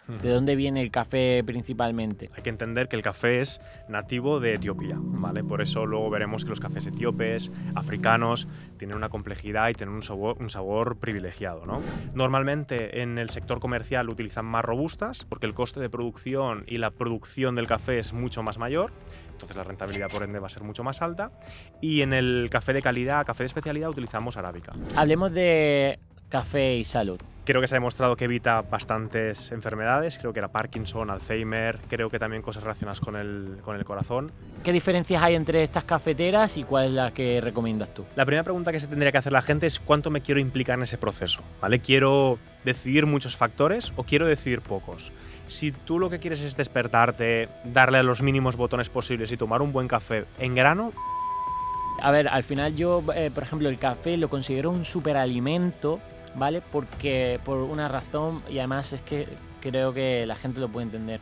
¿De dónde viene el café principalmente? Hay que entender que el café es nativo de Etiopía, ¿vale? Por eso luego veremos que los cafés etíopes, africanos, tienen una complejidad y tienen un sabor privilegiado, ¿no? Normalmente en el sector comercial utilizan más robustas porque el coste de producción y la producción del café es mucho más mayor, entonces la rentabilidad por ende va a ser mucho más alta. Y en el café de calidad, café de especialidad, utilizamos arábica. Hablemos de café y salud. Creo que se ha demostrado que evita bastantes enfermedades, creo que era Parkinson, Alzheimer, creo que también cosas relacionadas con el corazón. ¿Qué diferencias hay entre estas cafeteras y cuál es la que recomiendas tú? La primera pregunta que se tendría que hacer la gente es cuánto me quiero implicar en ese proceso, ¿vale? ¿Quiero decidir muchos factores o quiero decidir pocos? Si tú lo que quieres es despertarte, darle a los mínimos botones posibles y tomar un buen café en grano. A ver, al final yo, por ejemplo, el café lo considero un superalimento, ¿vale? Porque por una razón, y además es que creo que la gente lo puede entender.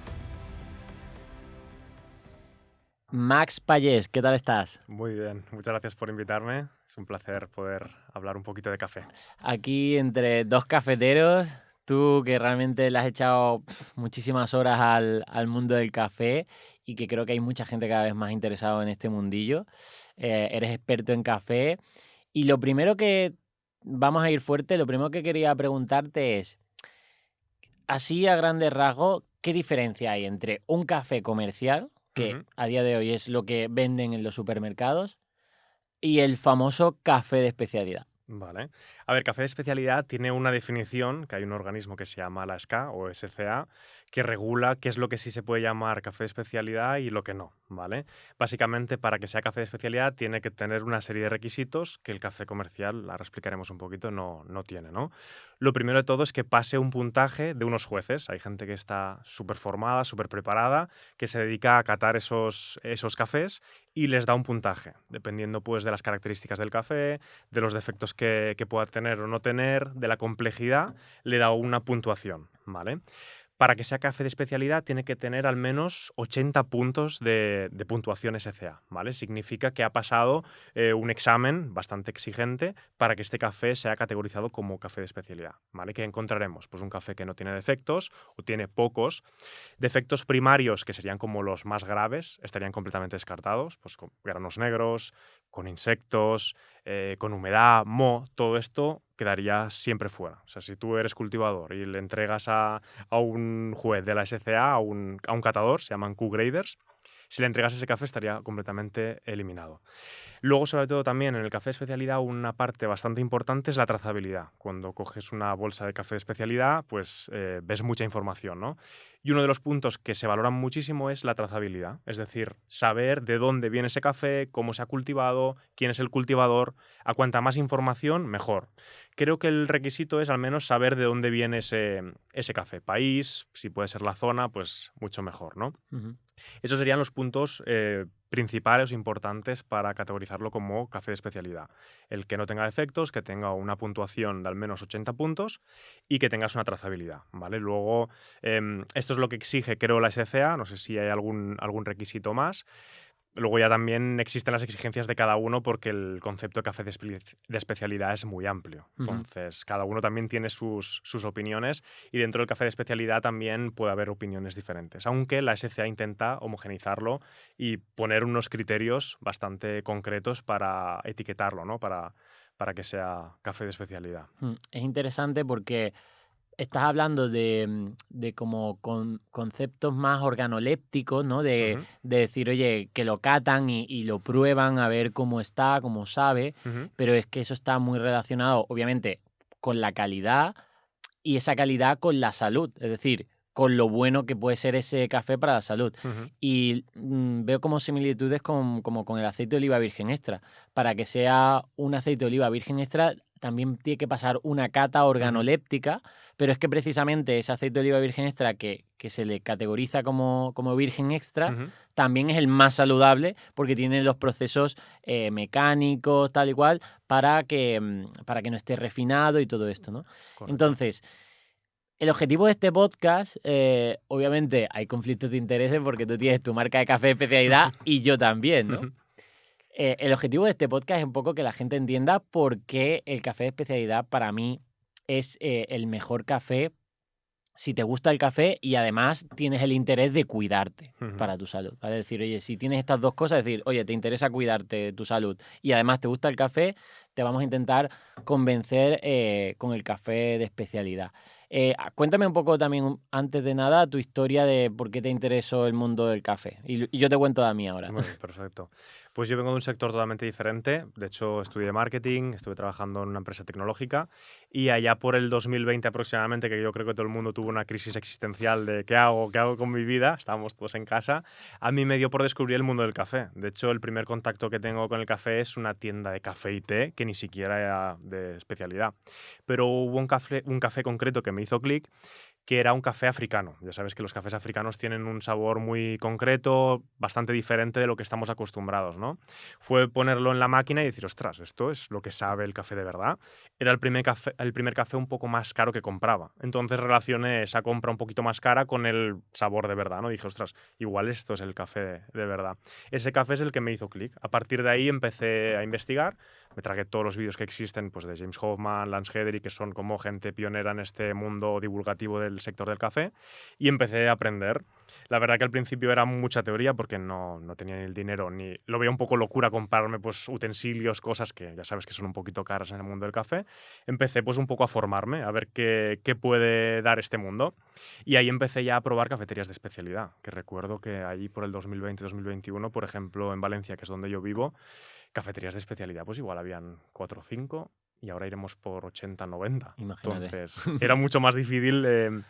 Max Payés, ¿qué tal estás? Muy bien, muchas gracias por invitarme. Es un placer poder hablar un poquito de café. Aquí entre dos cafeteros, tú que realmente le has echado muchísimas horas al mundo del café y que creo que hay mucha gente cada vez más interesada en este mundillo. Eres experto en café. Y lo primero que vamos a ir fuerte, lo primero que quería preguntarte es, así a grandes rasgos, ¿qué diferencia hay entre un café comercial, que Ujú. a día de hoy es lo que venden en los supermercados, y el famoso café de especialidad? Vale. A ver, café de especialidad tiene una definición, que hay un organismo que se llama la SCA o SCA, que regula qué es lo que sí se puede llamar café de especialidad y lo que no, ¿vale? Básicamente, para que sea café de especialidad, tiene que tener una serie de requisitos que el café comercial, ahora explicaremos un poquito, no tiene, ¿no? Lo primero de todo es que pase un puntaje de unos jueces. Hay gente que está súper formada, súper preparada, que se dedica a catar esos cafés y les da un puntaje, dependiendo pues de las características del café, de los defectos que pueda tener o no tener, de la complejidad, le da una puntuación, ¿vale? Para que sea café de especialidad tiene que tener al menos 80 puntos de puntuación SCA, ¿vale? Significa que ha pasado un examen bastante exigente para que este café sea categorizado como café de especialidad, ¿vale? ¿Qué encontraremos? Pues un café que no tiene defectos o tiene pocos. Defectos primarios, que serían como los más graves, estarían completamente descartados, pues con granos negros, con insectos, con humedad, moho, todo esto quedaría siempre fuera. O sea, si tú eres cultivador y le entregas a un juez de la SCA, a un catador, se llaman Q-graders, si le entregas ese café estaría completamente eliminado. Luego, sobre todo, también en el café de especialidad, una parte bastante importante es la trazabilidad. Cuando coges una bolsa de café de especialidad, pues ves mucha información, ¿no? Y uno de los puntos que se valoran muchísimo es la trazabilidad, es decir, saber de dónde viene ese café, cómo se ha cultivado, quién es el cultivador. A cuanta más información, mejor. Creo que el requisito es al menos saber de dónde viene ese café. País, si puede ser la zona, pues mucho mejor, ¿no? Ujú. Esos serían los puntos principales o importantes para categorizarlo como café de especialidad. El que no tenga defectos, que tenga una puntuación de al menos 80 puntos y que tengas una trazabilidad, ¿vale? Luego, esto es lo que exige, creo, la SCA. No sé si hay algún requisito más. Luego ya también existen las exigencias de cada uno porque el concepto de café de especialidad es muy amplio. Ujú. Entonces, cada uno también tiene sus opiniones y dentro del café de especialidad también puede haber opiniones diferentes, aunque la SCA intenta homogeneizarlo y poner unos criterios bastante concretos para etiquetarlo, ¿no? Para que sea café de especialidad. Es interesante porque estás hablando de como conceptos más organolépticos, ¿no? Ujú, De decir, oye, que lo catan y lo prueban a ver cómo está, cómo sabe, ujú, pero es que eso está muy relacionado, obviamente, con la calidad y esa calidad con la salud, es decir, con lo bueno que puede ser ese café para la salud. ujú. Y veo como similitudes como con el aceite de oliva virgen extra. Para que sea un aceite de oliva virgen extra, también tiene que pasar una cata Ujú, organoléptica, pero es que precisamente ese aceite de oliva virgen extra que se le categoriza como virgen extra, ujú. también es el más saludable porque tiene los procesos mecánicos, tal y cual, para que no esté refinado y todo esto, ¿no? Correcto. Entonces, el objetivo de este podcast, obviamente hay conflictos de intereses porque tú tienes tu marca de café de especialidad y yo también, ¿no? El objetivo de este podcast es un poco que la gente entienda por qué el café de especialidad para mí es el mejor café si te gusta el café y además tienes el interés de cuidarte Ujú. para tu salud. Es decir, oye, si tienes estas dos cosas, decir, oye, te interesa cuidarte tu salud y además te gusta el café, te vamos a intentar convencer con el café de especialidad. Cuéntame un poco también, antes de nada, tu historia de por qué te interesó el mundo del café. Y yo te cuento la mía ahora. Muy bien, perfecto. Pues yo vengo de un sector totalmente diferente. De hecho, estudié marketing, estuve trabajando en una empresa tecnológica y allá por el 2020 aproximadamente, que yo creo que todo el mundo tuvo una crisis existencial de qué hago con mi vida, estábamos todos en casa, a mí me dio por descubrir el mundo del café. De hecho, el primer contacto que tengo con el café es una tienda de café y té que ni siquiera era de especialidad. Pero hubo un café concreto que me hizo clic, que era un café africano. Ya sabes que los cafés africanos tienen un sabor muy concreto, bastante diferente de lo que estamos acostumbrados, ¿no? Fue ponerlo en la máquina y decir, ostras, esto es lo que sabe el café de verdad. Era el primer café un poco más caro que compraba. Entonces relacioné esa compra un poquito más cara con el sabor de verdad, ¿no? Dije, ostras, igual esto es el café de verdad. Ese café es el que me hizo clic. A partir de ahí empecé a investigar, me tragué todos los vídeos que existen, pues de James Hoffman, Lance Hedry, que son como gente pionera en este mundo divulgativo del sector del café, y empecé a aprender. La verdad que al principio era mucha teoría porque no tenía ni el dinero, ni lo veía un poco locura comprarme pues utensilios, cosas que ya sabes que son un poquito caras en el mundo del café. Empecé pues un poco a formarme, a ver qué puede dar este mundo. Y ahí empecé ya a probar cafeterías de especialidad, que recuerdo que allí por el 2020-2021, por ejemplo, en Valencia, que es donde yo vivo, cafeterías de especialidad, pues igual habían 4 o 5 y ahora iremos por 80, 90. Imagínate. Entonces, era mucho más difícil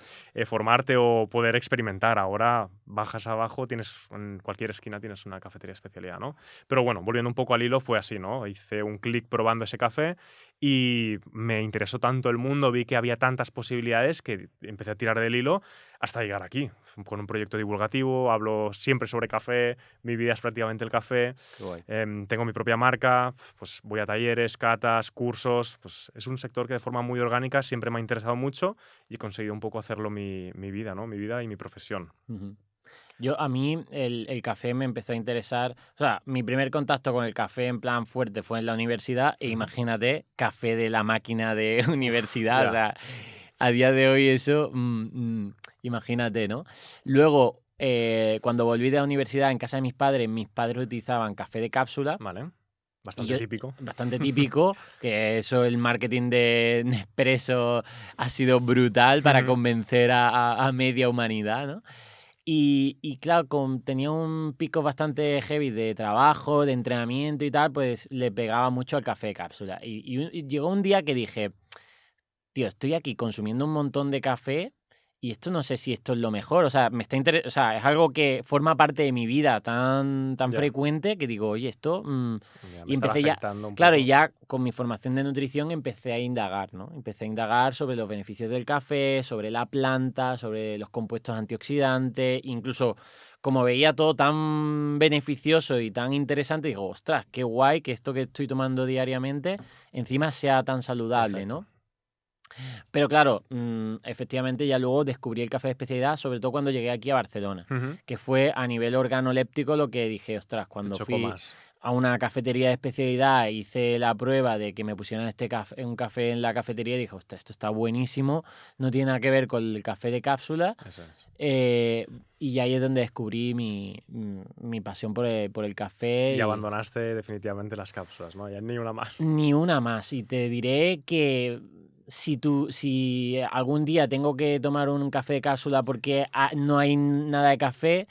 formarte o poder experimentar. Ahora bajas abajo, tienes en cualquier esquina tienes una cafetería de especialidad, ¿no? Pero bueno, volviendo un poco al hilo, fue así, ¿no? Hice un clic probando ese café y me interesó tanto el mundo, vi que había tantas posibilidades que empecé a tirar del hilo hasta llegar aquí, con un proyecto divulgativo, hablo siempre sobre café, mi vida es prácticamente el café. Qué guay. Tengo mi propia marca, pues voy a talleres, catas, cursos, pues es un sector que de forma muy orgánica siempre me ha interesado mucho y he conseguido un poco hacerlo mi vida, ¿no? Mi vida y mi profesión. Ujú. A mí el café me empezó a interesar, o sea, mi primer contacto con el café en plan fuerte fue en la universidad e Ujú. imagínate, café de la máquina de Uf, universidad, o ya, sea, a día de hoy eso, imagínate, ¿no? Luego, cuando volví de la universidad en casa de mis padres utilizaban café de cápsula vale, y bastante yo, típico. bastante típico, que eso, el marketing de Nespresso ha sido brutal para Ujú. convencer a media humanidad, ¿no? Y claro, tenía un pico bastante heavy de trabajo, de entrenamiento y tal, pues le pegaba mucho al café de cápsula. Y llegó un día que dije, tío, estoy aquí consumiendo un montón de café y esto no sé si esto es lo mejor. O sea, o sea, es algo que forma parte de mi vida tan Ya, frecuente que digo, oye, esto. ya, me Y estaba empecé ya, afectando un claro, y poco. ya con mi formación de nutrición empecé a indagar, ¿no? Empecé a indagar sobre los beneficios del café, sobre la planta, sobre los compuestos antioxidantes, incluso como veía todo tan beneficioso y tan interesante, digo, ostras, qué guay que esto que estoy tomando diariamente encima sea tan saludable, Exacto. ¿no? Pero claro, efectivamente ya luego descubrí el café de especialidad, sobre todo cuando llegué aquí a Barcelona, Ujú. que fue a nivel organoléptico lo que dije, ostras, Te cuando chocó fui más. a una cafetería de especialidad, hice la prueba de que me pusieran un café en la cafetería y dije, ostras, esto está buenísimo, no tiene nada que ver con el café de cápsula. Eso es. eh, y ahí es donde descubrí mi pasión por el café Y y abandonaste definitivamente las cápsulas, ¿no? Ya ni una más. ni una más. Y te diré que si algún día tengo que tomar un café de cápsula porque no hay nada de café,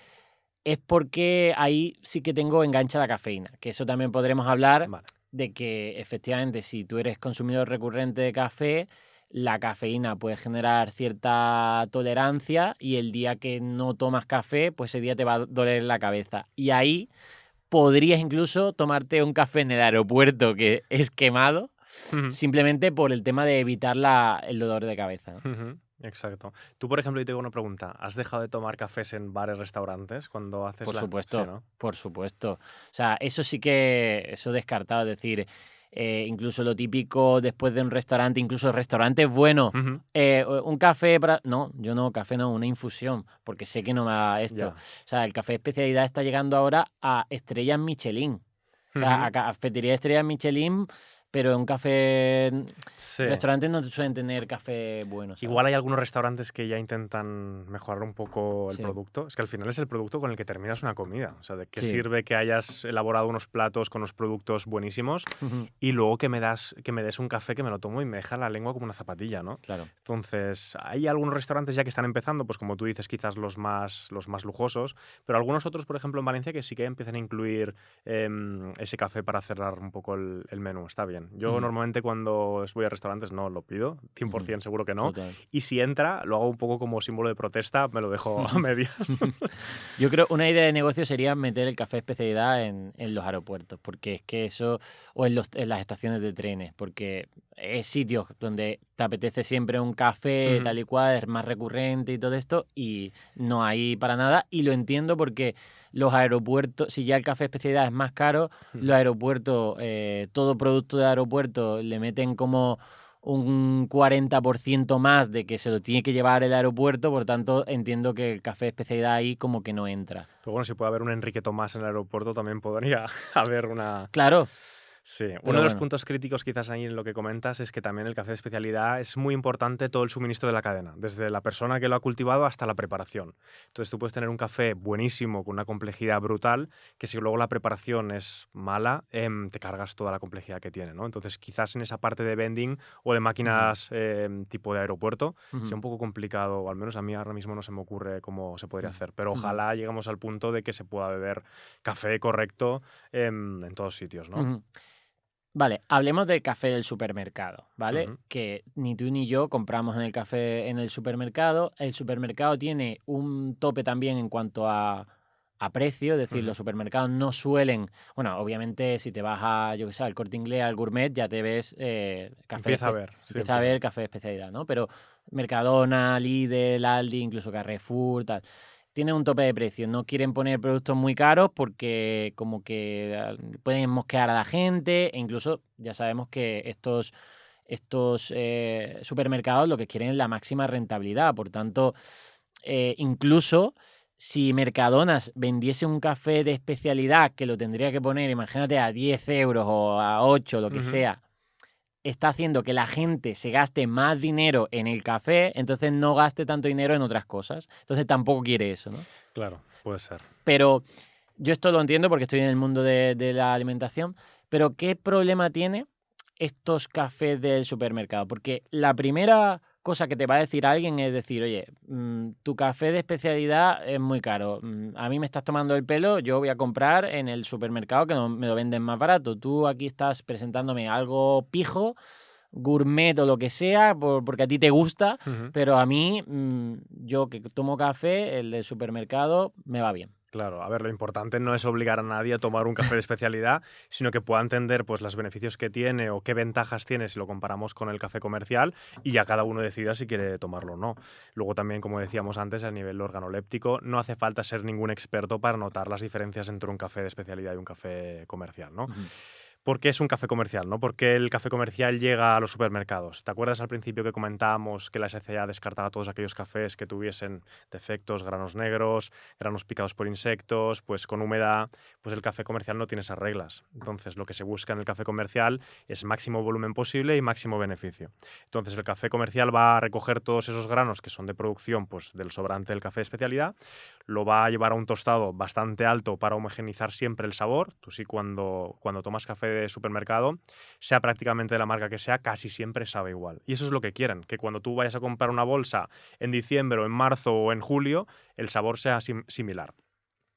es porque ahí sí que tengo engancha la cafeína. Que eso también podremos hablar Vale. de que efectivamente si tú eres consumidor recurrente de café, la cafeína puede generar cierta tolerancia y el día que no tomas café, pues ese día te va a doler la cabeza. Y ahí podrías incluso tomarte un café en el aeropuerto que es quemado, Ujú. simplemente por el tema de evitar el dolor de cabeza, ¿no? Ujú, exacto. Tú, por ejemplo, yo tengo una pregunta. ¿Has dejado de tomar cafés en bares, restaurantes cuando haces Por la... Sí, supuesto, ¿no? por supuesto. O sea, eso sí que, eso descartado, es decir, incluso lo típico después de un restaurante, incluso restaurantes buenos, Ujú. un café para... No, yo no, café no, una infusión, porque sé que no me va esto. Ya. O sea, el café de especialidad está llegando ahora a estrellas Michelin. O sea, Ujú. a cafetería de estrellas Michelin pero en un café, Sí. restaurantes no suelen tener café bueno, ¿sabes? Igual hay algunos restaurantes que ya intentan mejorar un poco el Sí, producto. Es que al final es el producto con el que terminas una comida. O sea, ¿de qué sí. sirve que hayas elaborado unos platos con unos productos buenísimos y luego que me des un café que me lo tomo y me deja la lengua como una zapatilla, ¿no? Claro. Entonces, hay algunos restaurantes ya que están empezando, pues como tú dices, quizás los más lujosos, pero algunos otros, por ejemplo, en Valencia, que sí que empiezan a incluir ese café para cerrar un poco el menú. Está bien. Yo Ujú, normalmente cuando voy a restaurantes no lo pido, ujú, 100% seguro que no. total. Y si entra, lo hago un poco como símbolo de protesta, me lo dejo a medias. Yo creo una idea de negocio sería meter el café especialidad en los aeropuertos, porque es que eso, o en las estaciones de trenes, porque es sitios donde te apetece siempre un café Ujú, tal y cual, es más recurrente y todo esto, y no hay para nada. Y lo entiendo porque los aeropuertos, si ya el café especialidad es más caro, los ujú. aeropuertos, todo producto de aeropuerto le meten como un 40% más de que se lo tiene que llevar el aeropuerto, por tanto entiendo que el café de especialidad ahí como que no entra. Pero bueno, si puede haber un Enrique Tomás en el aeropuerto, también podría haber una... Claro, Sí, uno pero de los bueno. puntos críticos quizás ahí en lo que comentas es que también el café de especialidad es muy importante todo el suministro de la cadena, desde la persona que lo ha cultivado hasta la preparación. Entonces tú puedes tener un café buenísimo con una complejidad brutal, que si luego la preparación es mala, te cargas toda la complejidad que tiene, ¿no? Entonces quizás en esa parte de vending o de Ujú, máquinas tipo de aeropuerto sea ujú, un poco complicado, o al menos a mí ahora mismo no se me ocurre cómo se podría ujú, hacer, pero ujú, ojalá lleguemos al punto de que se pueda beber café correcto en todos sitios, ¿no? ujú. Vale, hablemos del café del supermercado, ¿vale? Ujú, Que ni tú ni yo compramos en el café en el supermercado. El supermercado tiene un tope también en cuanto a precio, es decir, ujú. los supermercados no suelen, bueno, obviamente si te vas a, yo qué sé, al Corte Inglés, al Gourmet, ya te ves Empieza a ver, sí, empieza a empieza a haber ver. café de especialidad, ¿no? Pero Mercadona, Lidl, Aldi, incluso Carrefour, tal tienen un tope de precio. No quieren poner productos muy caros porque como que pueden mosquear a la gente e incluso ya sabemos que estos supermercados lo que quieren es la máxima rentabilidad. Por tanto, incluso si Mercadonas vendiese un café de especialidad que lo tendría que poner, imagínate, a 10 euros o a 8, lo que Ujú, sea, está haciendo que la gente se gaste más dinero en el café, entonces no gaste tanto dinero en otras cosas. Entonces tampoco quiere eso, ¿no? claro, puede ser. Pero yo esto lo entiendo porque estoy en el mundo de la alimentación, pero ¿qué problema tiene estos cafés del supermercado? Porque la primera cosa que te va a decir alguien es decir, oye, tu café de especialidad es muy caro, a mí me estás tomando el pelo, yo voy a comprar en el supermercado que me lo venden más barato. Tú aquí estás presentándome algo pijo, gourmet o lo que sea, porque a ti te gusta, Ujú, pero a mí, yo que tomo café, el del supermercado, me va bien. claro, a ver, lo importante no es obligar a nadie a tomar un café de especialidad, sino que pueda entender pues, los beneficios que tiene o qué ventajas tiene si lo comparamos con el café comercial y ya cada uno decida si quiere tomarlo o no. Luego también, como decíamos antes, a nivel organoléptico, no hace falta ser ningún experto para notar las diferencias entre un café de especialidad y un café comercial, ¿no? Ujú. ¿Por qué es un café comercial, no? ¿Por qué el café comercial llega a los supermercados? ¿Te acuerdas al principio que comentábamos que la SCA descartaba todos aquellos cafés que tuviesen defectos, granos negros, granos picados por insectos, pues con humedad? Pues el café comercial no tiene esas reglas. Entonces, lo que se busca en el café comercial es máximo volumen posible y máximo beneficio. Entonces, el café comercial va a recoger todos esos granos que son de producción, pues del sobrante del café de especialidad, lo va a llevar a un tostado bastante alto para homogenizar siempre el sabor. Tú sí, cuando tomas café de supermercado, sea prácticamente de la marca que sea, casi siempre sabe igual. Y eso es lo que quieren, que cuando tú vayas a comprar una bolsa en diciembre o en marzo o en julio, el sabor sea similar.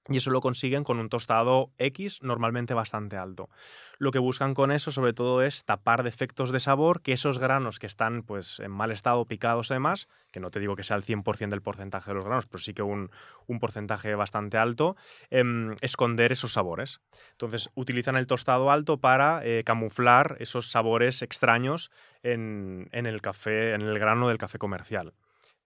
Y eso lo consiguen con un tostado X normalmente bastante alto. Lo que buscan con eso sobre todo es tapar defectos de sabor, que esos granos que están pues en mal estado, picados y demás, que no te digo que sea el 100% del porcentaje de los granos, pero sí que un porcentaje bastante alto, esconder esos sabores. Entonces utilizan el tostado alto para camuflar esos sabores extraños en el café, en el grano del café comercial.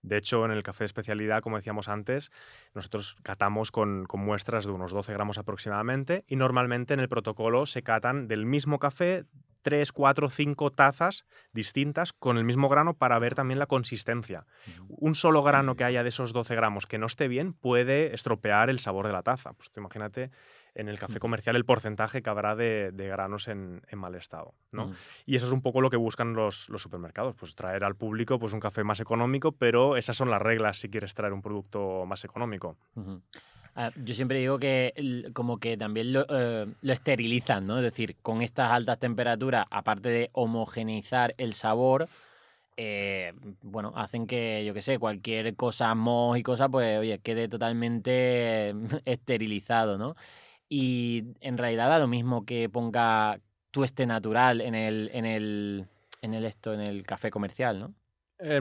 De hecho, en el café de especialidad, como decíamos antes, nosotros catamos con muestras de unos 12 gramos aproximadamente y normalmente en el protocolo se catan del mismo café 3, 4, 5 tazas distintas con el mismo grano para ver también la consistencia. Ujú. Un solo grano que haya de esos 12 gramos que no esté bien puede estropear el sabor de la taza. Pues tú imagínate en el café comercial el porcentaje que habrá de granos en mal estado, ¿no? Ujú. Y eso es un poco lo que buscan los supermercados, pues traer al público pues, un café más económico, pero esas son las reglas si quieres traer un producto más económico. Ujú. Yo siempre digo que como que también lo esterilizan, ¿no? Es decir, con estas altas temperaturas, aparte de homogeneizar el sabor, bueno, hacen que, yo qué sé, cualquier cosa, moho y cosa, pues, oye, quede totalmente esterilizado, ¿no? Y en realidad da lo mismo que ponga tueste natural en el café comercial, ¿no?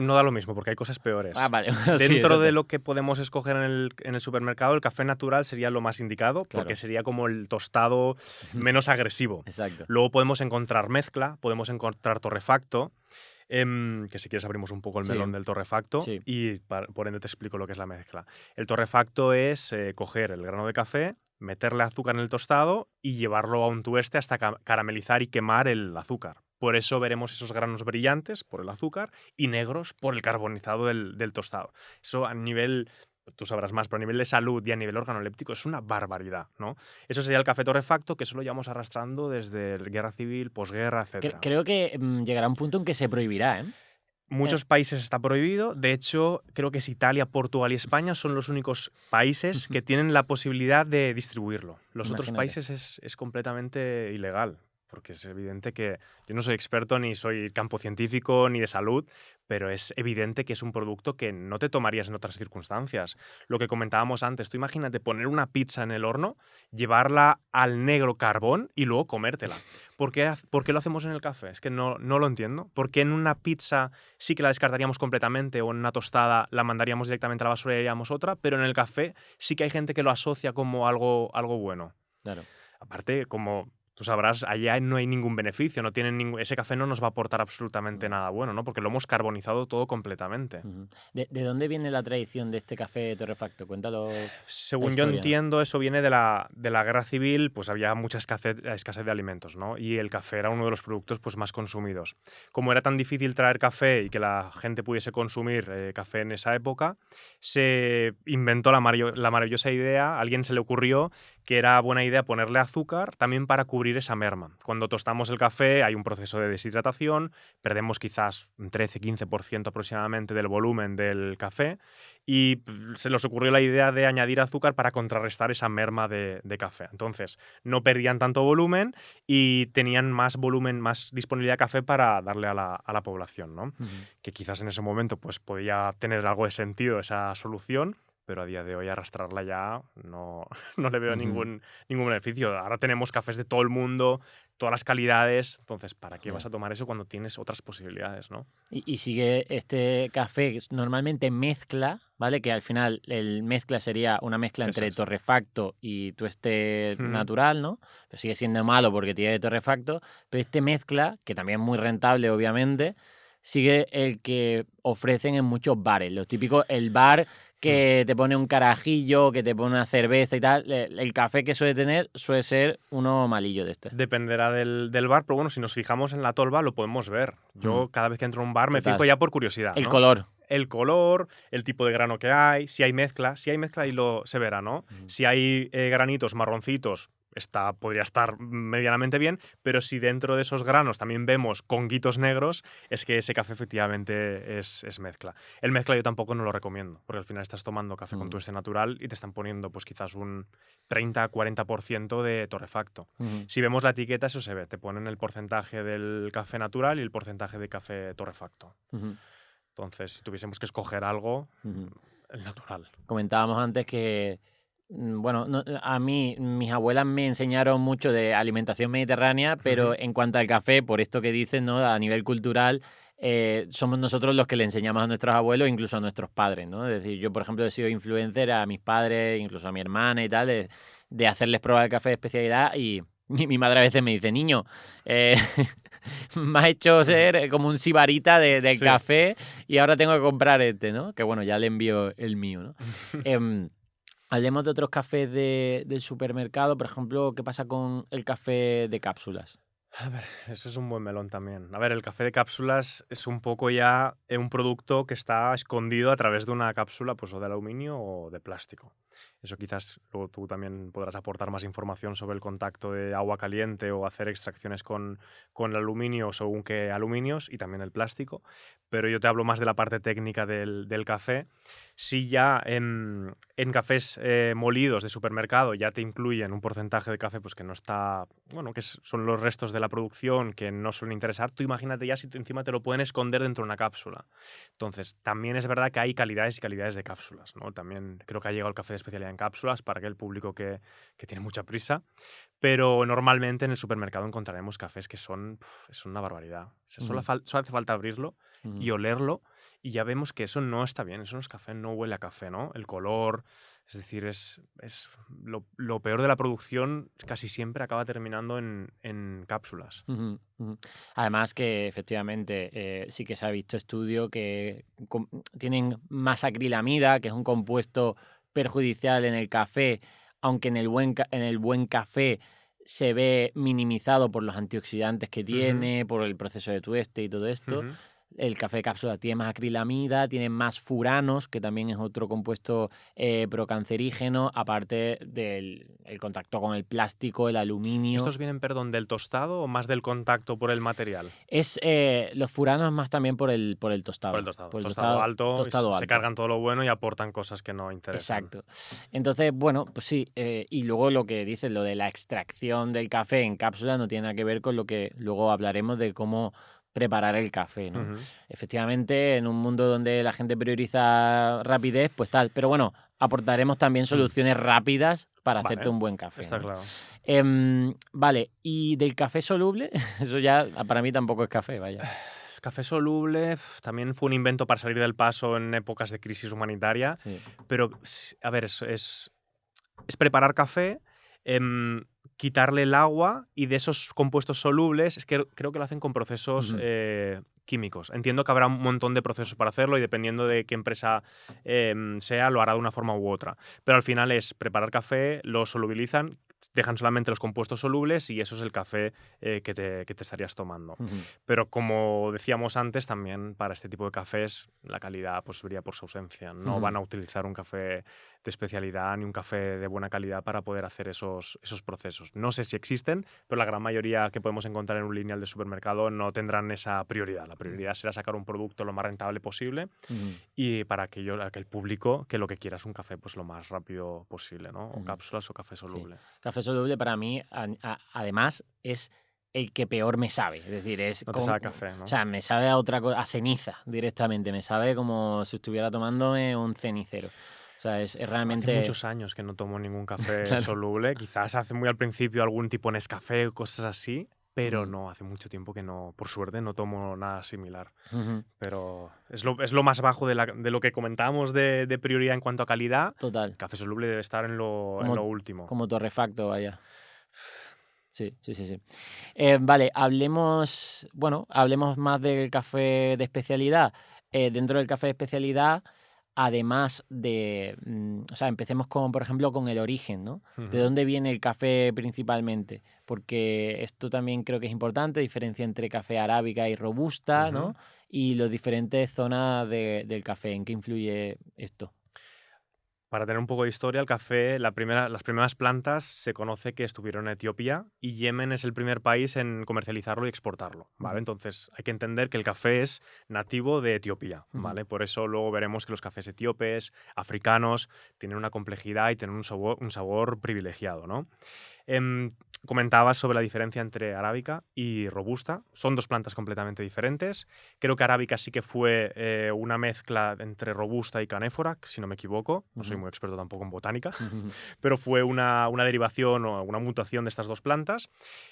No da lo mismo, porque hay cosas Ah, peores. vale, sí, Dentro de exacto. lo que podemos escoger en el supermercado, el café natural sería lo más indicado, porque Claro. sería como el tostado menos agresivo. Exacto. Luego podemos encontrar mezcla, podemos encontrar torrefacto, que si quieres abrimos un poco el Sí, melón del torrefacto sí. y por ende te explico lo que es la mezcla. El torrefacto es coger el grano de café, meterle azúcar en el tostado y llevarlo a un tueste hasta caramelizar y quemar el azúcar. Por eso veremos esos granos brillantes por el azúcar y negros por el carbonizado del tostado. Eso a nivel, tú sabrás más, pero a nivel de salud y a nivel organoléptico es una barbaridad, ¿no? Eso sería el café torrefacto, que eso lo llevamos arrastrando desde la guerra civil, posguerra, etcétera. Creo que llegará un punto en que se prohibirá, ¿eh? Muchos países está prohibido. De hecho, creo que es Italia, Portugal y España son los únicos países que tienen la posibilidad de distribuirlo. Los otros Imagínate. países es completamente ilegal, porque es evidente que yo no soy experto ni soy campo científico ni de salud, pero es evidente que es un producto que no te tomarías en otras circunstancias. Lo que comentábamos antes, tú imagínate poner una pizza en el horno, llevarla al negro carbón y luego comértela. ¿Por qué lo hacemos en el café? Es que no lo entiendo. ¿Por qué en una pizza sí que la descartaríamos completamente o en una tostada la mandaríamos directamente a la basura y haríamos otra, pero en el café sí que hay gente que lo asocia como algo bueno? Claro. Aparte, como tú sabrás, allá no hay ningún beneficio, no tienen ese café no nos va a aportar absolutamente No. nada bueno, ¿no? Porque lo hemos carbonizado todo completamente. Ujú. ¿De dónde viene la tradición de este café torrefacto? Cuéntalo la Según yo historia, ¿no? entiendo, eso viene de la guerra civil, pues había mucha escasez de alimentos, ¿no? Y el café era uno de los productos pues, más consumidos. Como era tan difícil traer café y que la gente pudiese consumir café en esa época, se inventó la maravillosa idea, a alguien se le ocurrió que era buena idea ponerle azúcar también para cubrir esa merma. Cuando tostamos el café hay un proceso de deshidratación, perdemos quizás un 13-15% aproximadamente del volumen del café y se les ocurrió la idea de añadir azúcar para contrarrestar esa merma de café. Entonces, no perdían tanto volumen y tenían más volumen, más disponibilidad de café para darle a la población, ¿no? Ujú. Que quizás en ese momento pues, podía tener algo de sentido esa solución, pero a día de hoy arrastrarla ya no le veo Ujú. ningún beneficio. Ahora tenemos cafés de todo el mundo, todas las calidades, entonces, ¿para qué vas Ya. a tomar eso cuando tienes otras posibilidades, no? Y sigue este café, que normalmente mezcla, ¿vale? Que al final el mezcla sería una mezcla Eso entre es. torrefacto y tueste Ujú. natural, ¿no? Pero sigue siendo malo porque tiene torrefacto. Pero este mezcla, que también es muy rentable, obviamente, sigue el que ofrecen en muchos bares. Lo típico, el bar Mm. que te pone un carajillo, que te pone una cerveza y tal. El café que suele tener suele ser uno malillo de este. Dependerá del bar, pero bueno, si nos fijamos en la tolva lo podemos ver. Mm, Yo cada vez que entro a un bar me fijo total. ya por curiosidad, El ¿no? color. El color, el tipo de grano que hay, si hay mezcla ahí se verá, ¿no? Ujú. Si hay granitos marroncitos, podría estar medianamente bien, pero si dentro de esos granos también vemos conguitos negros, es que ese café efectivamente es mezcla. El mezcla yo tampoco no lo recomiendo, porque al final estás tomando café con Mm, tueste natural y te están poniendo pues quizás un 30-40% de torrefacto. ujú. Si vemos la etiqueta, eso se ve. Te ponen el porcentaje del café natural y el porcentaje de café torrefacto. Ujú. Entonces, si tuviésemos que escoger algo, Ujú. el natural. Comentábamos antes que, bueno, a mí mis abuelas me enseñaron mucho de alimentación mediterránea, Ujú. pero en cuanto al café, por esto que dicen, ¿no? A nivel cultural, somos nosotros los que le enseñamos a nuestros abuelos, incluso a nuestros padres, ¿no? Es decir, yo, por ejemplo, he sido influencer a mis padres, incluso a mi hermana y tal, de hacerles probar el café de especialidad y mi madre a veces me dice, niño, eh, me ha hecho Ujú. ser como un sibarita del Sí. café y ahora tengo que comprar este, ¿no? Que bueno, ya le envío el mío, ¿no? Em, Hablemos de otros cafés del supermercado, por ejemplo, ¿qué pasa con el café de cápsulas? A ver, eso es un buen melón también. A ver, el café de cápsulas es un poco ya un producto que está escondido a través de una cápsula, pues o de aluminio o de plástico. Eso quizás luego tú también podrás aportar más información sobre el contacto de agua caliente o hacer extracciones con el aluminio según qué aluminios y también el plástico. Pero yo te hablo más de la parte técnica del café. Si ya en cafés molidos de supermercado ya te incluyen un porcentaje de café pues que no está, bueno, son los restos de la producción que no suelen interesar, tú imagínate ya si encima te lo pueden esconder dentro de una cápsula. Entonces, también es verdad que hay calidades y calidades de cápsulas, ¿no? También creo que ha llegado el café de especialidad en cápsulas para aquel público que tiene mucha prisa, pero normalmente en el supermercado encontraremos cafés que son una barbaridad. O sea, Ujú, solo hace falta abrirlo ujú. y olerlo y ya vemos que eso no está bien, eso no es café, no huele a café, ¿no? El color, es decir, es lo peor de la producción casi siempre acaba terminando en cápsulas. Ujú, ujú. Además que efectivamente sí que se ha visto estudio que tienen más acrilamida, que es un compuesto perjudicial en el café, aunque en el buen café se ve minimizado por los antioxidantes que Ujú, tiene, por el proceso de tueste y todo esto. ujú. El café de cápsula tiene más acrilamida, tiene más furanos, que también es otro compuesto procancerígeno, aparte del el contacto con el plástico, el aluminio. ¿Estos vienen, perdón, del tostado o más del contacto por el material? Es, los furanos más también Por el tostado. por el Tostado alto, tostado se alto. cargan todo lo bueno y aportan cosas que no interesan. Exacto. Entonces, bueno, pues sí, y luego lo que dices, lo de la extracción del café en cápsula no tiene nada que ver con lo que luego hablaremos de cómo preparar el café, ¿no? Ujú. Efectivamente, en un mundo donde la gente prioriza rapidez, pues tal, pero bueno, aportaremos también Mm, soluciones rápidas para hacerte vale, un buen café, está ¿no? claro. Vale, y del café soluble, eso ya para mí tampoco es café, vaya. Café soluble también fue un invento para salir del paso en épocas de crisis humanitaria, Sí. pero a ver, es preparar café, quitarle el agua y de esos compuestos solubles, es que creo que lo hacen con procesos Ujú, químicos. Entiendo que habrá un montón de procesos para hacerlo y dependiendo de qué empresa sea, lo hará de una forma u otra. Pero al final es preparar café, lo solubilizan, dejan solamente los compuestos solubles y eso es el café que te estarías tomando. ujú, Pero como decíamos antes, también para este tipo de cafés la calidad pues brilla por su ausencia. No ujú. van a utilizar un café de especialidad ni un café de buena calidad para poder hacer esos procesos. No sé si existen, pero la gran mayoría que podemos encontrar en un lineal de supermercado no tendrán esa prioridad. La prioridad será sacar un producto lo más rentable posible Ujú, y para aquel público que lo que quiera es un café pues lo más rápido posible, ¿no? O ujú. cápsulas o café Sí. soluble. Café soluble para mí, además, es el que peor me sabe. Es decir, es No te con, sabe a o café, ¿no? sea, me sabe a otra cosa, a ceniza directamente. Me sabe como si estuviera tomándome un cenicero. O sea, es Hace realmente, muchos años que no tomo ningún café claro. soluble. Quizás hace muy al principio algún tipo Nescafé o cosas así, pero Ujú, no, hace mucho tiempo que no, por suerte, no tomo nada similar. ujú. Pero es lo más bajo de lo que comentábamos de prioridad en cuanto a calidad. Total. El café soluble debe estar en lo Como, último. como torrefacto, vaya. Sí, sí, sí, sí. Vale, hablemos más del café de especialidad. Dentro del café de especialidad, además de, o sea, empecemos con, por ejemplo, con el origen, ¿no? ¿De Ujú, dónde viene el café principalmente? Porque esto también creo que es importante, diferencia entre café arábica y robusta, ujú. ¿no? Y las diferentes zonas del café, ¿en qué influye esto? Para tener un poco de historia, el café, las primeras plantas se conoce que estuvieron en Etiopía y Yemen es el primer país en comercializarlo y exportarlo, ¿vale? Ujú, Entonces hay que entender que el café es nativo de Etiopía, ujú, ¿vale? Por eso luego veremos que los cafés etíopes, africanos, tienen una complejidad y tienen un sabor privilegiado, ¿no? Em, Comentabas sobre la diferencia entre arábica y robusta. Son dos plantas completamente diferentes. Creo que arábica sí que fue una mezcla entre robusta y canéfora, si no me equivoco. No soy ujú, muy experto tampoco en botánica, ujú, pero fue una derivación o una mutación de estas dos plantas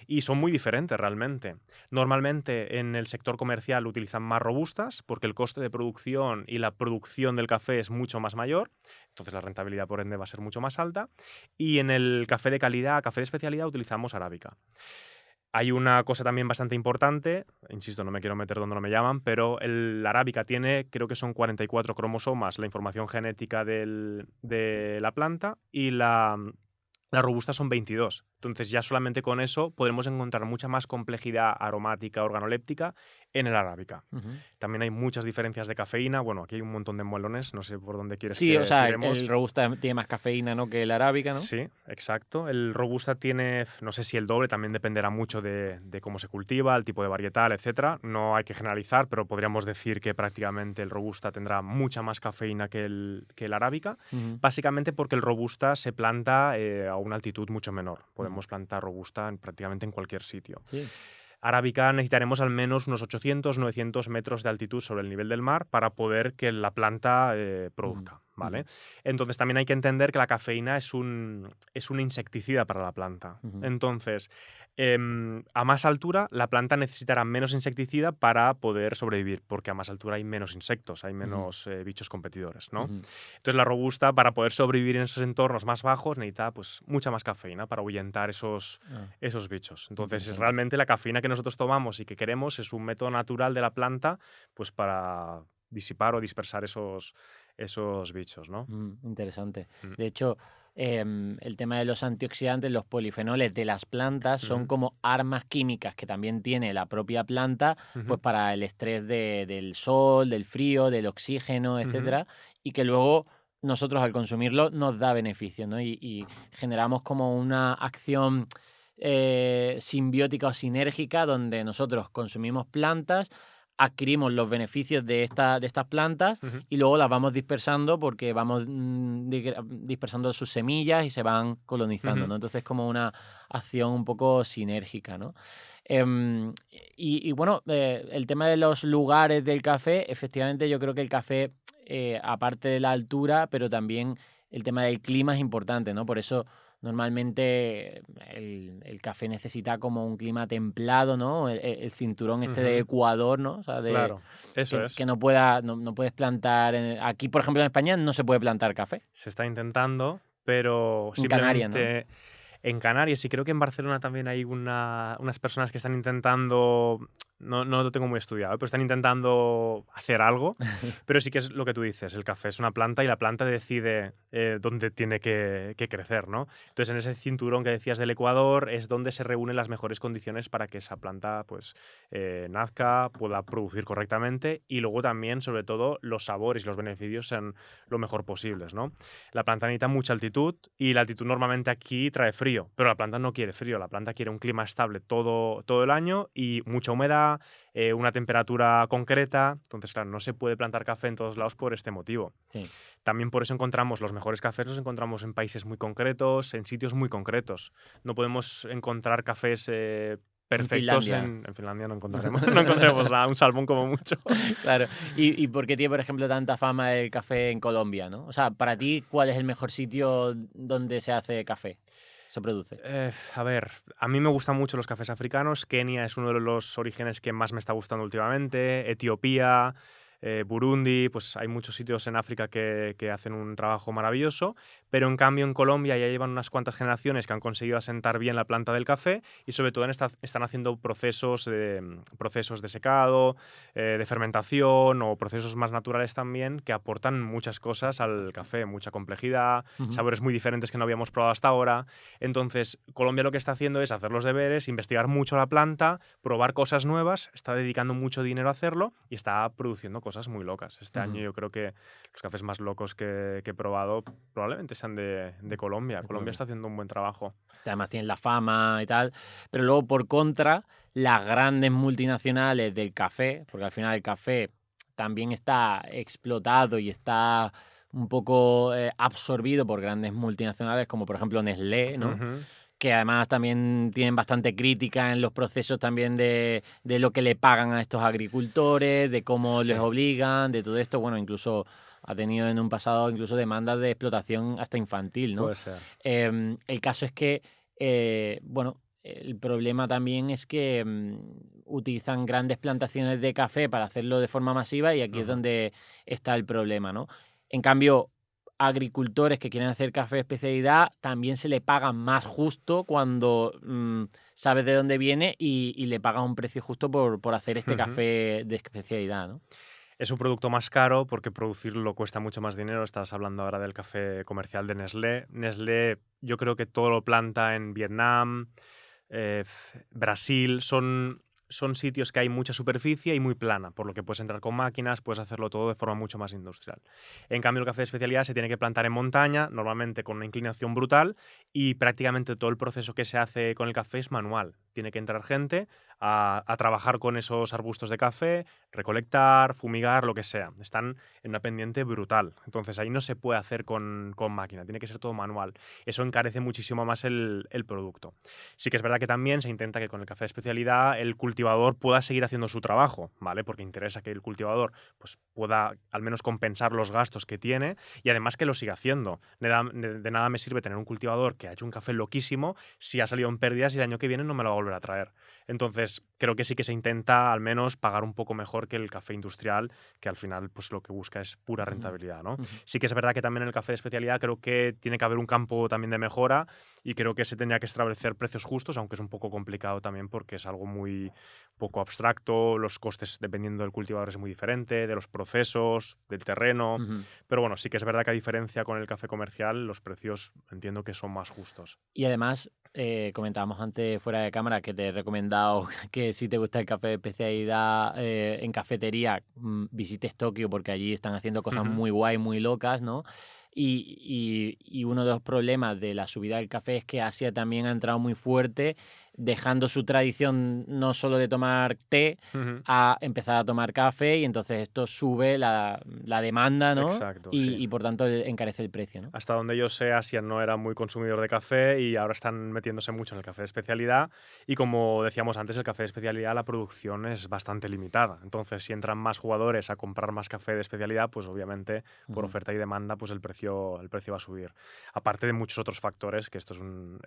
y son muy diferentes realmente. Normalmente en el sector comercial utilizan más robustas porque el coste de producción y la producción del café es mucho más mayor, entonces la rentabilidad por ende va a ser mucho más alta. Y en el café de calidad, café de especialidad, utilizamos arábica. Hay una cosa también bastante importante, insisto, no me quiero meter donde no me llaman, pero la arábica tiene, creo que son 44 cromosomas, la información genética de la planta, y la robusta son 22. Entonces ya solamente con eso podremos encontrar mucha más complejidad aromática, organoléptica en el arábica. Ujú. También hay muchas diferencias de cafeína. Bueno, aquí hay un montón de muelones, no sé por dónde quieres Sí, o que sea, el tiremos. robusta tiene más cafeína, ¿no?, que el arábica, ¿no? Sí, exacto. El robusta tiene, no sé si el doble, también dependerá mucho de cómo se cultiva, el tipo de varietal, etcétera. No hay que generalizar, pero podríamos decir que prácticamente el robusta tendrá mucha más cafeína que el arábica, Ujú, básicamente porque el robusta se planta a una altitud mucho menor. ujú. Podemos plantar robusta prácticamente en cualquier sitio. Sí. Arábica necesitaremos al menos unos 800, 900 metros de altitud sobre el nivel del mar para poder que la planta Ujú, produzca, ujú, ¿vale? Entonces también hay que entender que la cafeína es un insecticida para la planta. ujú, Entonces, a más altura, la planta necesitará menos insecticida para poder sobrevivir, porque a más altura hay menos insectos, hay ujú, menos bichos competidores, ¿no? ujú. Entonces la robusta, para poder sobrevivir en esos entornos más bajos, necesita pues, mucha más cafeína para ahuyentar Ah, esos bichos. Entonces, interesante. realmente la cafeína que nosotros tomamos y que queremos es un método natural de la planta pues para disipar o dispersar esos bichos, ¿no? Interesante. Mm, De hecho, el tema de los antioxidantes, los polifenoles de las plantas son ujú, como armas químicas que también tiene la propia planta, pues ujú, para el estrés del sol, del frío, del oxígeno, ujú, etcétera, y que luego nosotros al consumirlo nos da beneficio, ¿no? Y generamos como una acción simbiótica o sinérgica donde nosotros consumimos plantas, adquirimos los beneficios de estas plantas ujú, y luego las vamos dispersando porque vamos dispersando sus semillas y se van colonizando, ujú, ¿no? Entonces, como una acción un poco sinérgica, ¿no? Em, y bueno, el tema de los lugares del café, efectivamente, yo creo que el café, aparte de la altura, pero también el tema del clima es importante, ¿no? Por eso normalmente el café necesita como un clima templado, ¿no? El cinturón este de ujú. Ecuador, ¿no? O sea, de, Claro, eso que es. no pueda, no puedes plantar. Aquí, por ejemplo, en España no se puede plantar café. Se está intentando, pero En Canarias, ¿no? simplemente en Canarias, y creo que en Barcelona también hay unas personas que están intentando, no lo tengo muy estudiado, pero están intentando hacer algo, pero sí que es lo que tú dices, el café es una planta y la planta decide dónde tiene que crecer, ¿no? Entonces en ese cinturón que decías del Ecuador es donde se reúnen las mejores condiciones para que esa planta pues nazca, pueda producir correctamente y luego también, sobre todo, los sabores y los beneficios sean lo mejor posibles, ¿no? La planta necesita mucha altitud y la altitud normalmente aquí trae frío, pero la planta no quiere frío, la planta quiere un clima estable todo el año y mucha humedad, una temperatura concreta. Entonces, claro, no se puede plantar café en todos lados por este motivo. Sí. También por eso encontramos los mejores cafés, los encontramos en países muy concretos, en sitios muy concretos. No podemos encontrar cafés En perfectos Finlandia. en Finlandia, no encontraremos, no encontraremos nada, un salmón como mucho. Claro. ¿Y por qué tiene, por ejemplo, tanta fama el café en Colombia, ¿no? O sea, para ti, ¿cuál es el mejor sitio donde se hace café? Se produce. A ver, a mí me gustan mucho los cafés africanos. Kenia es uno de los orígenes que más me está gustando últimamente. Etiopía, Burundi, pues hay muchos sitios en África que hacen un trabajo maravilloso. Pero en cambio en Colombia ya llevan unas cuantas generaciones que han conseguido asentar bien la planta del café y sobre todo están haciendo procesos de secado, de fermentación o procesos más naturales también que aportan muchas cosas al café, mucha complejidad, Ujú, sabores muy diferentes que no habíamos probado hasta ahora. Entonces, Colombia lo que está haciendo es hacer los deberes, investigar mucho la planta, probar cosas nuevas, está dedicando mucho dinero a hacerlo y está produciendo cosas muy locas. Este año ujú. yo creo que los cafés más locos que he probado probablemente sean de Colombia. De Colombia Colombia. está haciendo un buen trabajo. Que además tienen la fama y tal. Pero luego, por contra, las grandes multinacionales del café, porque al final el café también está explotado y está un poco absorbido por grandes multinacionales como por ejemplo Nestlé, ¿no? Ujú, Que además también tienen bastante crítica en los procesos también de lo que le pagan a estos agricultores, de cómo les sí, obligan, de todo esto. Bueno, incluso ha tenido en un pasado incluso demandas de explotación hasta infantil, ¿no? puede ser. El caso es que, bueno, el problema también es que utilizan grandes plantaciones de café para hacerlo de forma masiva y aquí es Ujú, donde está el problema, ¿no? En cambio, agricultores que quieren hacer café de especialidad también se le paga más justo cuando sabes de dónde viene y le pagas un precio justo por hacer este ujú. café de especialidad, ¿no? Es un producto más caro porque producirlo cuesta mucho más dinero. Estabas hablando ahora del café comercial de Nestlé. Nestlé, yo creo que todo lo planta en Vietnam, Brasil. Son sitios que hay mucha superficie y muy plana, por lo que puedes entrar con máquinas, puedes hacerlo todo de forma mucho más industrial. En cambio, el café de especialidad se tiene que plantar en montaña, normalmente con una inclinación brutal, y prácticamente todo el proceso que se hace con el café es manual. Tiene que entrar gente a trabajar con esos arbustos de café, recolectar, fumigar, lo que sea. Están en una pendiente brutal. Entonces ahí no se puede hacer con máquina, tiene que ser todo manual. Eso encarece muchísimo más el producto. Sí que es verdad que también se intenta que con el café de especialidad el cultivador pueda seguir haciendo su trabajo, ¿vale? Porque interesa que el cultivador pues, pueda al menos compensar los gastos que tiene y además que lo siga haciendo. De nada me sirve tener un cultivador que ha hecho un café loquísimo si ha salido en pérdidas y el año que viene no me lo va a volver a traer. Entonces, creo que sí que se intenta al menos pagar un poco mejor que el café industrial, que al final pues lo que busca es pura Ujú, rentabilidad, ¿no? ujú. Sí que es verdad que también en el café de especialidad creo que tiene que haber un campo también de mejora y creo que se tendría que establecer precios justos, aunque es un poco complicado también porque es algo muy poco abstracto, los costes dependiendo del cultivador es muy diferente, de los procesos, del terreno, Ujú. pero bueno, sí que es verdad que a diferencia con el café comercial, los precios entiendo que son más justos. Y además, comentábamos antes fuera de cámara que te he recomendado que si te gusta el café de especialidad en cafetería, visites Tokio porque allí están haciendo cosas Ujú, muy guay, muy locas, ¿no? Y uno de los problemas de la subida del café es que Asia también ha entrado muy fuerte, dejando su tradición no solo de tomar té, ujú. a empezar a tomar café y entonces esto sube la demanda, ¿no? Exacto, sí. Y por tanto encarece el precio, ¿no? Hasta donde yo sé, Asia no era muy consumidor de café y ahora están metiéndose mucho en el café de especialidad. Y como decíamos antes, el café de especialidad, la producción es bastante limitada. Entonces, si entran más jugadores a comprar más café de especialidad, pues obviamente por Ujú, oferta y demanda, pues el precio va a subir. Aparte de muchos otros factores, que esto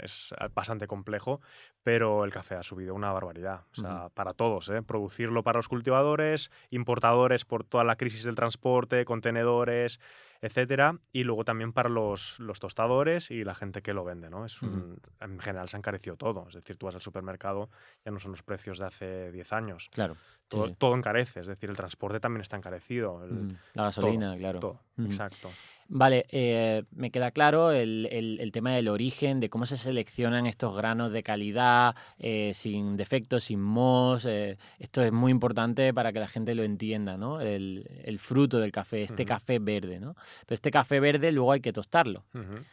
es bastante complejo, pero el café ha subido una barbaridad. O ujú. sea, para todos, ¿eh? Producirlo para los cultivadores, importadores por toda la crisis del transporte, contenedores, etcétera, y luego también para los tostadores y la gente que lo vende, ¿no? Ujú. En general se ha encarecido todo, es decir, tú vas al supermercado, ya no son los precios de hace 10 años, Claro, sí, todo, sí. todo encarece, es decir, el transporte también está encarecido, Ujú. La todo, gasolina, claro. todo, Ujú. exacto. Vale, me queda claro el tema del origen, de cómo se seleccionan estos granos de calidad, sin defectos, sin mohos. Esto es muy importante para que la gente lo entienda, ¿no? El fruto del café, este Ujú, café verde, ¿no? Pero este café verde luego hay que tostarlo. ujú,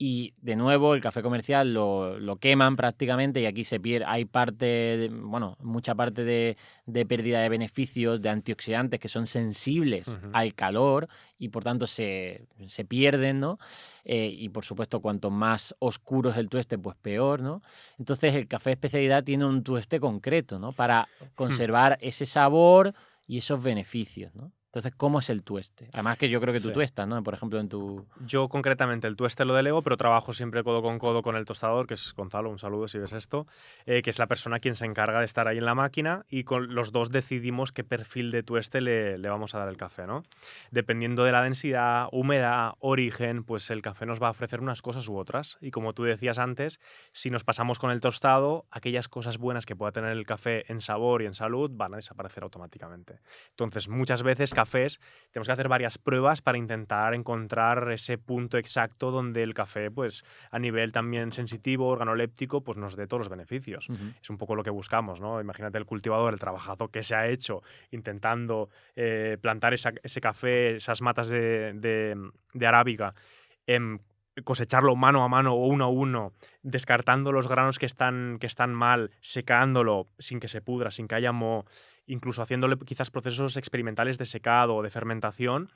Y de nuevo, el café comercial lo queman prácticamente y aquí se pierde, hay parte, bueno, mucha parte de pérdida de beneficios, de antioxidantes que son sensibles ujú. al calor y por tanto se pierden, ¿no? Y por supuesto, cuanto más oscuro es el tueste, pues peor, ¿no? Entonces, el café de especialidad tiene un tueste concreto, ¿no? Para conservar ese sabor y esos beneficios, ¿no? Entonces, ¿cómo es el tueste? Además que yo creo que tú Sí. tuestas, ¿no? Por ejemplo, en tu... Yo concretamente el tueste lo delego, pero trabajo siempre codo con el tostador, que es Gonzalo, un saludo si ves esto, que es la persona quien se encarga de estar ahí en la máquina y con los dos decidimos qué perfil de tueste le vamos a dar el café, ¿no? Dependiendo de la densidad, humedad, origen, pues el café nos va a ofrecer unas cosas u otras. Y como tú decías antes, si nos pasamos con el tostado, aquellas cosas buenas que pueda tener el café en sabor y en salud van a desaparecer automáticamente. Entonces, muchas veces cafés tenemos que hacer varias pruebas para intentar encontrar ese punto exacto donde el café, pues a nivel también sensitivo, organoléptico, pues nos dé todos los beneficios. Ujú, Es un poco lo que buscamos, ¿no? Imagínate el cultivador, el trabajazo que se ha hecho intentando plantar ese café, esas matas de arábiga, em, cosecharlo mano a mano o uno a uno, descartando los granos que están mal, secándolo sin que se pudra, sin que haya moho, incluso haciéndole quizás procesos experimentales de secado o de fermentación,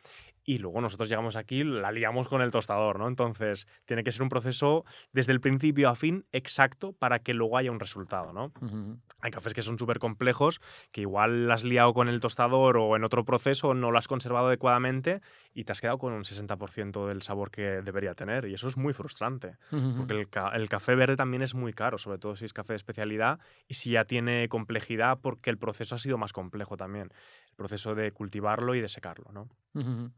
y luego nosotros llegamos aquí, la liamos con el tostador, ¿no? Entonces, tiene que ser un proceso desde el principio a fin exacto para que luego haya un resultado, ¿no? ujú. Hay cafés que son súper complejos, que igual las has liado con el tostador o en otro proceso, no lo has conservado adecuadamente y te has quedado con un 60% del sabor que debería tener. Y eso es muy frustrante, porque Ujú. el café verde también es muy caro, sobre todo si es café de especialidad y si ya tiene complejidad porque el proceso ha sido más complejo también, el proceso de cultivarlo y de secarlo, ¿no? Ujú.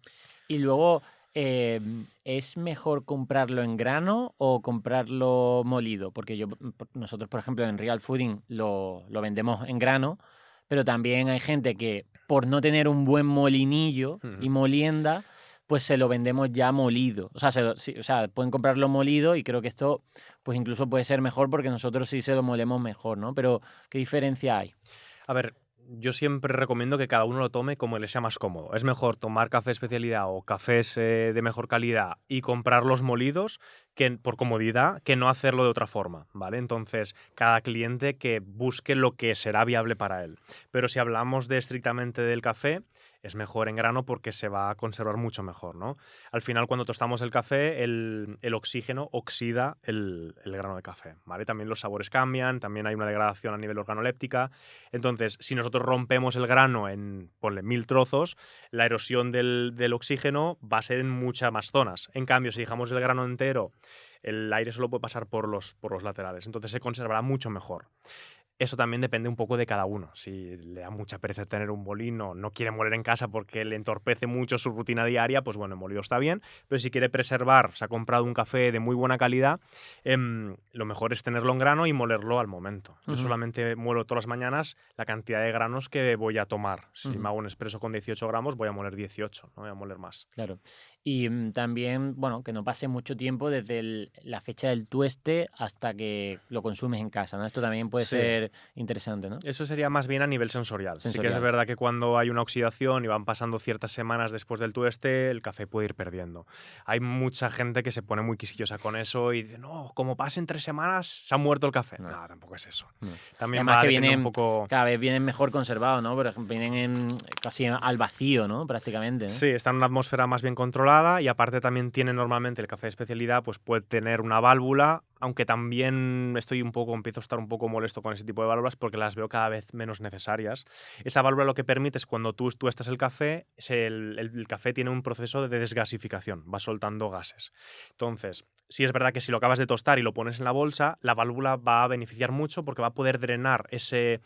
Y luego, ¿es mejor comprarlo en grano o comprarlo molido? Porque nosotros, por ejemplo, en Real Fooding lo vendemos en grano, pero también hay gente que por no tener un buen molinillo y Ujú. molienda, pues se lo vendemos ya molido. O sea, o sea, pueden comprarlo molido y creo que esto pues incluso puede ser mejor porque nosotros sí se lo molemos mejor, ¿no? Pero, ¿qué diferencia hay? A ver, yo siempre recomiendo que cada uno lo tome como le sea más cómodo. Es mejor tomar café de especialidad o cafés de mejor calidad y comprarlos molidos por comodidad que no hacerlo de otra forma, ¿vale? Entonces, cada cliente que busque lo que será viable para él. Pero si hablamos de estrictamente del café, es mejor en grano porque se va a conservar mucho mejor, ¿no? Al final, cuando tostamos el café, el oxígeno oxida el grano de café, ¿vale? También los sabores cambian, también hay una degradación a nivel organoléptica. Entonces, si nosotros rompemos el grano en, ponle, 1000 trozos, la erosión del oxígeno va a ser en muchas más zonas. En cambio, si dejamos el grano entero, el aire solo puede pasar por los laterales. Entonces se conservará mucho mejor. Eso también depende un poco de cada uno. Si le da mucha pereza tener un molino, no quiere moler en casa porque le entorpece mucho su rutina diaria, pues bueno, el molido está bien. Pero si quiere preservar, se ha comprado un café de muy buena calidad, lo mejor es tenerlo en grano y molerlo al momento. Yo Ujú, solamente muelo todas las mañanas la cantidad de granos que voy a tomar. Si ujú. me hago un expreso con 18 gramos, voy a moler 18, no voy a moler más. Claro. Y también, bueno, que no pase mucho tiempo desde la fecha del tueste hasta que lo consumes en casa, ¿no? Esto también puede Sí. ser interesante, ¿no? Eso sería más bien a nivel sensorial. Sí que es Sensorial. verdad que cuando hay una oxidación y van pasando ciertas semanas después del tueste, el café puede ir perdiendo. Hay mucha gente que se pone muy quisquillosa con eso y dice, no, como pasen 3 semanas, se ha muerto el café. No, No, tampoco es eso. no. Y También además va a que depender un vienen, poco. cada vez vienen mejor conservados, ¿no? Por ejemplo, vienen casi al vacío, ¿no? Prácticamente, ¿no? Sí, está en una atmósfera más bien controlada y aparte también tiene normalmente el café de especialidad, pues puede tener una válvula, aunque también empiezo a estar un poco molesto con ese tipo de válvulas porque las veo cada vez menos necesarias. Esa válvula lo que permite es cuando tú estás el café, el café tiene un proceso de desgasificación, va soltando gases. Entonces, sí es verdad que si lo acabas de tostar y lo pones en la bolsa, la válvula va a beneficiar mucho porque va a poder drenar ese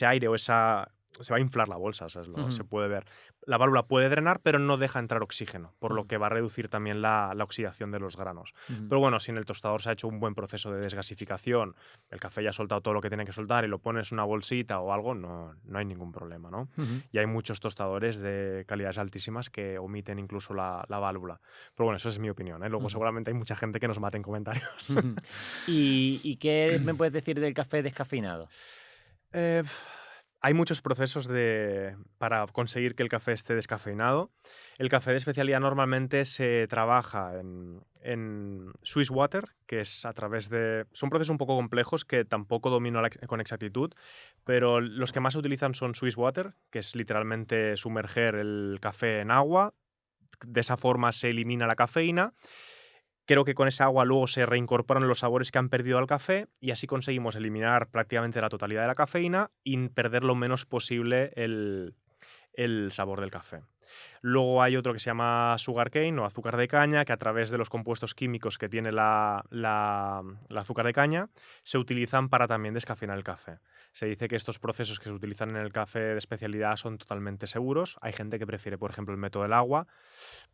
aire o esa. Se va a inflar la bolsa, o sea, se Ujú, puede ver. La válvula puede drenar, pero no deja entrar oxígeno, por lo ujú, que va a reducir también la oxidación de los granos. ujú, Pero bueno, si en el tostador se ha hecho un buen proceso de desgasificación, el café ya ha soltado todo lo que tiene que soltar y lo pones en una bolsita o algo, no hay ningún problema, ¿no? ujú, Y hay muchos tostadores de calidades altísimas que omiten incluso la válvula. Pero bueno, eso es mi opinión, ¿eh? Luego ujú, seguramente hay mucha gente que nos mate en comentarios. ujú. ¿Y qué me puedes decir del café descafeinado? Eh, Hay muchos procesos para conseguir que el café esté descafeinado. El café de especialidad normalmente se trabaja en Swiss Water, que es a través de. Son procesos un poco complejos que tampoco domino con exactitud, pero los que más se utilizan son Swiss Water, que es literalmente sumerger el café en agua. De esa forma se elimina la cafeína. Creo que con esa agua luego se reincorporan los sabores que han perdido al café y así conseguimos eliminar prácticamente la totalidad de la cafeína y perder lo menos posible el sabor del café. Luego hay otro que se llama sugarcane o azúcar de caña, que a través de los compuestos químicos que tiene la azúcar de caña se utilizan para también descafeinar el café. Se dice que estos procesos que se utilizan en el café de especialidad son totalmente seguros. Hay gente que prefiere, por ejemplo, el método del agua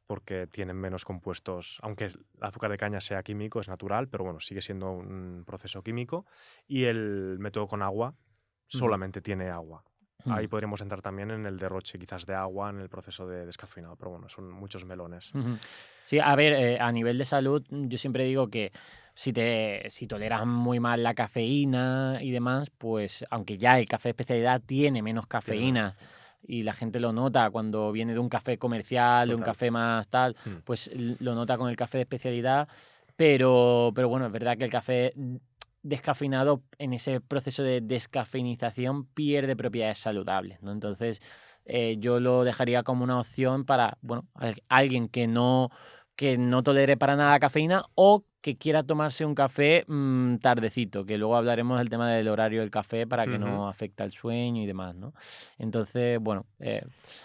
porque tienen menos compuestos, aunque el azúcar de caña sea químico, es natural, pero bueno, sigue siendo un proceso químico. Y el método con agua Ujú, solamente tiene agua. Ahí ujú, podríamos entrar también en el derroche quizás de agua en el proceso de descafeinado, pero bueno, son muchos melones. ujú. Sí, a ver, a nivel de salud, yo siempre digo que si toleras muy mal la cafeína y demás, pues aunque ya el café de especialidad tiene menos Tiene menos cafeína café. y la gente lo nota cuando viene de un café comercial, de un Total. café más tal, Mm. pues lo nota con el café de especialidad, pero bueno, es verdad que el café descafeinado en ese proceso de descafeinización pierde propiedades saludables, ¿no? Entonces, yo lo dejaría como una opción para, bueno, alguien que no tolere para nada cafeína o que quiera tomarse un café tardecito, que luego hablaremos del tema del horario del café para que Ujú. no afecte al sueño y demás, ¿no? Entonces, bueno,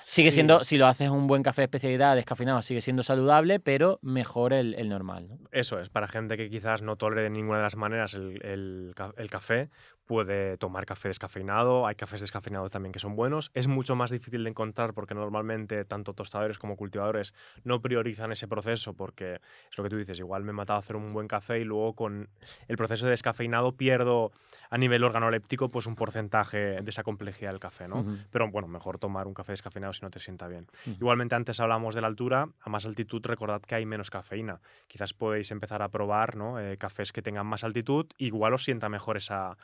sigue Sí, siendo, si lo haces un buen café de especialidad descafeinado, sigue siendo saludable, pero mejor el normal, ¿no? eso es. Para gente que quizás no tolere de ninguna de las maneras el café, puede tomar café descafeinado. Hay cafés descafeinados también que son buenos. Es mucho más difícil de encontrar porque normalmente tanto tostadores como cultivadores no priorizan ese proceso porque es lo que tú dices. Igual me he matado a hacer un un buen café y luego con el proceso de descafeinado pierdo a nivel organoléptico pues un porcentaje de esa complejidad del café, ¿no? Pero bueno, mejor tomar un café descafeinado si no te sienta bien. Igualmente antes hablamos de la altura, a más altitud recordad que hay menos cafeína. Quizás podéis empezar a probar, ¿no? Cafés que tengan más altitud, igual os sienta mejor esa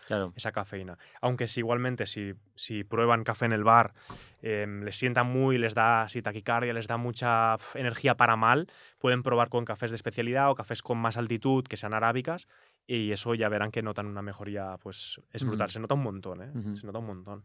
cafeína. Aunque si igualmente si prueban café en el bar, les sienta muy, les da así taquicardia, les da mucha energía para mal, pueden probar con cafés de especialidad o cafés con más altitud que sean arábicas y eso ya verán que notan una mejoría, pues es brutal, se nota un montón, se nota un montón.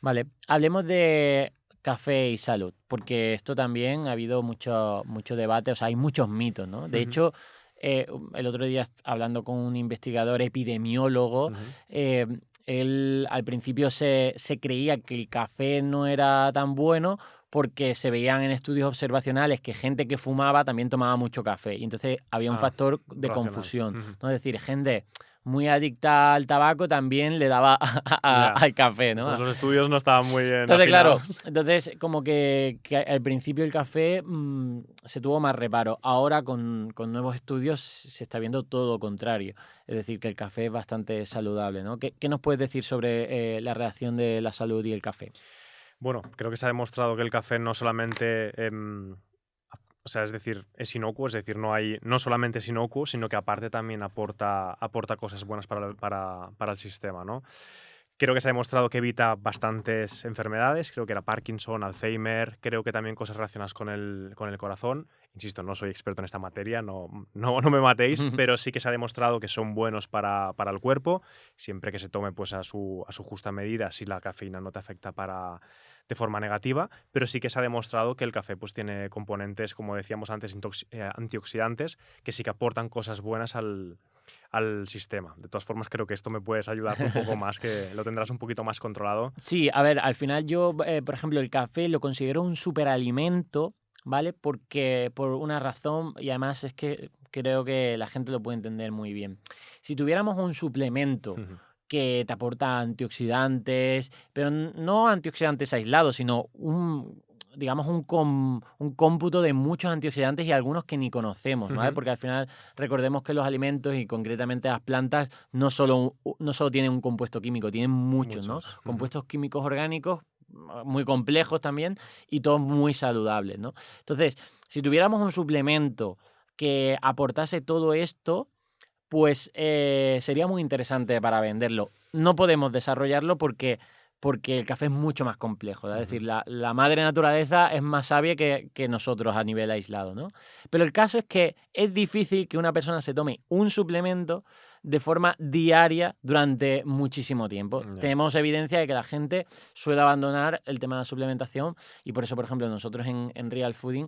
Vale, hablemos de café y salud, porque esto también ha habido mucho debate, o sea, hay muchos mitos, ¿no? De hecho, el otro día hablando con un investigador epidemiólogo, él al principio se creía que el café no era tan bueno porque se veían en estudios observacionales que gente que fumaba también tomaba mucho café. Y entonces había un factor de confusión. ¿No? Es decir, gente muy adicta al tabaco también le daba al café, ¿no? Entonces los estudios no estaban muy bien Entonces, afinados. claro, entonces como que al principio el café se tuvo más reparo. Ahora con nuevos estudios se está viendo todo lo contrario. Es decir, que el café es bastante saludable, ¿no? ¿Qué nos puedes decir sobre la relación de la salud y el café? Bueno, creo que se ha demostrado que el café no solamente, o sea, es decir, es inocuo, es decir, no solamente es inocuo, sino que aparte también aporta cosas buenas para el sistema, ¿no? Creo que se ha demostrado que evita bastantes enfermedades, creo que era Parkinson, Alzheimer, creo que también cosas relacionadas con el corazón. Insisto, no soy experto en esta materia, no me matéis, pero sí que se ha demostrado que son buenos para el cuerpo, siempre que se tome pues, a su justa medida, si la cafeína no te afecta de forma negativa, pero sí que se ha demostrado que el café pues, tiene componentes, como decíamos antes, antioxidantes, que sí que aportan cosas buenas al sistema. De todas formas, creo que esto me puedes ayudar un poco más, que lo tendrás un poquito más controlado. Sí, a ver, al final yo, por ejemplo, el café lo considero un superalimento, ¿vale? Porque por una razón, y además es que creo que la gente lo puede entender muy bien. Si tuviéramos un suplemento que te aporta antioxidantes, pero no antioxidantes aislados, sino digamos, un cómputo de muchos antioxidantes y algunos que ni conocemos, ¿vale? Porque al final recordemos que los alimentos y concretamente las plantas no solo tienen un compuesto químico, tienen muchos, ¿no? Compuestos químicos orgánicos muy complejos también y todos muy saludables, ¿no? Entonces, si tuviéramos un suplemento que aportase todo esto, pues sería muy interesante para venderlo. No podemos desarrollarlo porque el café es mucho más complejo, ¿no? Es decir, la madre naturaleza es más sabia que nosotros a nivel aislado, ¿no? Pero el caso es que es difícil que una persona se tome un suplemento de forma diaria durante muchísimo tiempo. Tenemos evidencia de que la gente suele abandonar el tema de la suplementación y por eso, por ejemplo, nosotros en Real Fooding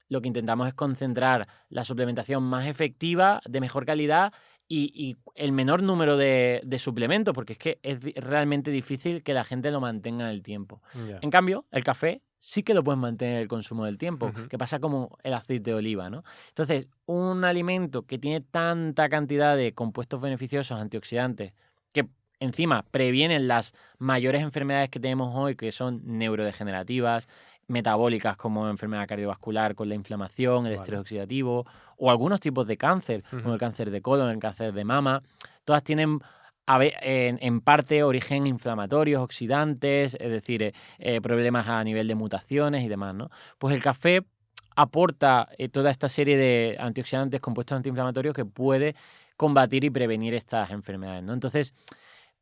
lo que intentamos es concentrar la suplementación más efectiva, de mejor calidad y el menor número de suplementos, porque es que es realmente difícil que la gente lo mantenga en el tiempo. En cambio, el café sí que lo puedes mantener el consumo del tiempo, que pasa como el aceite de oliva, ¿no? Entonces, un alimento que tiene tanta cantidad de compuestos beneficiosos, antioxidantes, que encima previenen las mayores enfermedades que tenemos hoy, que son neurodegenerativas, metabólicas como enfermedad cardiovascular con la inflamación, el estrés oxidativo o algunos tipos de cáncer, como el cáncer de colon, el cáncer de mama, todas tienen en parte origen inflamatorios, oxidantes, es decir, problemas a nivel de mutaciones y demás, ¿no? Pues el café aporta toda esta serie de antioxidantes, compuestos antiinflamatorios que puede combatir y prevenir estas enfermedades, ¿no? Entonces,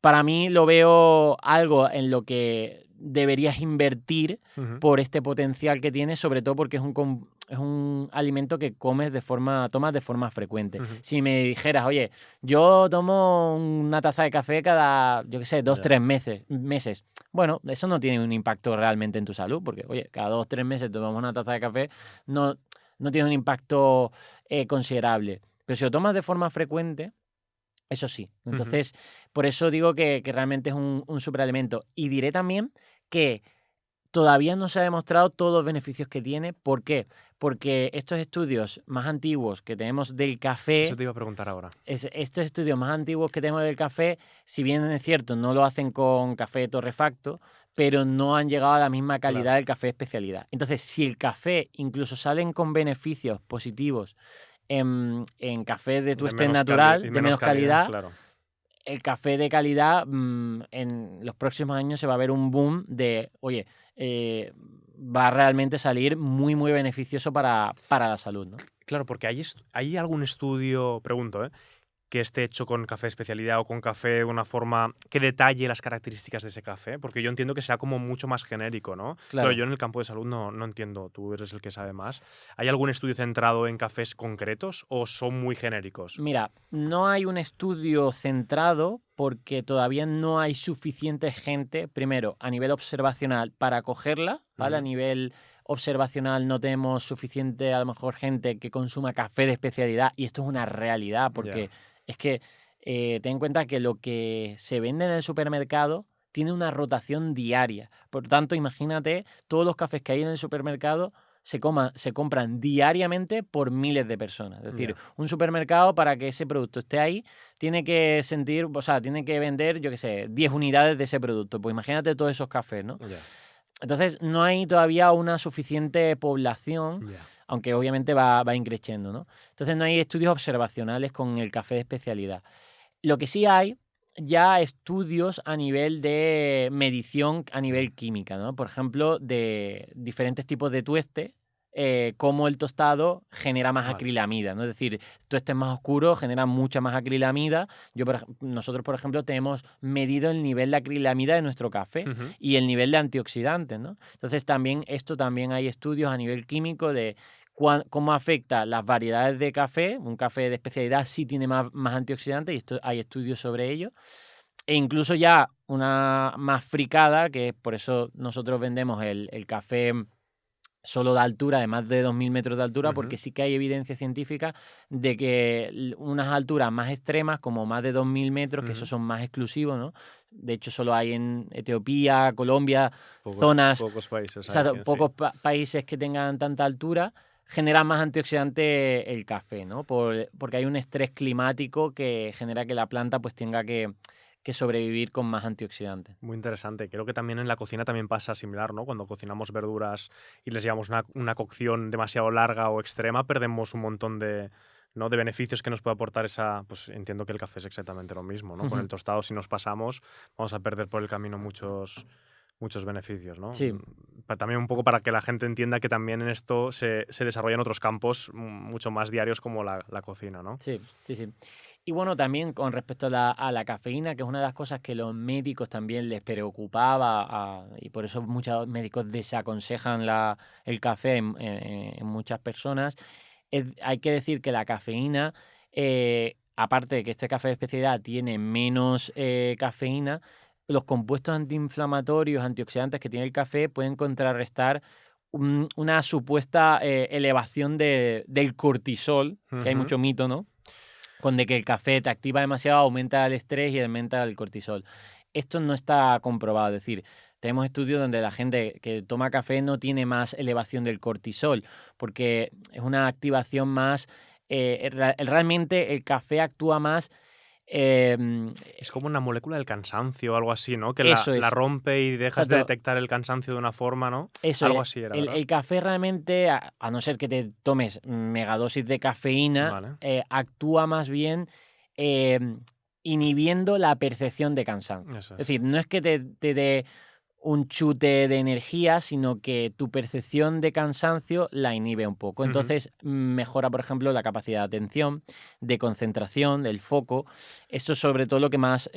para mí lo veo algo en lo que deberías invertir por este potencial que tiene, sobre todo porque es un alimento que tomas de forma frecuente. Si me dijeras, oye, yo tomo una taza de café cada, yo qué sé, 2-3 meses. Bueno, eso no tiene un impacto realmente en tu salud, porque, oye, cada 2-3 meses tomamos una taza de café, no tiene un impacto considerable. Pero si lo tomas de forma frecuente, eso sí. Entonces, por eso digo que realmente es un superalimento. Y diré también que todavía no se ha demostrado todos los beneficios que tiene. ¿Por qué? Porque estos estudios más antiguos que tenemos del café... Eso te iba a preguntar ahora. Estos estudios más antiguos que tenemos del café, si bien es cierto, no lo hacen con café torrefacto, pero no han llegado a la misma calidad del café de especialidad. Entonces, si el café incluso salen con beneficios positivos en café de De tueste menos natural, y de menos calidad, claro. el café de calidad en los próximos años se va a ver un boom de, oye, va a realmente salir muy, muy beneficioso para la salud, ¿no? Claro, porque hay algún estudio, pregunto, que esté hecho con café de especialidad o con café de una forma que detalle las características de ese café, porque yo entiendo que sea como mucho más genérico, ¿no? Claro, Claro. yo en el campo de salud no entiendo, tú eres el que sabe más. ¿Hay algún estudio centrado en cafés concretos o son muy genéricos? Mira, no hay un estudio centrado porque todavía no hay suficiente gente, primero, a nivel observacional para cogerla, ¿vale? A Ujú. nivel observacional no tenemos suficiente, a lo mejor, gente que consuma café de especialidad y esto es una realidad Ya, porque es que ten en cuenta que lo que se vende en el supermercado tiene una rotación diaria. Por tanto, imagínate todos los cafés que hay en el supermercado se compran diariamente por miles de personas. Es decir, ya, un supermercado para que ese producto esté ahí tiene que tiene que vender, yo qué sé, 10 unidades de ese producto. Pues imagínate todos esos cafés, ¿no? ya, Entonces, no hay todavía una suficiente población, ya. aunque obviamente va increciendo, ¿no? Entonces, no hay estudios observacionales con el café de especialidad. Lo que sí hay ya estudios a nivel de medición, a Mm, nivel química, ¿no? Por ejemplo, de diferentes tipos de tueste, cómo el tostado genera más vale. acrilamida, ¿no? Es decir, tuestes más oscuros generan mucha más acrilamida. Nosotros, por ejemplo, tenemos medido el nivel de acrilamida de nuestro café Ujú. y el nivel de antioxidantes, ¿no? Entonces, también hay estudios a nivel químico de cómo afecta las variedades de café. Un café de especialidad sí tiene más antioxidantes y hay estudios sobre ello. E incluso ya una más fricada, que es por eso nosotros vendemos el café solo de altura, de más de 2000 metros de altura, Ujú, porque sí que hay evidencia científica de que unas alturas más extremas, como más de 2000 metros, que esos ujú. son más exclusivos, ¿no? De hecho, solo hay en Etiopía, Colombia, Pocos, zonas, pocos países hay exacto, que sí. pocos países que tengan tanta altura, generan más antioxidante el café, ¿no? Porque hay un estrés climático que genera que la planta pues tenga que sobrevivir con más antioxidantes. Muy interesante. Creo que también en la cocina también pasa similar, ¿no? Cuando cocinamos verduras y les llevamos una cocción demasiado larga o extrema, perdemos un montón de, ¿no? de beneficios que nos puede aportar esa. Pues entiendo que el café es exactamente lo mismo, ¿no? Con el tostado, si nos pasamos, vamos a perder por el camino muchos beneficios, ¿no? Sí. También un poco para que la gente entienda que también en esto se desarrollan otros campos mucho más diarios como la cocina, ¿no? Sí, sí, sí. Y bueno, también con respecto a la cafeína, que es una de las cosas que los médicos también les preocupaba, y por eso muchos médicos desaconsejan el café en muchas personas, hay que decir que la cafeína, aparte de que este café de especialidad tiene menos cafeína, los compuestos antiinflamatorios, antioxidantes que tiene el café pueden contrarrestar una supuesta elevación del cortisol, que hay Ujú. mucho mito, ¿no? Con de que el café te activa demasiado, aumenta el estrés y aumenta el cortisol. Esto no está comprobado, es decir, tenemos estudios donde la gente que toma café no tiene más elevación del cortisol, porque es una activación más, realmente el café actúa más, em, Es como una molécula del cansancio o algo así, ¿no? Que la, eso la es, rompe y dejas de exacto, detectar el cansancio de una forma, ¿no? eso Algo es. así era, ¿verdad? El café realmente, a no ser que te tomes megadosis de cafeína, Vale, actúa más bien em, inhibiendo la percepción de cansancio. eso Es es. decir, no es que te dé un chute de energía, sino que tu percepción de cansancio la inhibe un poco. Ujú. Entonces mejora, por ejemplo, la capacidad de atención, de concentración, del foco. Esto es sobre todo lo que más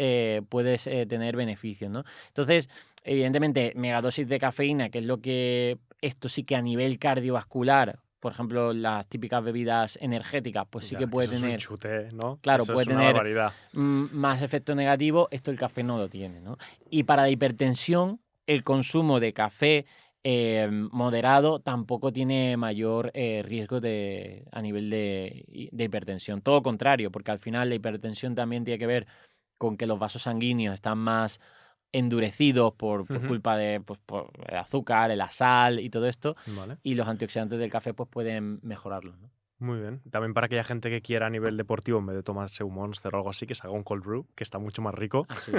puedes tener beneficios, ¿no? Entonces, evidentemente, megadosis de cafeína, que es lo que esto sí que a nivel cardiovascular, por ejemplo, las típicas bebidas energéticas, pues sí que Ya, que puede eso es un tener, chute, ¿no? claro, Eso puede es una tener barbaridad. más efecto negativo. Esto el café no lo tiene, ¿no? Y para la hipertensión, el consumo de café moderado tampoco tiene mayor riesgo a nivel de hipertensión. Todo contrario, porque al final la hipertensión también tiene que ver con que los vasos sanguíneos están más endurecidos por Ujú. culpa de pues, por el azúcar, la sal y todo esto, Vale. y los antioxidantes del café pues pueden mejorarlo, ¿no? Muy bien. También para aquella gente que quiera a nivel deportivo, en vez de tomarse un Monster o algo así, que se haga un cold brew, que está mucho más rico Ah, sí.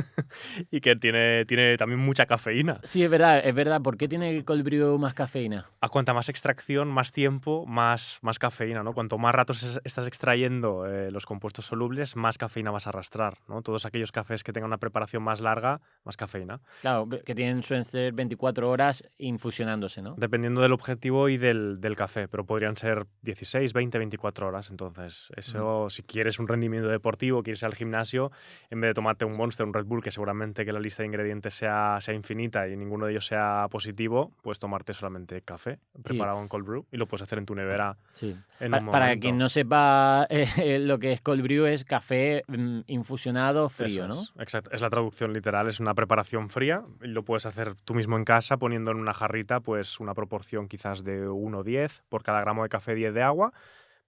y que tiene también mucha cafeína. Sí, es verdad, es verdad. ¿Por qué tiene el cold brew más cafeína? A cuanta más extracción, más tiempo, más cafeína, ¿no? Cuanto más rato estás extrayendo los compuestos solubles, más cafeína vas a arrastrar, ¿no? Todos aquellos cafés que tengan una preparación más larga, más cafeína. Claro, que suelen ser 24 horas infusionándose, ¿no? Dependiendo del objetivo y del café, pero podrían ser 16, 20, 24 horas. Entonces, Ujú. eso, si quieres un rendimiento deportivo, quieres ir al gimnasio, en vez de tomarte un Monster, un Red Bull, que seguramente que la lista de ingredientes sea infinita y ninguno de ellos sea positivo, pues tomarte solamente café Sí, preparado en cold brew y lo puedes hacer en tu nevera sí. en un Para quien momento. no sepa lo que es cold brew, es café infusionado Eso frío, ¿no? es, exacto. Es la traducción literal, es una preparación fría y lo puedes hacer tú mismo en casa poniendo en una jarrita pues una proporción quizás de 1,10 por cada gramo de café, 10 de agua.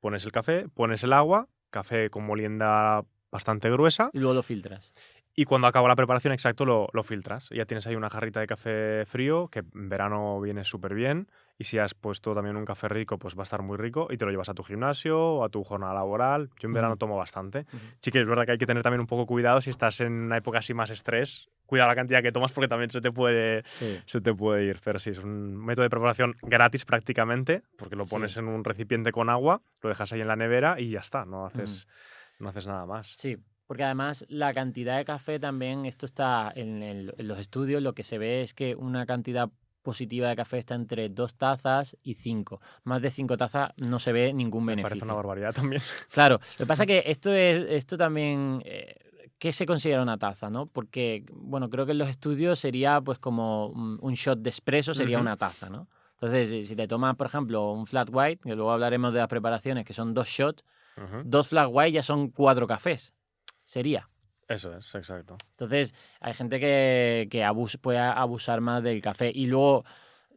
Pones el café, pones el agua, café con molienda bastante gruesa Y luego lo filtras. y cuando acaba la preparación, exacto, lo filtras. Ya tienes ahí una jarrita de café frío, que en verano viene súper bien. Y si has puesto también un café rico, pues va a estar muy rico. Y te lo llevas a tu gimnasio o a tu jornada laboral. Yo en verano Ujú, tomo bastante. ujú. Sí que es verdad que hay que tener también un poco cuidado si estás en una época así más estrés. Cuida la cantidad que tomas porque también Sí. se te puede ir. Pero sí, es un método de preparación gratis prácticamente, porque lo Sí. pones en un recipiente con agua, lo dejas ahí en la nevera y ya está. Ujú. No haces nada más. Sí, porque además la cantidad de café también, esto está en los estudios, lo que se ve es que una cantidad positiva de café está entre 2 tazas y 5. Más de 5 tazas no se ve ningún Me parece una beneficio. barbaridad también. Claro, lo que pasa es que esto también, ¿qué se considera una taza, no? Porque, bueno, creo que en los estudios sería pues como un shot de espresso sería Ujú, una taza, ¿no? Entonces, si te tomas, por ejemplo, un flat white, que luego hablaremos de las preparaciones, que son 2 shots, ujú. 2 flat white ya son 4 cafés, sería. Eso es, exacto. Entonces, hay gente que puede abusar más del café. Y luego,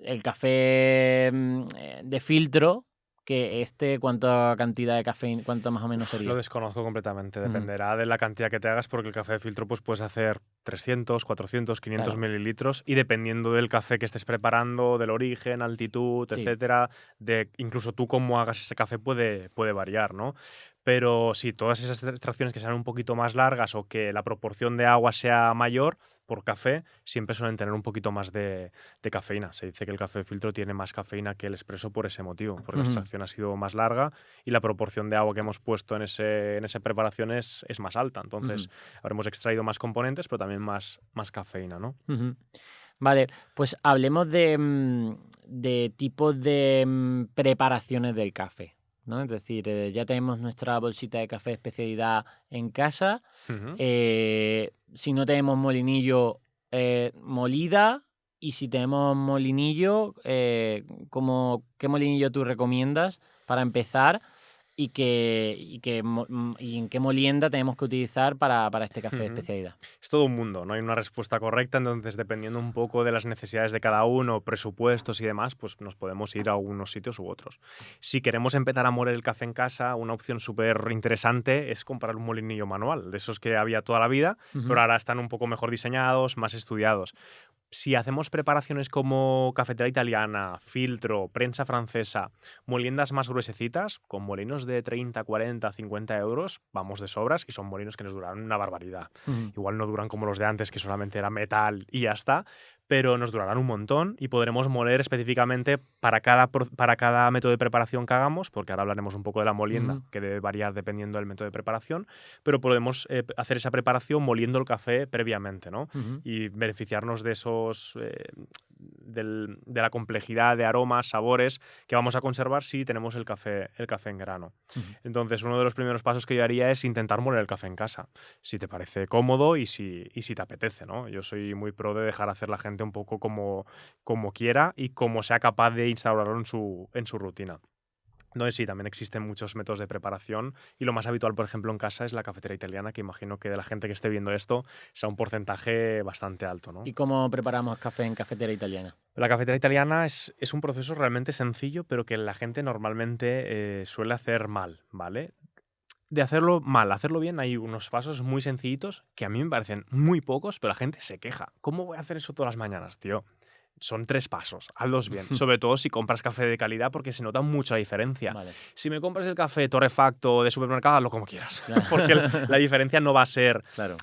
el café de filtro, que ¿cuánta cantidad de café, cuánto más o menos Uf, lo sería? desconozco completamente. Ujú. Dependerá de la cantidad que te hagas, porque el café de filtro pues, puedes hacer 300, 400, 500 Claro, mililitros y dependiendo del café que estés preparando, del origen, altitud, sí. etcétera, de incluso tú cómo hagas ese café puede variar, ¿no? Pero si todas esas extracciones que sean un poquito más largas o que la proporción de agua sea mayor por café, siempre suelen tener un poquito más de cafeína. Se dice que el café de filtro tiene más cafeína que el expreso por ese motivo, porque la Ujú, extracción ha sido más larga y la proporción de agua que hemos puesto en esa preparación es más alta. ujú, Entonces, habremos extraído más componentes, pero también más cafeína, ¿no? ujú. Vale, pues hablemos de tipos de preparaciones del café, ¿no? Es decir, ya tenemos nuestra bolsita de café de especialidad en casa. Ujú. Si no tenemos molinillo, molida. Y si tenemos molinillo, ¿qué molinillo tú recomiendas para empezar? Y en qué molienda tenemos que utilizar para este café de Ujú. especialidad. Es todo un mundo, no hay una respuesta correcta, entonces dependiendo un poco de las necesidades de cada uno, presupuestos y demás, pues nos podemos ir a unos sitios u otros. Si queremos empezar a moler el café en casa, una opción súper interesante es comprar un molinillo manual, de esos que había toda la vida, pero Ujú, ahora están un poco mejor diseñados, más estudiados. Si hacemos preparaciones como cafetera italiana, filtro, prensa francesa, moliendas más gruesecitas, con molinos de 30, 40, 50 euros, vamos de sobras y son molinos que nos duran una barbaridad. ujú, Igual no duran como los de antes, que solamente era metal y ya está, pero nos durarán un montón y podremos moler específicamente para cada método de preparación que hagamos, porque ahora hablaremos un poco de la molienda, ujú, que debe variar dependiendo del método de preparación, pero podemos hacer esa preparación moliendo el café previamente, ¿no? ujú, Y beneficiarnos de esos, de la complejidad de aromas, sabores que vamos a conservar si tenemos el café en grano. ujú. Entonces, uno de los primeros pasos que yo haría es intentar moler el café en casa, si te parece cómodo y si te apetece, ¿no? Yo soy muy pro de dejar hacer la gente un poco como quiera y como sea capaz de instaurarlo en su rutina. Entonces sí, también existen muchos métodos de preparación y lo más habitual, por ejemplo, en casa es la cafetera italiana, que imagino que de la gente que esté viendo esto sea un porcentaje bastante alto, ¿no? ¿Y cómo preparamos café en cafetera italiana? La cafetera italiana es un proceso realmente sencillo, pero que la gente normalmente suele hacer mal, ¿vale? De hacerlo mal, hacerlo bien, hay unos pasos muy sencillitos que a mí me parecen muy pocos, pero la gente se queja. ¿Cómo voy a hacer eso todas las mañanas, tío? Son 3 pasos, hazlos bien. Sobre todo si compras café de calidad porque se nota mucho la diferencia. Vale. Si me compras el café torrefacto de supermercado, hazlo como quieras, Claro. porque la diferencia no va a ser Claro.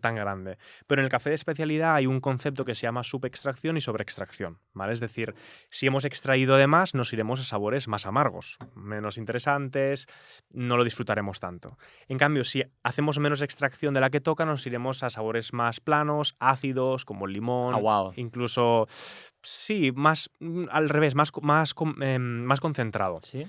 tan grande. Pero en el café de especialidad hay un concepto que se llama subextracción y sobreextracción, ¿vale? Es decir, si hemos extraído de más, nos iremos a sabores más amargos, menos interesantes, no lo disfrutaremos tanto. En cambio, si hacemos menos extracción de la que toca, nos iremos a sabores más planos, ácidos, como el limón, Aguado. incluso... Sí, más al revés, más concentrado. ¿Sí?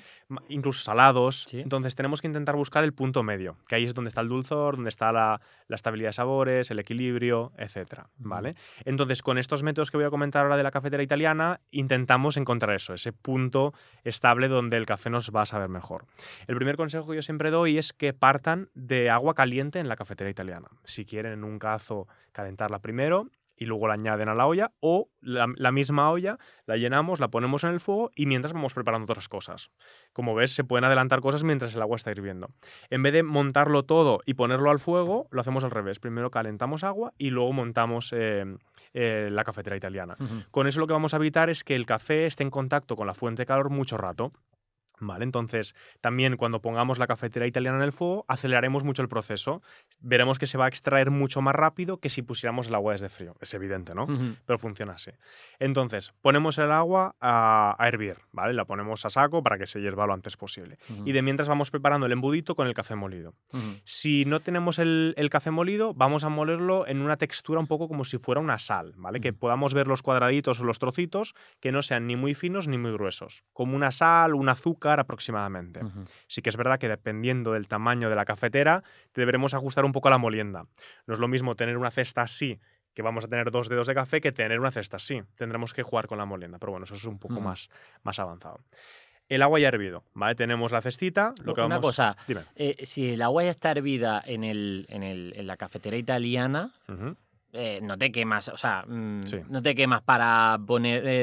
Incluso salados. Sí. Entonces tenemos que intentar buscar el punto medio, que ahí es donde está el dulzor, donde está la estabilidad de sabores, el equilibrio, etcétera, ¿vale? Entonces, con estos métodos que voy a comentar ahora de la cafetera italiana, intentamos encontrar eso, ese punto estable donde el café nos va a saber mejor. El primer consejo que yo siempre doy es que partan de agua caliente en la cafetera italiana. Si quieren en un cazo calentarla primero y luego la añaden a la olla, o la misma olla la llenamos, la ponemos en el fuego y mientras vamos preparando otras cosas. Como ves, se pueden adelantar cosas mientras el agua está hirviendo. En vez de montarlo todo y ponerlo al fuego, lo hacemos al revés. Primero calentamos agua y luego montamos la cafetera italiana. Con eso lo que vamos a evitar es que el café esté en contacto con la fuente de calor mucho rato. Vale, entonces también cuando pongamos la cafetera italiana en el fuego aceleraremos mucho el proceso. Veremos que se va a extraer mucho más rápido que si pusiéramos el agua desde frío. Es evidente, ¿no? Pero funciona así. Entonces, ponemos el agua a hervir, ¿vale? La ponemos a saco para que se hierva lo antes posible. Y de mientras vamos preparando el embudito con el café molido. Si no tenemos el café molido, vamos a molerlo en una textura un poco como si fuera una sal, ¿vale? Que podamos ver los cuadraditos o los trocitos que no sean ni muy finos ni muy gruesos. Como una sal, un azúcar aproximadamente. Sí que es verdad que dependiendo del tamaño de la cafetera, deberemos ajustar un poco la molienda. No es lo mismo tener una cesta así, que vamos a tener 2 dedos de café, que tener una cesta así. Tendremos que jugar con la molienda, pero bueno, eso es un poco más avanzado. El agua ya hervido, ¿vale? Tenemos la cestita. Una cosa, Dime. Si el agua ya está hervida en la cafetera italiana, no te quemas, o sea, Sí. no te quemas para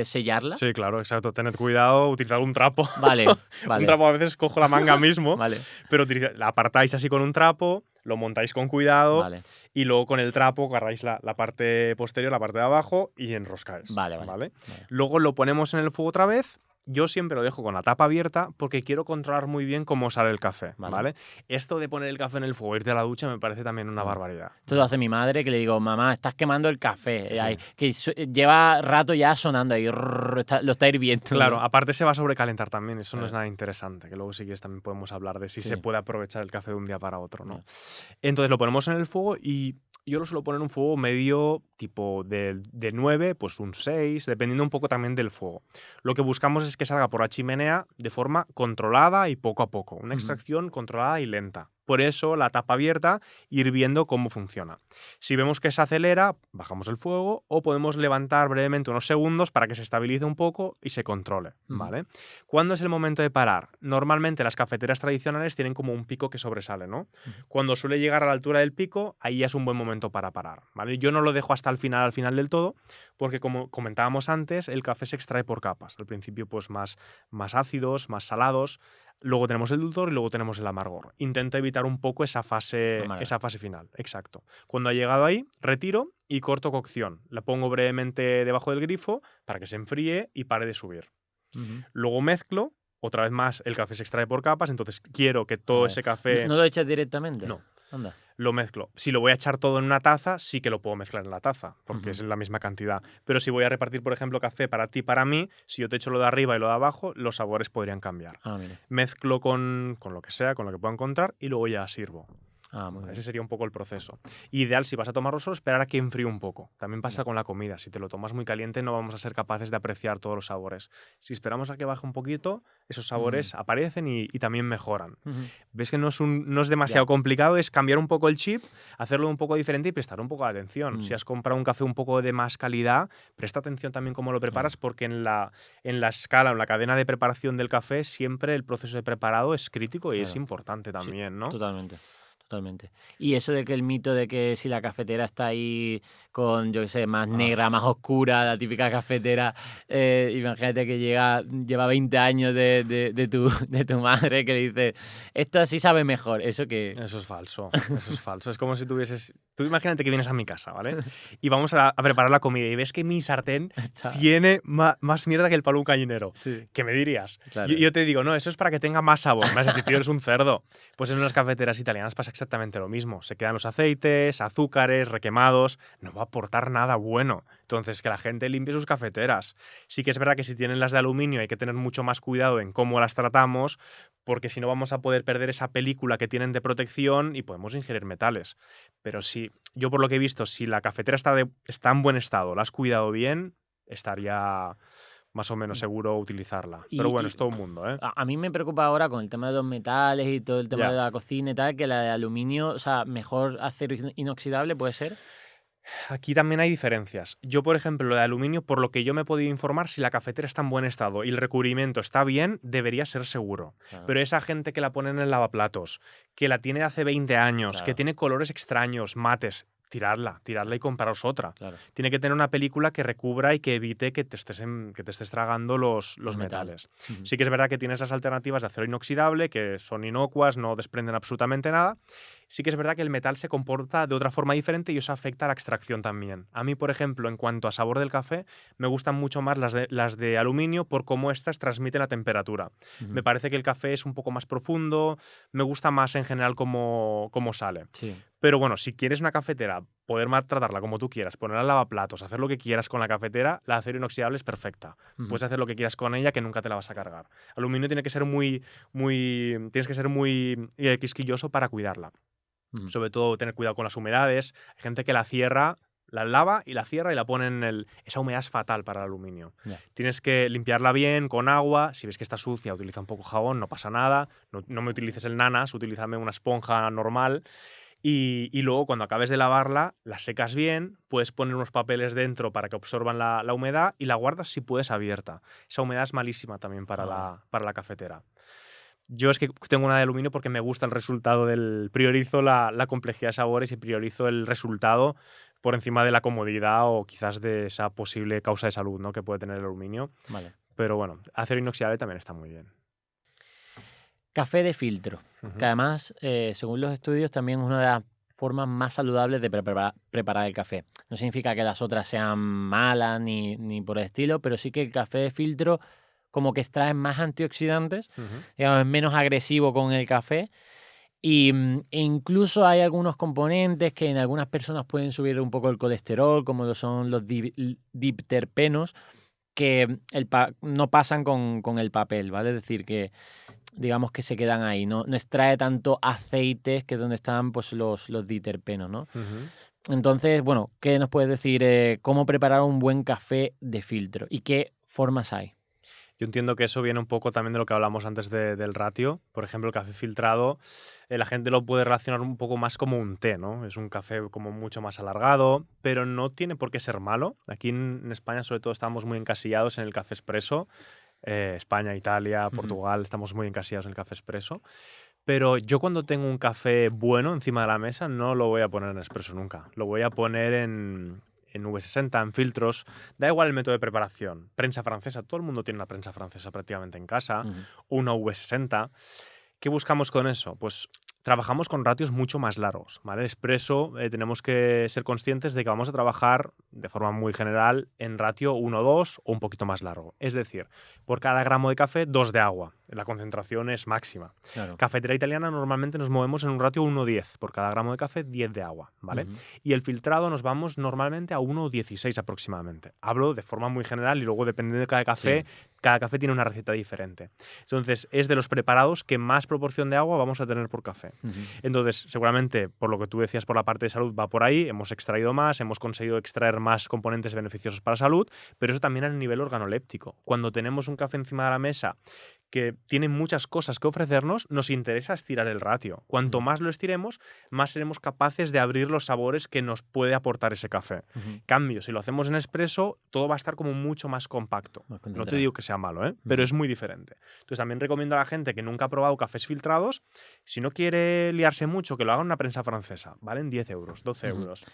sellarla. Sí, claro, exacto. Tened cuidado, utilizad un trapo. Vale. Un trapo a veces cojo la manga mismo, Vale. pero la apartáis así con un trapo, lo montáis con cuidado Vale. y luego con el trapo agarráis la parte posterior, la parte de abajo y enroscáis. Vale. Luego lo ponemos en el fuego otra vez. Yo siempre lo dejo con la tapa abierta porque quiero controlar muy bien cómo sale el café, ¿vale? Esto de poner el café en el fuego, irte a la ducha, me parece también una barbaridad. Esto lo hace mi madre, que le digo, mamá, estás quemando el café. Sí. Que lleva rato ya sonando ahí, lo está hirviendo. Claro, aparte se va a sobrecalentar también, eso no es nada interesante, que luego si quieres también podemos hablar de si se puede aprovechar el café de un día para otro, ¿no? Entonces lo ponemos en el fuego y yo lo suelo poner en un fuego medio, tipo de 9, pues un 6, dependiendo un poco también del fuego. Lo que buscamos es que salga por la chimenea de forma controlada y poco a poco. Una extracción controlada y lenta. Por eso la tapa abierta, ir viendo cómo funciona. Si vemos que se acelera, bajamos el fuego o podemos levantar brevemente unos segundos para que se estabilice un poco y se controle, ¿vale? ¿Cuándo es el momento de parar? Normalmente las cafeteras tradicionales tienen como un pico que sobresale, ¿no? Cuando suele llegar a la altura del pico, ahí ya es un buen momento para parar, ¿vale? Yo no lo dejo hasta al final del todo, porque como comentábamos antes, el café se extrae por capas. Al principio pues más ácidos, más salados. Luego tenemos el dulzor y luego tenemos el amargor. Intento evitar un poco esa fase final. Exacto. Cuando ha llegado ahí, retiro y corto cocción. La pongo brevemente debajo del grifo para que se enfríe y pare de subir. Luego mezclo. Otra vez más, el café se extrae por capas, entonces quiero que todo ese café... ¿No lo echas directamente? No. Anda. Lo mezclo. Si lo voy a echar todo en una taza, sí que lo puedo mezclar en la taza, porque es la misma cantidad. Pero si voy a repartir, por ejemplo, café para ti y para mí, si yo te echo lo de arriba y lo de abajo, los sabores podrían cambiar. Mira. Mezclo con lo que sea, con lo que pueda encontrar, y luego ya sirvo. Muy bien. Ese sería un poco el proceso. Ideal, si vas a tomarlo solo, esperar a que enfríe un poco. También pasa con la comida. Si te lo tomas muy caliente, no vamos a ser capaces de apreciar todos los sabores. Si esperamos a que baje un poquito, esos sabores aparecen y también mejoran. ¿Ves que no es demasiado complicado? Es cambiar un poco el chip, hacerlo un poco diferente y prestar un poco de atención. Si has comprado un café un poco de más calidad, presta atención también cómo lo preparas, porque en la escala, en la cadena de preparación del café, siempre el proceso de preparado es crítico y es importante también, ¿no? Totalmente. Y eso de que el mito de que si la cafetera está ahí con, yo qué sé, más negra, más oscura, la típica cafetera, imagínate que lleva 20 años de tu madre que le dice, esto así sabe mejor, ¿eso qué? Eso es falso, Es como si tú imagínate que vienes a mi casa, ¿vale? Y vamos a preparar la comida y ves que mi sartén tiene más mierda que el palo de un gallinero. Sí. ¿Qué me dirías? Claro. Yo te digo, no, eso es para que tenga más sabor. Me vas a decir, tío, eres un cerdo. Pues en las cafeteras italianas pasa exactamente lo mismo. Se quedan los aceites, azúcares, requemados. No va a aportar nada bueno. Entonces, que la gente limpie sus cafeteras. Sí que es verdad que si tienen las de aluminio hay que tener mucho más cuidado en cómo las tratamos, porque si no vamos a poder perder esa película que tienen de protección y podemos ingerir metales. Pero sí, yo por lo que he visto, si la cafetera está en buen estado, la has cuidado bien, estaría más o menos seguro utilizarla. Pero bueno, es todo un mundo, ¿eh? A mí me preocupa ahora con el tema de los metales y todo el tema Ya. de la cocina y tal, que la de aluminio, o sea, mejor acero inoxidable puede ser. Aquí también hay diferencias. Yo, por ejemplo, lo de aluminio, por lo que yo me he podido informar, si la cafetera está en buen estado y el recubrimiento está bien, debería ser seguro. Claro. Pero esa gente que la pone en el lavaplatos, que la tiene de hace 20 años, Claro. que tiene colores extraños, mates, tiradla y compraros otra. Claro. Tiene que tener una película que recubra y que evite que te estés tragando los metales. metales. Sí que es verdad que tienes las alternativas de acero inoxidable, que son inocuas, no desprenden absolutamente nada. Sí que es verdad que el metal se comporta de otra forma diferente y eso afecta a la extracción también. A mí, por ejemplo, en cuanto a sabor del café, me gustan mucho más las de aluminio por cómo estas transmiten la temperatura. Me parece que el café es un poco más profundo, me gusta más en general cómo sale. Sí. Pero bueno, si quieres una cafetera, poder tratarla como tú quieras, ponerla al lavaplatos, hacer lo que quieras con la cafetera, la de acero inoxidable es perfecta. Puedes hacer lo que quieras con ella que nunca te la vas a cargar. Aluminio tienes que ser muy quisquilloso para cuidarla. Sobre todo tener cuidado con las humedades. Hay gente que la cierra, la lava y la cierra y la pone esa humedad es fatal para el aluminio. Yeah. Tienes que limpiarla bien con agua. Si ves que está sucia, utiliza un poco jabón, no pasa nada. No me utilices el nanas, utilízame una esponja normal. Y luego, cuando acabes de lavarla, la secas bien, puedes poner unos papeles dentro para que absorban la humedad y la guardas si puedes abierta. Esa humedad es malísima también para la cafetera. Yo es que tengo una de aluminio porque me gusta el resultado priorizo la complejidad de sabores y priorizo el resultado por encima de la comodidad o quizás de esa posible causa de salud, ¿no?, que puede tener el aluminio. Vale. Pero bueno, acero inoxidable también está muy bien. Café de filtro, que además, según los estudios, también es una de las formas más saludables de preparar el café. No significa que las otras sean malas ni por el estilo, pero sí que el café de filtro como que extrae más antioxidantes, digamos, es menos agresivo con el café e incluso hay algunos componentes que en algunas personas pueden subir un poco el colesterol, como lo son los dipterpenos, que no pasan con el papel, ¿vale? Es decir, que digamos que se quedan ahí, no extrae tanto aceites, que es donde están pues, los diterpenos, ¿no? Entonces, bueno, ¿qué nos puedes decir? ¿Cómo preparar un buen café de filtro? ¿Y qué formas hay? Yo entiendo que eso viene un poco también de lo que hablamos antes del ratio. Por ejemplo, el café filtrado, la gente lo puede relacionar un poco más como un té, ¿no? Es un café como mucho más alargado, pero no tiene por qué ser malo. Aquí en España, sobre todo, estamos muy encasillados en el café expreso. España, Italia, Portugal, estamos muy encasillados en el café expreso. Pero yo cuando tengo un café bueno encima de la mesa no lo voy a poner en expreso nunca. Lo voy a poner en V60, en filtros. Da igual el método de preparación. Prensa francesa, todo el mundo tiene una prensa francesa prácticamente en casa. Una V60. ¿Qué buscamos con eso? Pues trabajamos con ratios mucho más largos, ¿vale? Expreso, tenemos que ser conscientes de que vamos a trabajar de forma muy general en ratio 1-2 o un poquito más largo. Es decir, por cada gramo de café, 2 de agua. La concentración es máxima. Claro. Cafetera italiana normalmente nos movemos en un ratio 1-10. Por cada gramo de café, 10 de agua, ¿vale? Y el filtrado nos vamos normalmente a 1,16 aproximadamente. Hablo de forma muy general y luego dependiendo de cada café, cada café tiene una receta diferente. Entonces, es de los preparados que más proporción de agua vamos a tener por café. Entonces, seguramente, por lo que tú decías por la parte de salud, va por ahí, hemos extraído más, hemos conseguido extraer más componentes beneficiosos para la salud, pero eso también a nivel organoléptico. Cuando tenemos un café encima de la mesa que tiene muchas cosas que ofrecernos, nos interesa estirar el ratio. Cuanto más lo estiremos, más seremos capaces de abrir los sabores que nos puede aportar ese café. Cambio, si lo hacemos en expreso, todo va a estar como mucho más compacto. No te digo que sea malo, pero es muy diferente. Entonces también recomiendo a la gente que nunca ha probado cafés filtrados, si no quiere liarse mucho, que lo haga en una prensa francesa. Valen 10 euros, 12 euros.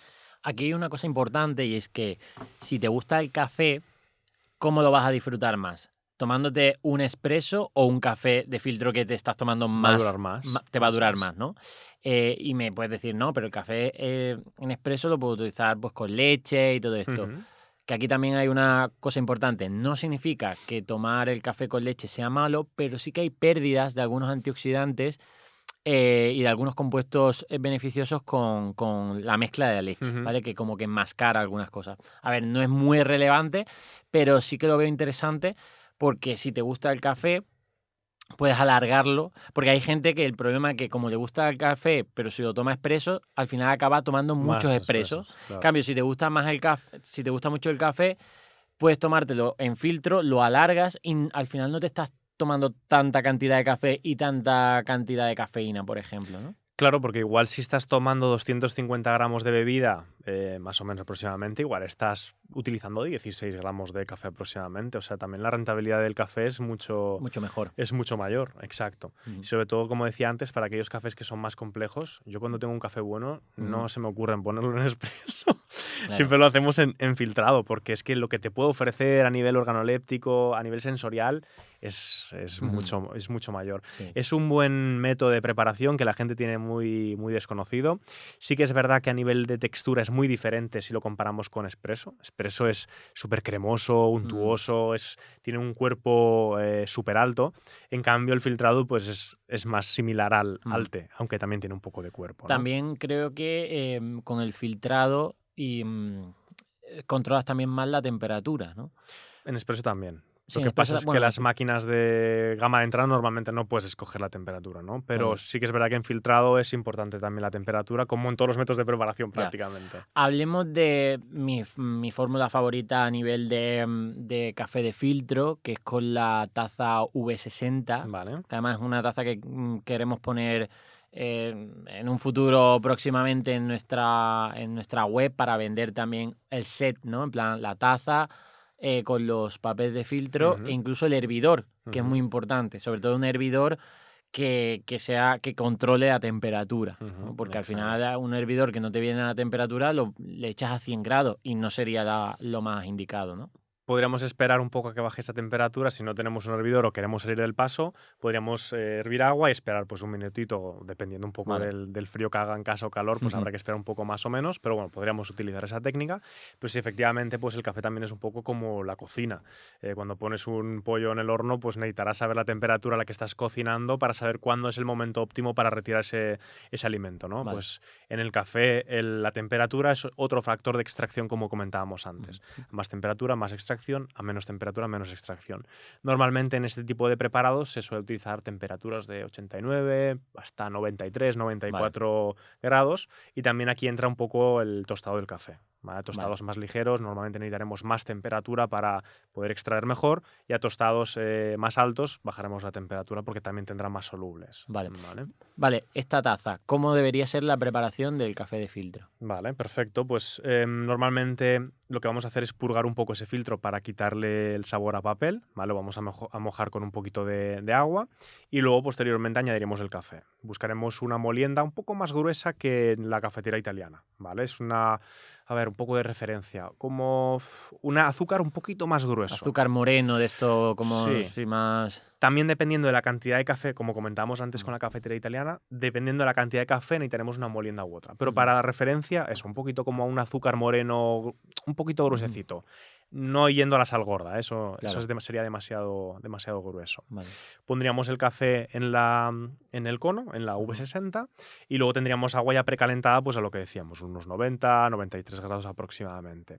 Aquí hay una cosa importante y es que si te gusta el café, ¿cómo lo vas a disfrutar más? tomándote un espresso o un café de filtro que te estás tomando Va a más, durar más. te va a Eso durar es. más, ¿no? Y me puedes decir, no, pero el café en espresso lo puedo utilizar pues con leche y todo esto. Ujú. Que aquí también hay una cosa importante. No significa que tomar el café con leche sea malo, pero sí que hay pérdidas de algunos antioxidantes y de algunos compuestos beneficiosos con la mezcla de la leche, Ujú. ¿vale? Que como que enmascara algunas cosas. A ver, no es muy relevante, pero sí que lo veo interesante porque si te gusta el café, puedes alargarlo, porque hay gente que el problema es que como le gusta el café, pero si lo toma expreso, al final acaba tomando muchos Más expresos. expresos, En claro. cambio, si te gusta más el café, si te gusta mucho el café, puedes tomártelo en filtro, lo alargas y al final no te estás tomando tanta cantidad de café y tanta cantidad de cafeína, por ejemplo, ¿no? Claro, porque igual si estás tomando 250 gramos de bebida, más o menos aproximadamente, igual estás utilizando 16 gramos de café aproximadamente. O sea, también la rentabilidad del café Mucho mejor. es mucho mayor, exacto. Ujú. Y sobre todo, como decía antes, para aquellos cafés que son más complejos, yo cuando tengo un café bueno no se me ocurre en ponerlo en expreso. Siempre Claro. lo hacemos en filtrado, porque es que lo que te puede ofrecer a nivel organoléptico, a nivel sensorial, es Ujú. mucho mayor. Sí. Es un buen método de preparación que la gente tiene muy desconocido. Sí que es verdad que a nivel de textura es muy diferente si lo comparamos con espresso. Espresso es súper cremoso, untuoso, tiene un cuerpo súper alto. En cambio, el filtrado pues es más similar al té, aunque también tiene un poco de cuerpo, ¿no? También creo que con el filtrado controlas también más la temperatura, ¿no? En espresso también. Lo Sí, en que pasa expreso, es que bueno, las máquinas de gama de entrada normalmente no puedes escoger la temperatura, ¿no? Pero vale, sí que es verdad que en filtrado es importante también la temperatura, como en todos los métodos de preparación ya. prácticamente. Hablemos de mi fórmula favorita a nivel de café de filtro, que es con la taza V60, Vale. que además es una taza que queremos poner en un futuro próximamente en nuestra web para vender también el set, ¿no? En plan, la taza con los papeles de filtro e Ujú, incluso el hervidor, que es muy ujú, importante, sobre todo un hervidor que controle la temperatura, ¿no? ujú, Porque al exacto. final a un hervidor que no te viene la temperatura le echas a 100 grados y no sería lo más indicado, ¿no? Podríamos esperar un poco a que baje esa temperatura. Si no tenemos un hervidor o queremos salir del paso, podríamos hervir agua y esperar pues un minutito, dependiendo un poco Vale. del frío que haga en casa o calor, pues habrá que esperar un poco más o menos, pero bueno, podríamos utilizar esa técnica. Pero sí, efectivamente, pues el café también es un poco como la cocina. Cuando pones un pollo en el horno, pues necesitarás saber la temperatura a la que estás cocinando para saber cuándo es el momento óptimo para retirar ese alimento, ¿no? Vale. Pues en el café la temperatura es otro factor de extracción, como comentábamos antes. A más temperatura, más extracción, a menos temperatura, menos extracción. Normalmente en este tipo de preparados se suele utilizar temperaturas de 89 hasta 93, Vale, 94 grados, y también aquí entra un poco el tostado del café. ¿Vale? vale, Tostados más ligeros, normalmente necesitaremos más temperatura para poder extraer mejor, y a tostados más altos bajaremos la temperatura porque también tendrán más solubles. vale. ¿Vale? Vale, esta taza, ¿cómo debería ser la preparación del café de filtro? Vale, perfecto. Pues normalmente lo que vamos a hacer es purgar un poco ese filtro para quitarle el sabor a papel, ¿vale? Lo vamos a mojar con un poquito de agua y luego posteriormente añadiremos el café. Buscaremos una molienda un poco más gruesa que en la cafetera italiana, ¿vale? Es un poco de referencia, como un azúcar un poquito más grueso. Azúcar moreno de esto como Sí, si más... también dependiendo de la cantidad de café, como comentábamos antes Mm, con la cafetera italiana, dependiendo de la cantidad de café necesitaremos una molienda u otra. Pero ujú, para referencia, eso, un poquito como a un azúcar moreno, un poquito ujú, gruesecito. No yendo a la sal gorda, eso claro, sería demasiado grueso. vale. Pondríamos el café en el cono, en la Ujú. V60, y luego tendríamos agua ya precalentada, pues a lo que decíamos, unos 90, 93 grados aproximadamente.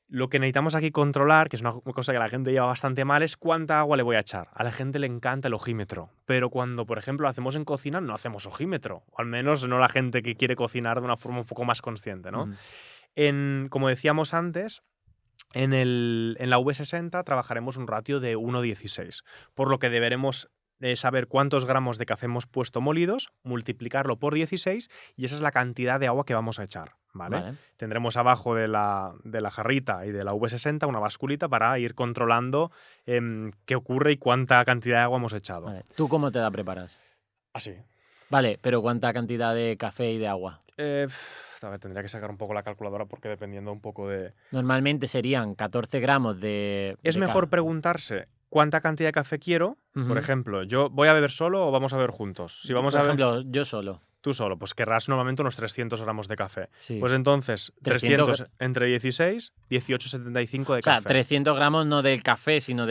Lo que necesitamos aquí controlar, que es una cosa que la gente lleva bastante mal, es cuánta agua le voy a echar. A la gente le encanta el ojímetro, pero cuando, por ejemplo, lo hacemos en cocina, no hacemos ojímetro. O al menos no la gente que quiere cocinar de una forma un poco más consciente, ¿no? Ujú. Como decíamos antes, en la V60 trabajaremos un ratio de 1,16, por lo que deberemos saber cuántos gramos de café hemos puesto molidos, multiplicarlo por 16 y esa es la cantidad de agua que vamos a echar, ¿vale? Vale, Tendremos abajo de la jarrita y de la V60 una basculita para ir controlando qué ocurre y cuánta cantidad de agua hemos echado. vale. ¿Tú cómo te la preparas? Así. Vale, pero ¿cuánta cantidad de café y de agua? A ver, tendría que sacar un poco la calculadora porque dependiendo un poco de... Normalmente serían 14 gramos de, Es de mejor café. preguntarse cuánta cantidad de café quiero. Por ejemplo, ¿yo voy a beber solo o vamos a beber juntos? Si vamos Por a beber ejemplo, yo solo. tú solo, pues querrás normalmente unos 300 gramos de café. Sí. Pues entonces, 300 300 entre 16, 18,75 de O sea, café. 300 gramos no del café, sino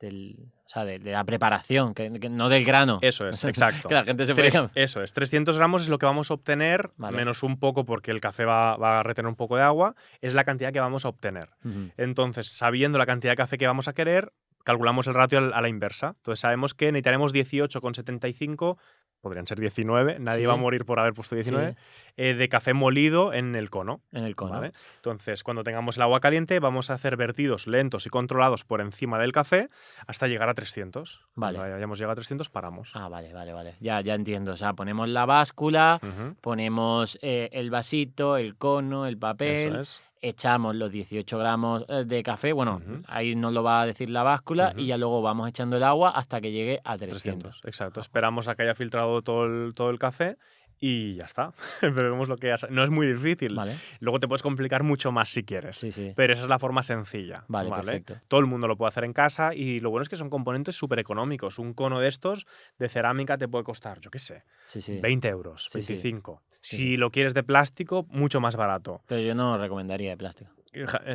o sea, de la preparación, que no del grano. Eso es, exacto. Que la gente se puede... Eso es, 300 gramos es lo que vamos a obtener, Vale. menos un poco porque el café va a retener un poco de agua, es la cantidad que vamos a obtener. Ujú. Entonces, sabiendo la cantidad de café que vamos a querer, calculamos el ratio a la inversa. Entonces, sabemos que necesitaremos 18,75, podrían ser 19, nadie Sí. va a morir por haber puesto 19, Sí. de café molido en el cono. En el cono. ¿Vale? Entonces, cuando tengamos el agua caliente, vamos a hacer vertidos lentos y controlados por encima del café hasta llegar a 300. Vale. Cuando hayamos llegado a 300, paramos. Ah, vale. Ya entiendo. O sea, ponemos la báscula, Ujú. ponemos el vasito, el cono, el papel, Eso es. echamos los 18 gramos de café. Bueno, Ujú. ahí nos lo va a decir la báscula Ujú. y ya luego vamos echando el agua hasta que llegue a 300. Exacto. Esperamos a que haya filtrado todo el café y ya está. Bebemos lo que ya no es muy difícil. Vale. Luego te puedes complicar mucho más si quieres. Sí. Pero esa es la forma sencilla. Vale, perfecto. Todo el mundo lo puede hacer en casa y lo bueno es que son componentes súper económicos. Un cono de estos de cerámica te puede costar, yo qué sé, Sí. 20 euros, Sí, sí. 25. Sí, Si lo quieres de plástico, mucho más barato. Pero yo no recomendaría de plástico.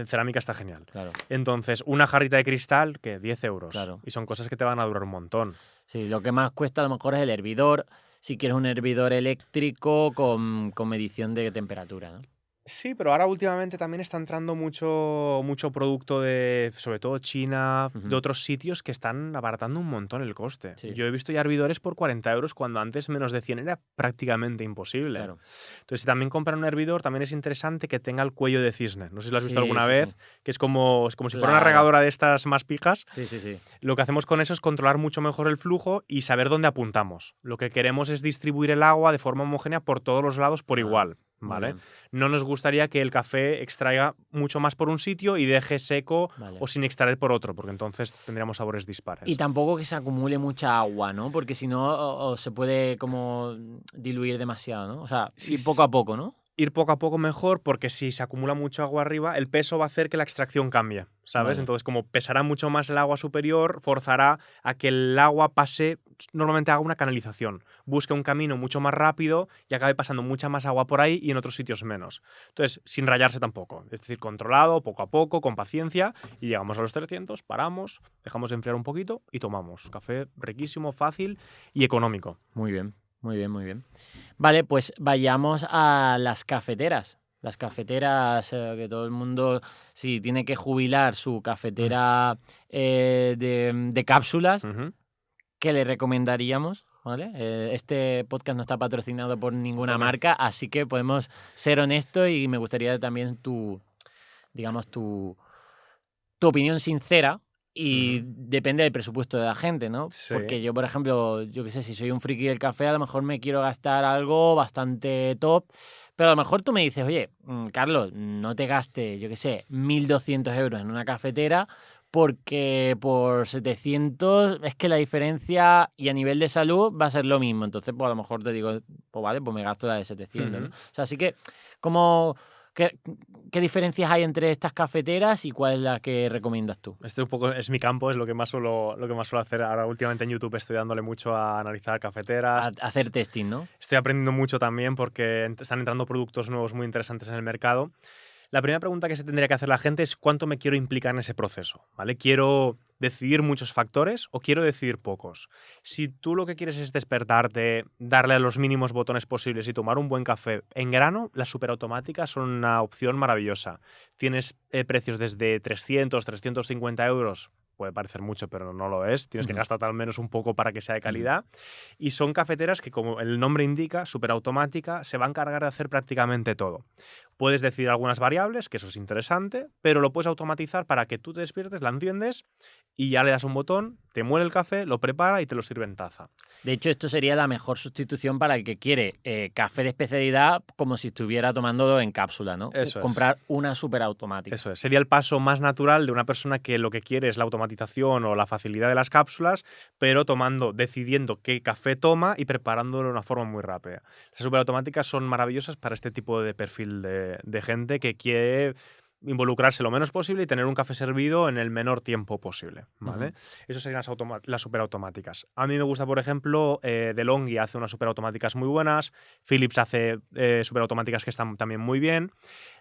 Cerámica está genial. Claro. Entonces, una jarrita de cristal, que 10 euros. Claro. Y son cosas que te van a durar un montón. Sí, lo que más cuesta a lo mejor es el hervidor. Si quieres un hervidor eléctrico con medición de temperatura, ¿no? Sí, pero ahora últimamente también está entrando mucho producto de, sobre todo China, de Ujú. otros sitios que están abaratando un montón el coste. Sí. Yo he visto ya hervidores por 40 euros cuando antes menos de 100 era prácticamente imposible. Claro. Entonces, si también compran un hervidor, también es interesante que tenga el cuello de cisne. No sé si lo has visto Sí, alguna sí, vez, sí. que es como si fuera una Claro. regadora de estas más pijas. Sí. Lo que hacemos con eso es controlar mucho mejor el flujo y saber dónde apuntamos. Lo que queremos es distribuir el agua de forma homogénea por todos los lados por Ah, igual. muy ¿Vale? bien. No nos gustaría que el café extraiga mucho más por un sitio y deje seco Vale. o sin extraer por otro, porque entonces tendríamos sabores dispares. Y tampoco que se acumule mucha agua, ¿no? Porque si no, o se puede como diluir demasiado, ¿no? O sea, Sí, ir poco a poco, ¿no? Ir poco a poco mejor, porque si se acumula mucho agua arriba, el peso va a hacer que la extracción cambie, ¿sabes? Vale. Entonces, como pesará mucho más el agua superior, forzará a que el agua pase, normalmente haga una canalización, busque un camino mucho más rápido y acabe pasando mucha más agua por ahí y en otros sitios menos. Entonces, sin rayarse tampoco, es decir, controlado, poco a poco, con paciencia, y llegamos a los 300, paramos, dejamos enfriar un poquito y tomamos. Café riquísimo, fácil y económico. Muy bien. Vale, pues vayamos a las cafeteras. Las cafeteras, que todo el mundo, si tiene que jubilar su cafetera de cápsulas, Ujú. ¿qué le recomendaríamos? ¿Vale? Este podcast no está patrocinado por ninguna Hombre. marca, así que podemos ser honestos y me gustaría también tu opinión sincera. Y depende del presupuesto de la gente, ¿no? Sí. Porque yo, por ejemplo, yo qué sé, si soy un friki del café, a lo mejor me quiero gastar algo bastante top, pero a lo mejor tú me dices, oye, Carlos, no te gastes, yo qué sé, 1.200 euros en una cafetera porque por 700 es que la diferencia y a nivel de salud va a ser lo mismo. Entonces, pues a lo mejor te digo, pues vale, pues me gasto la de 700, ¿no? O sea, así que, ¿qué diferencias hay entre estas cafeteras y cuál es la que recomiendas tú? Este un poco es mi campo, es lo que más suelo hacer. Ahora últimamente en YouTube estoy dándole mucho a analizar cafeteras. A hacer testing, ¿no? Estoy aprendiendo mucho también porque están entrando productos nuevos muy interesantes en el mercado. La primera pregunta que se tendría que hacer la gente es cuánto me quiero implicar en ese proceso, ¿vale? ¿Quiero decidir muchos factores o quiero decidir pocos? Si tú lo que quieres es despertarte, darle a los mínimos botones posibles y tomar un buen café en grano, las superautomáticas son una opción maravillosa. Tienes precios desde 300, 350 euros. Puede parecer mucho, pero no lo es. Tienes que gastar al menos un poco para que sea de calidad. Y son cafeteras que, como el nombre indica, superautomática, se va a encargar de hacer prácticamente todo. Puedes decidir algunas variables, que eso es interesante, pero lo puedes automatizar para que tú te despiertes, la enciendes y ya le das un botón, te muele el café, lo prepara y te lo sirve en taza. De hecho, esto sería la mejor sustitución para el que quiere café de especialidad como si estuviera tomándolo en cápsula, ¿no? Eso es. Comprar una superautomática. Eso es. Sería el paso más natural de una persona que lo que quiere es la automatización o la facilidad de las cápsulas, pero decidiendo qué café toma y preparándolo de una forma muy rápida. Las superautomáticas son maravillosas para este tipo de perfil de gente que quiere involucrarse lo menos posible y tener un café servido en el menor tiempo posible, ¿vale? Eso serían las superautomáticas. A mí me gusta, por ejemplo, DeLonghi hace unas superautomáticas muy buenas, Philips hace superautomáticas que están también muy bien.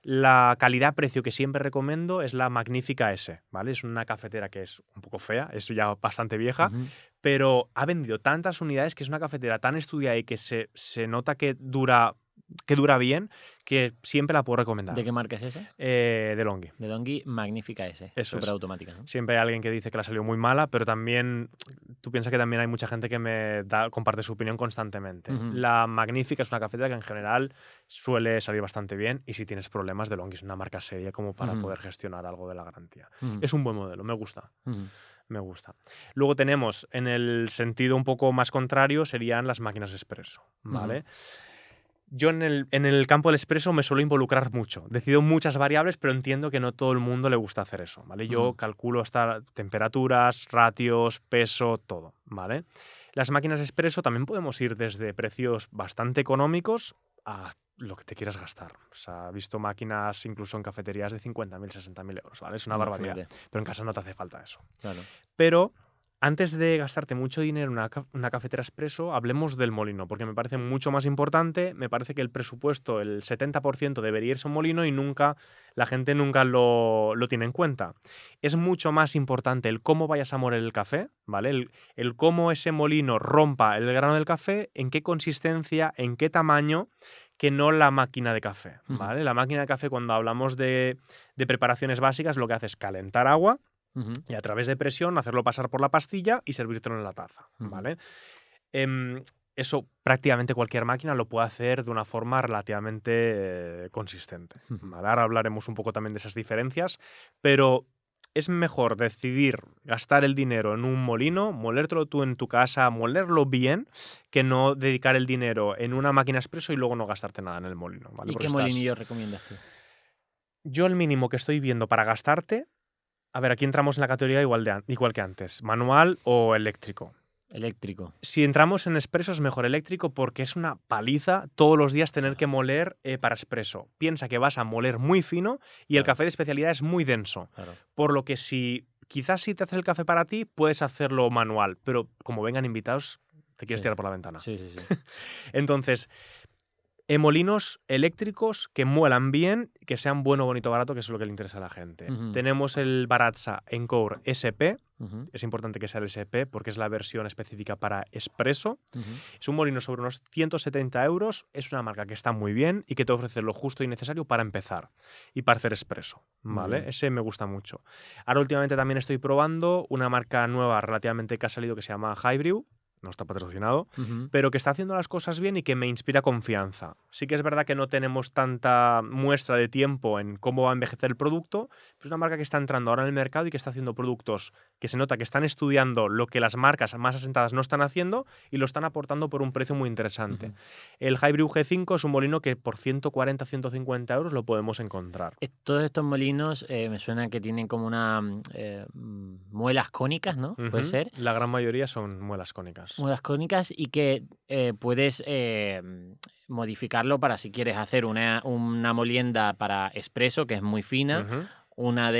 La calidad-precio que siempre recomiendo es la Magnífica S, ¿vale? Es una cafetera que es un poco fea, es ya bastante vieja, pero ha vendido tantas unidades que es una cafetera tan estudiada y que se nota que dura bien, que siempre la puedo recomendar. ¿De qué marca es esa? DeLonghi. DeLonghi Magnífica S, superautomática, ¿no? Siempre hay alguien que dice que la salió muy mala, pero también tú piensas que también hay mucha gente que comparte su opinión constantemente. La Magnífica es una cafetera que en general suele salir bastante bien, y si tienes problemas, DeLonghi es una marca seria como para poder gestionar algo de la garantía. Es un buen modelo, me gusta. Me gusta. Luego tenemos, en el sentido un poco más contrario, serían las máquinas expreso, ¿vale? Yo en el campo del expreso me suelo involucrar mucho. Decido muchas variables, pero entiendo que no todo el mundo le gusta hacer eso, ¿vale? Yo calculo hasta temperaturas, ratios, peso, todo, ¿vale? Las máquinas expreso también podemos ir desde precios bastante económicos a lo que te quieras gastar. O sea, he visto máquinas incluso en cafeterías de 50.000, 60.000 euros, ¿vale? Es una barbaridad. Pero en casa no te hace falta eso. Claro. Pero antes de gastarte mucho dinero en una cafetera expreso, hablemos del molino, porque me parece mucho más importante. Me parece que el presupuesto, el 70% debería irse a un molino y la gente nunca lo tiene en cuenta. Es mucho más importante el cómo vayas a moler el café, ¿vale? El cómo ese molino rompa el grano del café, en qué consistencia, en qué tamaño, que no la máquina de café, ¿vale? La máquina de café, cuando hablamos de preparaciones básicas, lo que hace es calentar agua, y a través de presión hacerlo pasar por la pastilla y servírtelo en la taza, ¿vale? Eso prácticamente cualquier máquina lo puede hacer de una forma relativamente consistente, ¿vale? Ahora hablaremos un poco también de esas diferencias, pero es mejor decidir gastar el dinero en un molino, molértelo tú en tu casa, molerlo bien, que no dedicar el dinero en una máquina expreso y luego no gastarte nada en el molino, ¿vale? ¿Y qué molinillo recomiendas tú? Yo el mínimo que estoy viendo para gastarte... A ver, aquí entramos en la categoría igual que antes, manual o eléctrico. Eléctrico. Si entramos en expreso es mejor eléctrico, porque es una paliza todos los días tener que moler para expreso. Piensa que vas a moler muy fino y el café de especialidad es muy denso. Por lo que quizás si te haces el café para ti, puedes hacerlo manual, pero como vengan invitados, te quieres tirar por la ventana. Sí. Entonces, molinos eléctricos que muelan bien, que sean bueno, bonito, barato, que es lo que le interesa a la gente. Tenemos el Baratza Encore SP. Es importante que sea el SP porque es la versión específica para expreso. Es un molino sobre unos 170 euros. Es una marca que está muy bien y que te ofrece lo justo y necesario para empezar y para hacer expreso, ¿vale? Ese me gusta mucho. Ahora últimamente también estoy probando una marca nueva relativamente que ha salido que se llama Highbrew. No está patrocinado, pero que está haciendo las cosas bien y que me inspira confianza. Sí que es verdad que no tenemos tanta muestra de tiempo en cómo va a envejecer el producto, pero es una marca que está entrando ahora en el mercado y que está haciendo productos que se nota que están estudiando lo que las marcas más asentadas no están haciendo y lo están aportando por un precio muy interesante. El Highbrew G5 es un molino que por 140, 150 euros lo podemos encontrar. Todos estos molinos me suenan que tienen como muelas cónicas, ¿no? ¿Puede ser? La gran mayoría son muelas cónicas. Muelas cónicas y que puedes modificarlo para si quieres hacer una molienda para expreso, que es muy fina, una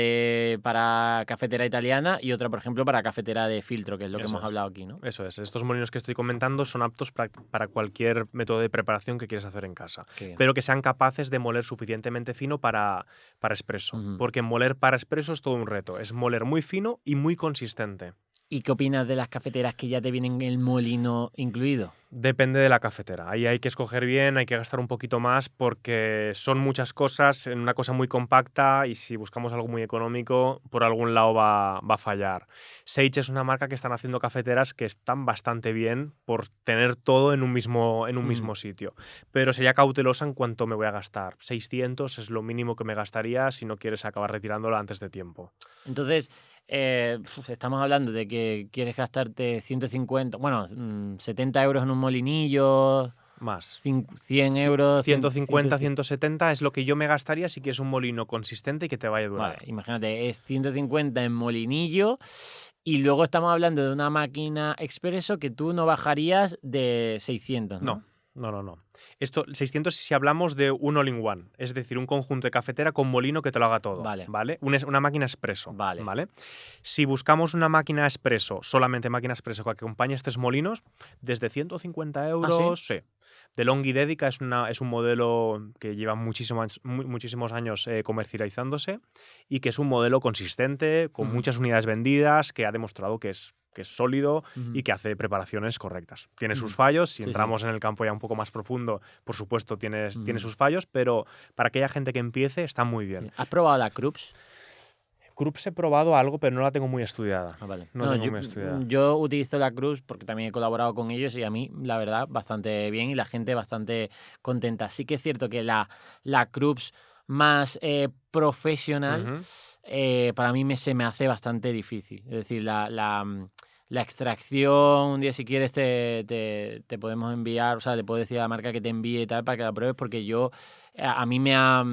para cafetera italiana y otra, por ejemplo, para cafetera de filtro, que es lo que hemos hablado aquí, ¿no? Eso es. Estos molinos que estoy comentando son aptos para cualquier método de preparación que quieras hacer en casa, pero que sean capaces de moler suficientemente fino para expreso, porque moler para expreso es todo un reto. Es moler muy fino y muy consistente. ¿Y qué opinas de las cafeteras que ya te vienen el molino incluido? Depende de la cafetera. Ahí hay que escoger bien, hay que gastar un poquito más porque son muchas cosas en una cosa muy compacta y si buscamos algo muy económico, por algún lado va a fallar. Sage es una marca que están haciendo cafeteras que están bastante bien por tener todo en un mismo sitio. Pero sería cautelosa en cuanto me voy a gastar. 600 es lo mínimo que me gastaría si no quieres acabar retirándola antes de tiempo. Entonces... estamos hablando de que quieres gastarte 150, 70 euros en un molinillo. Más. 100 euros. 150, 170 es lo que yo me gastaría si quieres un molino consistente y que te vaya a durar. Vale, imagínate, es 150 en molinillo y luego estamos hablando de una máquina expreso que tú no bajarías de 600, ¿no? No. Esto, 600 si hablamos de un all-in-one, es decir, un conjunto de cafetera con molino que te lo haga todo, Vale. ¿vale? Una máquina expreso, Vale. ¿vale? Si buscamos una máquina expreso, solamente máquina expreso que acompañe estos molinos, desde 150 euros, sí. DeLonghi Dedica es un modelo que lleva muchísimos años comercializándose y que es un modelo consistente, con muchas unidades vendidas, que ha demostrado que es sólido y que hace preparaciones correctas. Tiene sus fallos, si entramos en el campo ya un poco más profundo, por supuesto tiene sus fallos, pero para aquella gente que empiece está muy bien. Sí. ¿Has probado la Krups? Krups he probado algo, pero no la tengo muy estudiada. Vale. No tengo muy estudiada. Yo utilizo la Krups porque también he colaborado con ellos y a mí, la verdad, bastante bien y la gente bastante contenta. Sí que es cierto que la Krups más profesional para mí se me hace bastante difícil. Es decir, la extracción, un día si quieres te podemos enviar, o sea, le puedo decir a la marca que te envíe y tal para que la pruebes porque a mí me ha,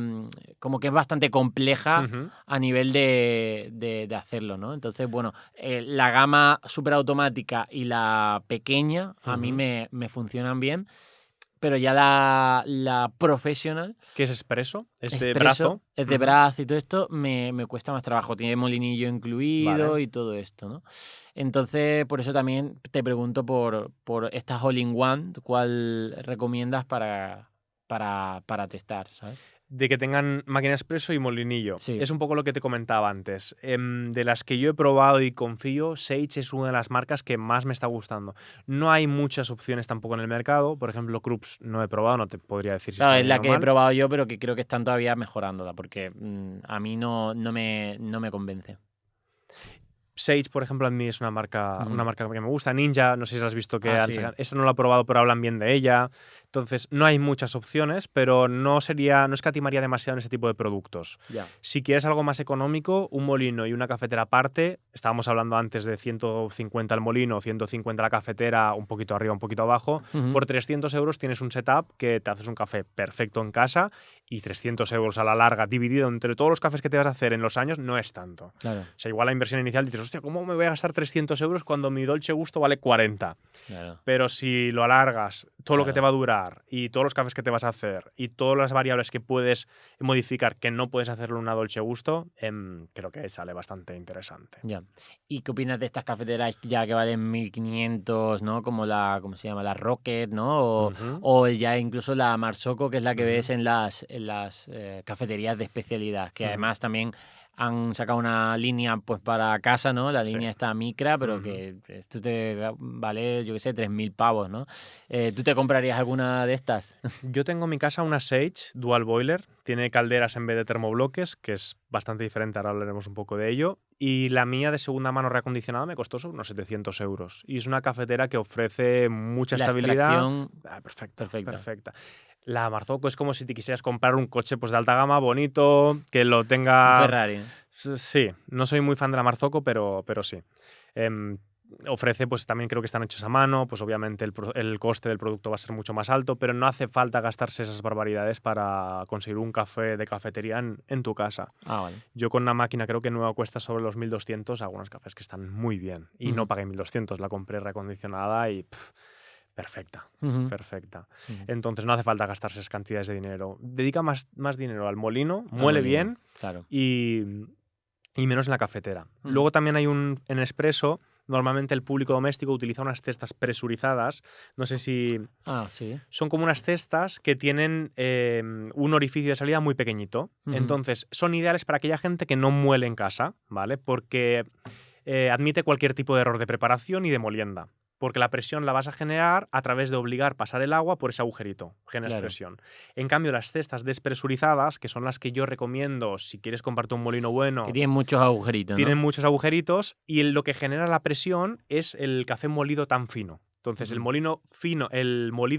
como que es bastante compleja a nivel de hacerlo, ¿no? Entonces, bueno, la gama superautomática y la pequeña a mí me funcionan bien. Pero ya la professional... ¿Qué es expreso? ¿Es de expreso, brazo? Es de brazo y todo esto, me cuesta más trabajo. Tiene molinillo incluido y todo esto, ¿no? Entonces, por eso también te pregunto por estas all-in-one, ¿cuál recomiendas para testar, ¿sabes? De que tengan máquina expreso y molinillo. Sí. Es un poco lo que te comentaba antes. De las que yo he probado y confío, Sage es una de las marcas que más me está gustando. No hay muchas opciones tampoco en el mercado. Por ejemplo, Krups no he probado, no te podría decir si está es bien la o que mal. he probado yo, pero que creo que están todavía mejorándola, porque a mí no me convence. Sage, por ejemplo, a mí es una marca que me gusta. Ninja, no sé si la has visto que han sí. sacado. Esa no la he probado, pero hablan bien de ella. Entonces, no hay muchas opciones, pero no escatimaría demasiado en ese tipo de productos. Ya. Si quieres algo más económico, un molino y una cafetera aparte, estábamos hablando antes de 150 el molino, 150 la cafetera, un poquito arriba, un poquito abajo. Por 300 euros tienes un setup que te haces un café perfecto en casa y 300 euros a la larga, dividido entre todos los cafés que te vas a hacer en los años, no es tanto. Claro. O sea, igual la inversión inicial dices, hostia, ¿cómo me voy a gastar 300 euros cuando mi Dolce Gusto vale 40? Claro. Pero si lo alargas, todo lo que te va a durar y todos los cafés que te vas a hacer y todas las variables que puedes modificar que no puedes hacerlo en una Dolce Gusto, creo que sale bastante interesante. Ya. ¿Y qué opinas de estas cafeteras ya que valen 1.500, ¿no? Como ¿cómo se llama? La Rocket, ¿no? O ya incluso la Marsocco, que es la que ves en las cafeterías de especialidad, que además también han sacado una línea pues para casa, ¿no? La línea está micra, pero que esto te vale, yo qué sé, 3.000 pavos, ¿no? ¿Tú te comprarías alguna de estas? Yo tengo en mi casa una Sage Dual Boiler. Tiene calderas en vez de termobloques, que es bastante diferente, ahora hablaremos un poco de ello. Y la mía de segunda mano reacondicionada me costó sobre unos 700 euros. Y es una cafetera que ofrece mucha estabilidad. Perfecta. La Marzocco es como si te quisieras comprar un coche pues, de alta gama, bonito, que lo tenga... Un Ferrari. Sí, no soy muy fan de la Marzocco, pero sí. Ofrece, pues también creo que están hechos a mano, pues obviamente el coste del producto va a ser mucho más alto, pero no hace falta gastarse esas barbaridades para conseguir un café de cafetería en tu casa. Vale. Yo con una máquina creo que nueva cuesta sobre los 1.200, algunos cafés que están muy bien. Y no pagué 1.200, la compré reacondicionada y... perfecta. Entonces no hace falta gastarse esas cantidades de dinero. Dedica más dinero al molino, muele bien claro. y menos en la cafetera. Luego también hay en expreso, normalmente el público doméstico utiliza unas cestas presurizadas. No sé si... sí. Son como unas cestas que tienen un orificio de salida muy pequeñito. Entonces son ideales para aquella gente que no muele en casa, ¿vale? Porque admite cualquier tipo de error de preparación y de molienda. Porque la presión la vas a generar a través de obligar pasar el agua por ese agujerito. Generas presión. En cambio, las cestas despresurizadas, que son las que yo recomiendo si quieres comprarte un molino bueno... Que tienen muchos agujeritos, ¿no? Tienen muchos agujeritos y lo que genera la presión es el café molido tan fino. Entonces, el molido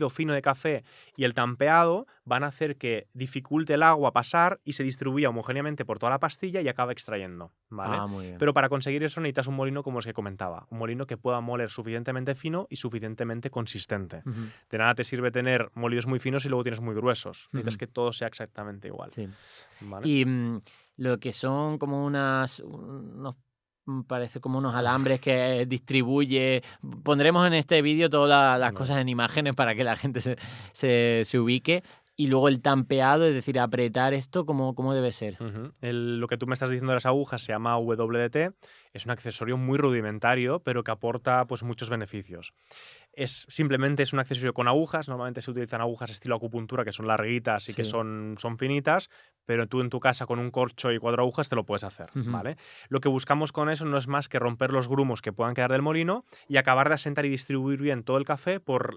fino de café y el tampeado van a hacer que dificulte el agua pasar y se distribuya homogéneamente por toda la pastilla y acabe extrayendo, ¿vale? Muy bien. Pero para conseguir eso necesitas un molino como los que comentaba. Un molino que pueda moler suficientemente fino y suficientemente consistente. De nada te sirve tener molidos muy finos y luego tienes muy gruesos. Necesitas que todo sea exactamente igual. Sí. ¿Vale? Y lo que son como unos parece como unos alambres que distribuye. Pondremos en este vídeo todas las Vale. cosas en imágenes para que la gente se ubique. Y luego el tampeado, es decir, apretar esto, ¿cómo debe ser? Ujú. Lo que tú me estás diciendo de las agujas se llama WDT, es un accesorio muy rudimentario, pero que aporta pues, muchos beneficios. Simplemente es un accesorio con agujas, normalmente se utilizan agujas estilo acupuntura, que son larguitas y que Sí. son finitas, pero tú en tu casa con un corcho y 4 agujas te lo puedes hacer, Ujú. ¿vale? Lo que buscamos con eso no es más que romper los grumos que puedan quedar del molino y acabar de asentar y distribuir bien todo el café por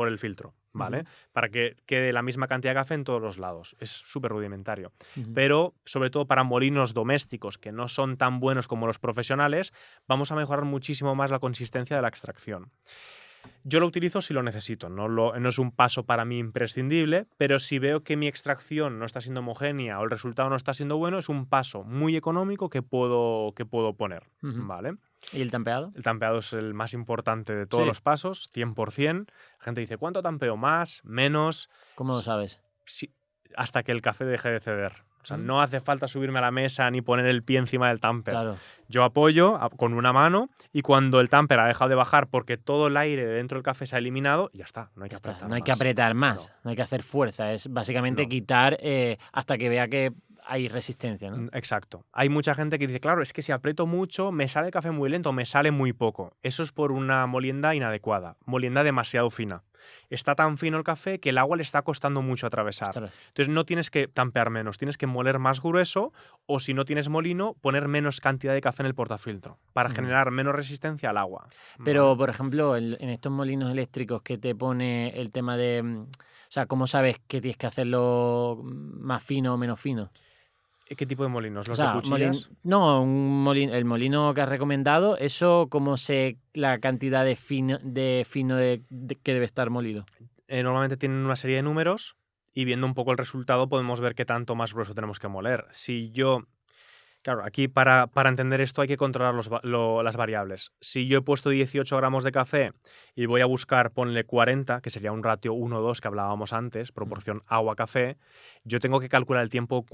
el filtro, ¿vale? Ujú. Para que quede la misma cantidad de café en todos los lados. Es súper rudimentario. Ujú. Pero, sobre todo para molinos domésticos que no son tan buenos como los profesionales, vamos a mejorar muchísimo más la consistencia de la extracción. Yo lo utilizo si lo necesito, no es un paso para mí imprescindible, pero si veo que mi extracción no está siendo homogénea o el resultado no está siendo bueno, es un paso muy económico que puedo poner, Ujú. ¿vale? ¿Y el tampeado? El tampeado es el más importante de todos Sí. los pasos, 100%. La gente dice, ¿cuánto tampeo? ¿Más? ¿Menos? ¿Cómo lo sabes? Sí, hasta que el café deje de ceder. O sea, Mm. no hace falta subirme a la mesa ni poner el pie encima del tamper. Claro. Yo apoyo con una mano y cuando el tamper ha dejado de bajar porque todo el aire de dentro del café se ha eliminado, ya está, no hay que Ya está. apretar No hay más. que apretar más, No. no hay que hacer fuerza, es básicamente No. quitar hasta que vea que hay resistencia, ¿no? Exacto. Hay mucha gente que dice, claro, es que si aprieto mucho, me sale el café muy lento, me sale muy poco. Eso es por una molienda inadecuada, molienda demasiado fina. Está tan fino el café que el agua le está costando mucho atravesar. Ostras. Entonces no tienes que tampear menos, tienes que moler más grueso o si no tienes molino, poner menos cantidad de café en el portafiltro para Ujú. generar menos resistencia al agua. Pero, ¿vale? por ejemplo, en estos molinos eléctricos que te pone el tema de... O sea, ¿cómo sabes que tienes que hacerlo más fino o menos fino? ¿Qué tipo de molinos? O ¿Los de sea, cuchillas? no, el molino que has recomendado, ¿eso cómo sé la cantidad de fino que debe estar molido? Normalmente tienen una serie de números y viendo un poco el resultado podemos ver qué tanto más grueso tenemos que moler. Claro, aquí para entender esto hay que controlar las variables. Si yo he puesto 18 gramos de café y voy a buscar, ponle 40, que sería un ratio 1:2 que hablábamos antes, proporción agua-café, yo tengo que calcular el tiempo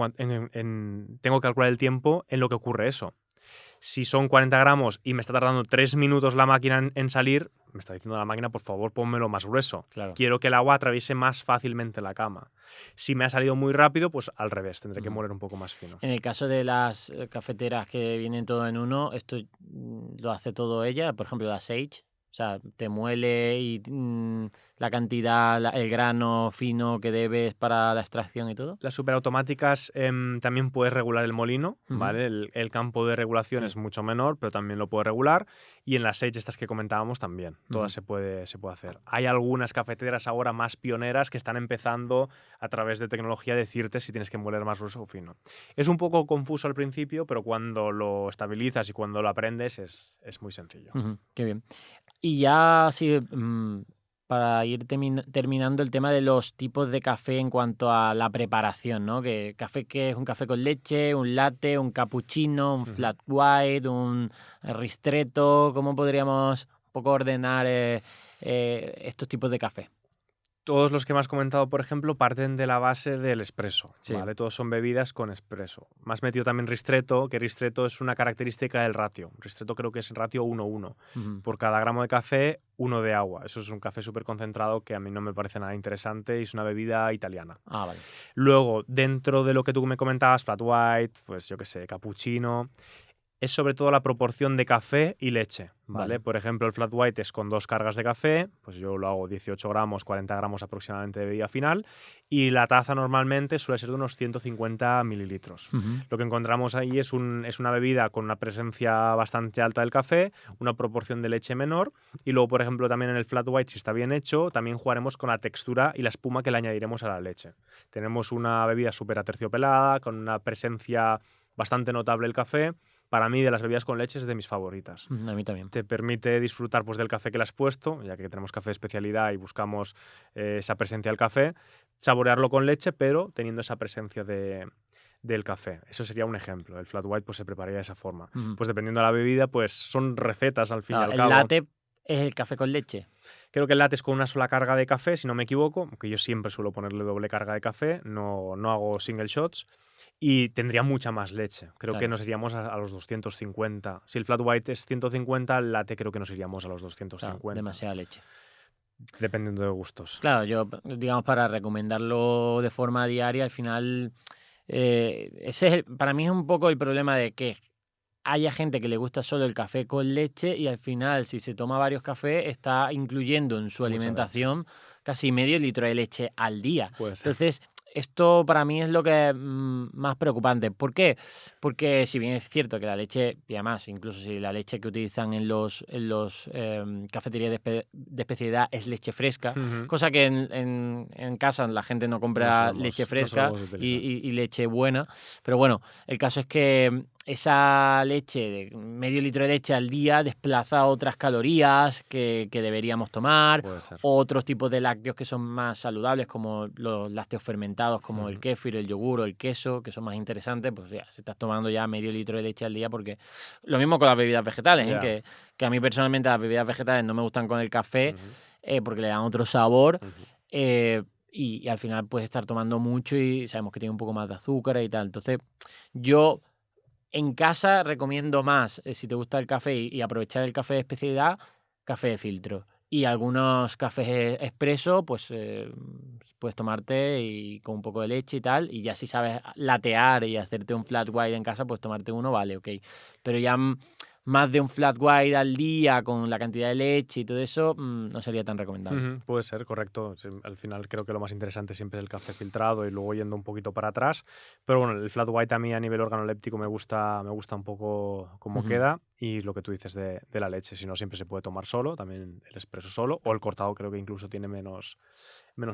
en lo que ocurre eso. Si son 40 gramos y me está tardando 3 minutos la máquina en salir, me está diciendo la máquina, por favor, pónmelo más grueso. Claro. Quiero que el agua atraviese más fácilmente la cama. Si me ha salido muy rápido, pues al revés, tendré que moler un poco más fino. En el caso de las cafeteras que vienen todo en uno, esto lo hace todo ella, por ejemplo, la Sage. O sea, te muele y la cantidad, el grano fino que debes para la extracción y todo. Las superautomáticas también puedes regular el molino, Ujú. ¿vale? El campo de regulación Sí. es mucho menor, pero también lo puedes regular. Y en las Sage, estas que comentábamos, también. Todas se puede hacer. Hay algunas cafeteras ahora más pioneras que están empezando a través de tecnología a decirte si tienes que moler más grueso o fino. Es un poco confuso al principio, pero cuando lo estabilizas y cuando lo aprendes es muy sencillo. Ujú, qué bien. Y ya así, para ir terminando el tema de los tipos de café en cuanto a la preparación, ¿no? Que es un café con leche, un latte, un cappuccino, un flat white, un ristretto. ¿Cómo podríamos un poco ordenar estos tipos de café? Todos los que me has comentado, por ejemplo, parten de la base del espresso, Sí. ¿vale? Todos son bebidas con espresso. Me has metido también ristretto, que ristretto es una característica del ratio. Ristretto creo que es ratio 1:1. Ujú. Por cada gramo de café, 1 de agua. Eso es un café súper concentrado que a mí no me parece nada interesante y es una bebida italiana. Ah, vale. Luego, dentro de lo que tú me comentabas, flat white, pues yo qué sé, cappuccino, es sobre todo la proporción de café y leche, ¿vale? Vale. Por ejemplo, el flat white es con 2 cargas de café, pues yo lo hago 18 gramos, 40 gramos aproximadamente de bebida final, y la taza normalmente suele ser de unos 150 mililitros. Ujú. Lo que encontramos ahí es una bebida con una presencia bastante alta del café, una proporción de leche menor, y luego, por ejemplo, también en el flat white, si está bien hecho, también jugaremos con la textura y la espuma que le añadiremos a la leche. Tenemos una bebida súper aterciopelada, con una presencia bastante notable el café. Para mí, de las bebidas con leche es de mis favoritas. A mí también. Te permite disfrutar pues, del café que le has puesto, ya que tenemos café de especialidad y buscamos esa presencia del café, saborearlo con leche, pero teniendo esa presencia del café. Eso sería un ejemplo. El flat white pues, se prepararía de esa forma. Ujú. Pues dependiendo de la bebida, pues son recetas al fin y Claro, al el cabo. latte es el café con leche. Creo que el latte es con una sola carga de café, si no me equivoco, aunque yo siempre suelo ponerle doble carga de café, no hago single shots, y tendría mucha más leche. Creo que Claro. nos iríamos a los 250. Si el flat white es 150, el latte creo que nos iríamos a los Claro, 250. demasiada leche. Dependiendo de gustos. Claro, yo, digamos, para recomendarlo de forma diaria, al final, ese es para mí es un poco el problema de que haya gente que le gusta solo el café con leche y al final, si se toma varios cafés, está incluyendo en su Mucha leche. alimentación casi medio litro de leche al día. Puede ser. Entonces, esto para mí es lo que es más preocupante. ¿Por qué? Porque si bien es cierto que la leche, y además, incluso si la leche que utilizan en los cafeterías de especialidad es leche fresca, Ujú. cosa que en casa la gente no compra leche No fresca solemos y, utilizar. y leche buena, pero bueno, el caso es que esa leche, de medio litro de leche al día, desplaza otras calorías que deberíamos tomar, Puede ser. otros tipos de lácteos que son más saludables, como los lácteos fermentados, como el Ujú. kéfir, el yogur o el queso, que son más interesantes, pues ya, si estás tomando ya medio litro de leche al día, porque lo mismo con las bebidas vegetales, ¿eh? Ya. Que a mí personalmente las bebidas vegetales no me gustan con el café, Ujú. porque le dan otro sabor. Ujú. Y al final puedes estar tomando mucho y sabemos que tiene un poco más de azúcar y tal. Entonces, yo en casa recomiendo más, si te gusta el café y aprovechar el café de especialidad, café de filtro. Y algunos cafés expreso, pues puedes tomarte y con un poco de leche y tal. Y ya si sabes latear y hacerte un flat white en casa, pues tomarte uno, vale, ok. Pero ya más de un flat white al día con la cantidad de leche y todo eso, no sería tan recomendable. Ujú. Puede ser, correcto. Sí, al final creo que lo más interesante siempre es el café filtrado y luego yendo un poquito para atrás. Pero bueno, el flat white a mí a nivel organoléptico me gusta un poco cómo Ujú. queda y lo que tú dices de la leche, si no siempre se puede tomar solo, también el expreso solo o el cortado creo que incluso tiene menos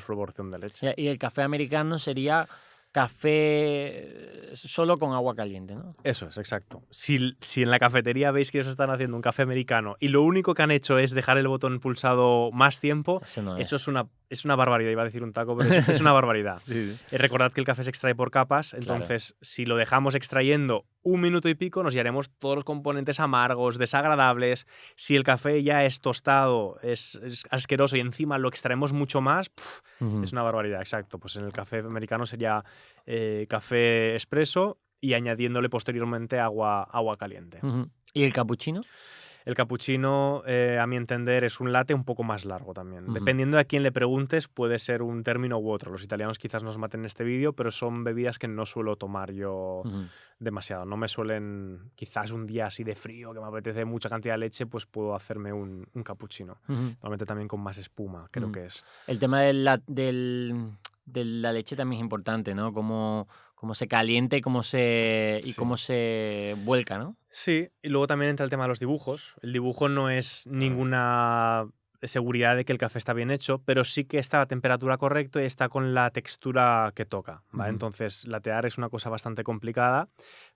proporción de leche. Y el café americano sería café solo con agua caliente, ¿no? Eso es, exacto. Si en la cafetería veis que ellos están haciendo un café americano y lo único que han hecho es dejar el botón pulsado más tiempo, Eso no es. eso es una barbaridad. Iba a decir un taco, pero es una barbaridad. Sí, sí. Recordad que el café se extrae por capas, entonces si lo dejamos extrayendo un minuto y pico, nos llevaremos todos los componentes amargos, desagradables. Si el café ya es tostado, es asqueroso y encima lo extraemos mucho más, Ujú. es una barbaridad, exacto. Pues en el café americano sería café expreso y añadiéndole posteriormente agua caliente. Ujú. ¿Y el capuchino? El capuchino, a mi entender, es un latte un poco más largo también. Ujú. Dependiendo de a quién le preguntes, puede ser un término u otro. Los italianos quizás nos maten en este vídeo, pero son bebidas que no suelo tomar yo Ujú. demasiado. No me suelen, quizás un día así de frío, que me apetece mucha cantidad de leche, pues puedo hacerme un capuchino. Ujú. Normalmente también con más espuma, creo Ujú. que es. El tema de la leche también es importante, ¿no? Cómo se calienta y Sí. cómo se vuelca, ¿no? Sí, y luego también entra el tema de los dibujos. El dibujo no es ninguna seguridad de que el café está bien hecho, pero sí que está a la temperatura correcta y está con la textura que toca, ¿vale? Ujú. Entonces, latear es una cosa bastante complicada,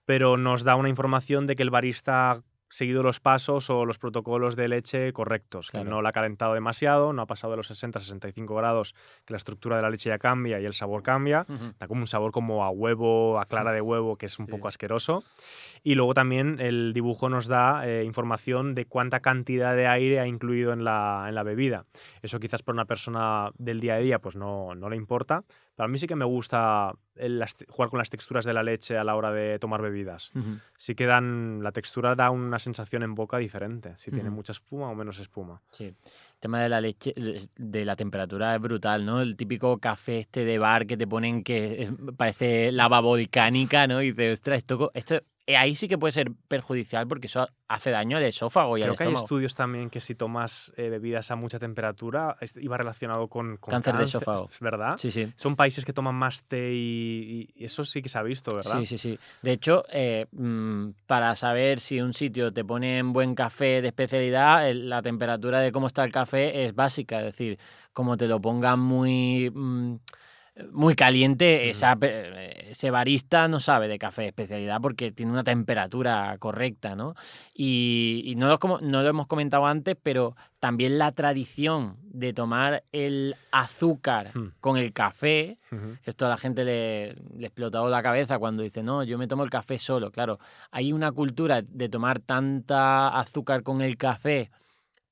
pero nos da una información de que el barista ha seguido los pasos o los protocolos de leche correctos, que Claro. no la ha calentado demasiado, no ha pasado de los 60-65 grados, que la estructura de la leche ya cambia y el sabor cambia. Ujú. Da como un sabor como a huevo, a clara de huevo, que es un Sí. poco asqueroso. Y luego también el dibujo nos da información de cuánta cantidad de aire ha incluido en la bebida. Eso quizás para una persona del día a día pues no le importa, pero a mí sí que me gusta jugar con las texturas de la leche a la hora de tomar bebidas. Ujú. Sí que la textura da una sensación en boca diferente, si tiene Ujú. mucha espuma o menos espuma. Sí. El tema de la leche, de la temperatura es brutal, ¿no? El típico café este de bar que te ponen que parece lava volcánica, ¿no? Y dices, ostras, esto ahí sí que puede ser perjudicial porque eso hace daño al esófago y al Creo que hay estómago. estudios también que si tomas bebidas a mucha temperatura iba relacionado con Cáncer de cáncer, esófago. ¿verdad? Sí, sí. Son países que toman más té y eso sí que se ha visto, ¿verdad? Sí, sí, sí. De hecho, para saber si un sitio te pone en buen café de especialidad, la temperatura de cómo está el café es básica. Es decir, como te lo pongan muy caliente, Ujú. ese barista no sabe de café de especialidad porque tiene una temperatura correcta, ¿no? Y no lo hemos comentado antes, pero también la tradición de tomar el azúcar Hmm. con el café, Ujú. que esto a la gente le explotó la cabeza cuando dice, no, yo me tomo el café solo. Claro, hay una cultura de tomar tanta azúcar con el café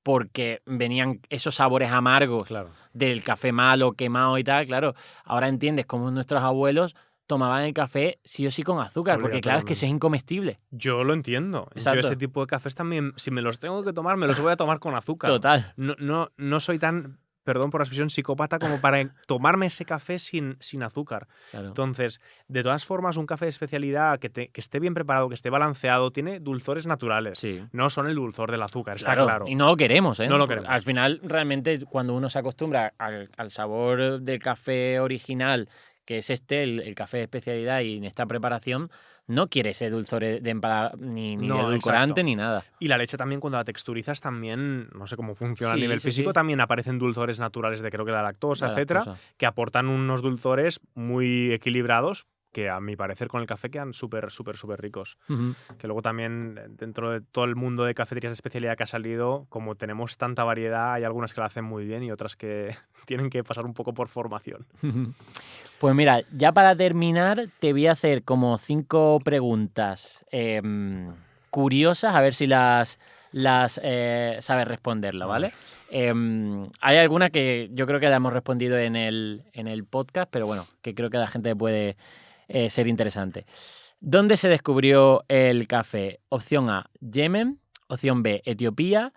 porque venían esos sabores amargos Claro. del café malo, quemado y tal, claro, ahora entiendes cómo nuestros abuelos tomaban el café sí o sí con azúcar, porque claro, es que ese es incomestible. Yo lo entiendo. Exacto. Yo ese tipo de cafés también, si me los tengo que tomar, me los voy a tomar con azúcar. Total. No soy tan, perdón por la expresión, psicópata como para tomarme ese café sin azúcar. Claro. Entonces, de todas formas, un café de especialidad que esté bien preparado, que esté balanceado, tiene dulzores naturales. Sí. No son el dulzor del azúcar, está claro. Y no lo queremos, ¿eh? No lo queremos. Al final, realmente, cuando uno se acostumbra al sabor del café original, que es el café de especialidad y en esta preparación, no quiere ese dulzor ni de edulcorante ni nada. Y la leche también, cuando la texturizas, también, no sé cómo funciona a Sí, nivel sí, físico, sí. también aparecen dulzores naturales de, creo que la lactosa, La etcétera, lactosa. que aportan unos dulzores muy equilibrados que, a mi parecer, con el café quedan súper ricos. Ujú. Que luego también, dentro de todo el mundo de cafeterías de especialidad que ha salido, como tenemos tanta variedad, hay algunas que la hacen muy bien y otras que tienen que pasar un poco por formación. Pues mira, ya para terminar, te voy a hacer como 5 preguntas curiosas, a ver si las sabes responderla, ¿vale? Hay alguna que yo creo que la hemos respondido en el podcast, pero bueno, que creo que a la gente puede ser interesante. ¿Dónde se descubrió el café? Opción A, Yemen. Opción B, Etiopía.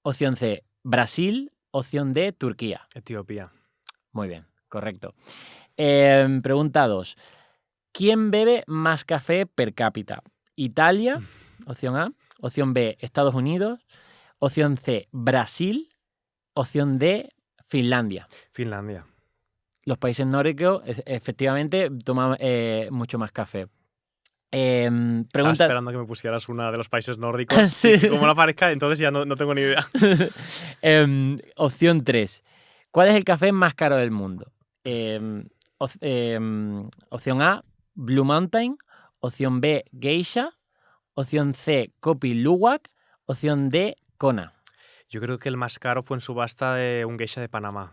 Opción C, Brasil. Opción D, Turquía. Etiopía. Muy bien, correcto. Pregunta 2. ¿Quién bebe más café per cápita? Italia, opción A. Opción B, Estados Unidos. Opción C, Brasil. Opción D, Finlandia. Finlandia. Los países nórdicos, efectivamente, toman mucho más café. Estaba esperando que me pusieras una de los países nórdicos. Sí. Y como no aparezca, entonces ya no tengo ni idea. Opción 3. ¿Cuál es el café más caro del mundo? Opción A, Blue Mountain. Opción B, Geisha. Opción C, Kopi Luwak. Opción D, Kona. Yo creo que el más caro fue en subasta de un geisha de Panamá.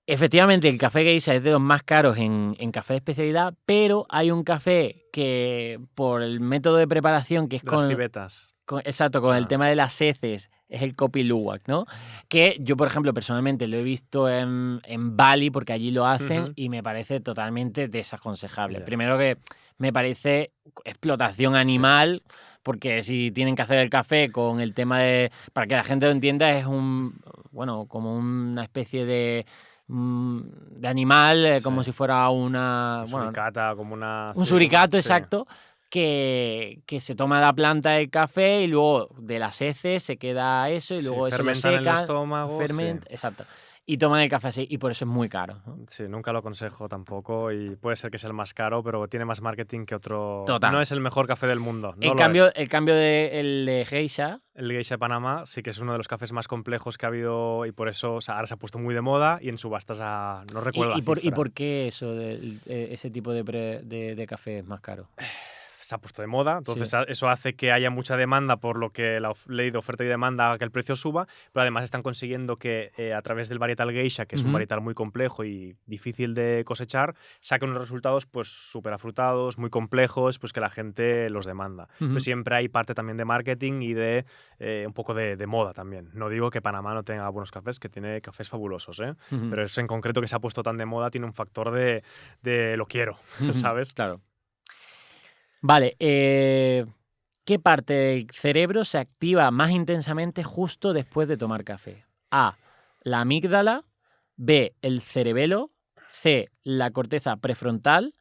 Efectivamente, el café Geisha es de los más caros en café de especialidad, pero hay un café que, por el método de preparación, que es De las tibetas. Exacto, con el tema de las heces, es el Kopi Luwak, ¿no? Que yo, por ejemplo, personalmente lo he visto en Bali, porque allí lo hacen, y me parece totalmente desaconsejable. Ya. Primero que me parece explotación animal, porque si tienen que hacer el café con el tema de... Para que la gente lo entienda, es como una especie de animal, como si fuera una... suricata, como una... Un suricato, exacto, que se toma la planta del café y luego de las heces se queda eso y luego eso lo fermentan en el secan, estómago. exacto, y toman el café así y por eso es muy caro, ¿no? Sí, nunca lo aconsejo tampoco y puede ser que sea el más caro, pero tiene más marketing que otro. Total. No es el mejor café del mundo. No El cambio de Geisha. El Geisha de Panamá sí que es uno de los cafés más complejos que ha habido y por eso, o sea, ahora se ha puesto muy de moda y en subastas no recuerdo la ¿Y cifra. por qué ese tipo de café es más caro? Se ha puesto de moda, entonces eso hace que haya mucha demanda, por lo que la ley de oferta y demanda haga que el precio suba, pero además están consiguiendo que a través del varietal Geisha, que es un varietal muy complejo y difícil de cosechar, saquen unos resultados pues súper afrutados, muy complejos, pues que la gente los demanda. Pero siempre hay parte también de marketing y de un poco de moda también. No digo que Panamá no tenga buenos cafés, que tiene cafés fabulosos, pero eso en concreto que se ha puesto tan de moda tiene un factor de lo quiero, ¿sabes? Claro. Vale, ¿qué parte del cerebro se activa más intensamente justo después de tomar café? A, la amígdala. B, el cerebelo. C, la corteza prefrontal.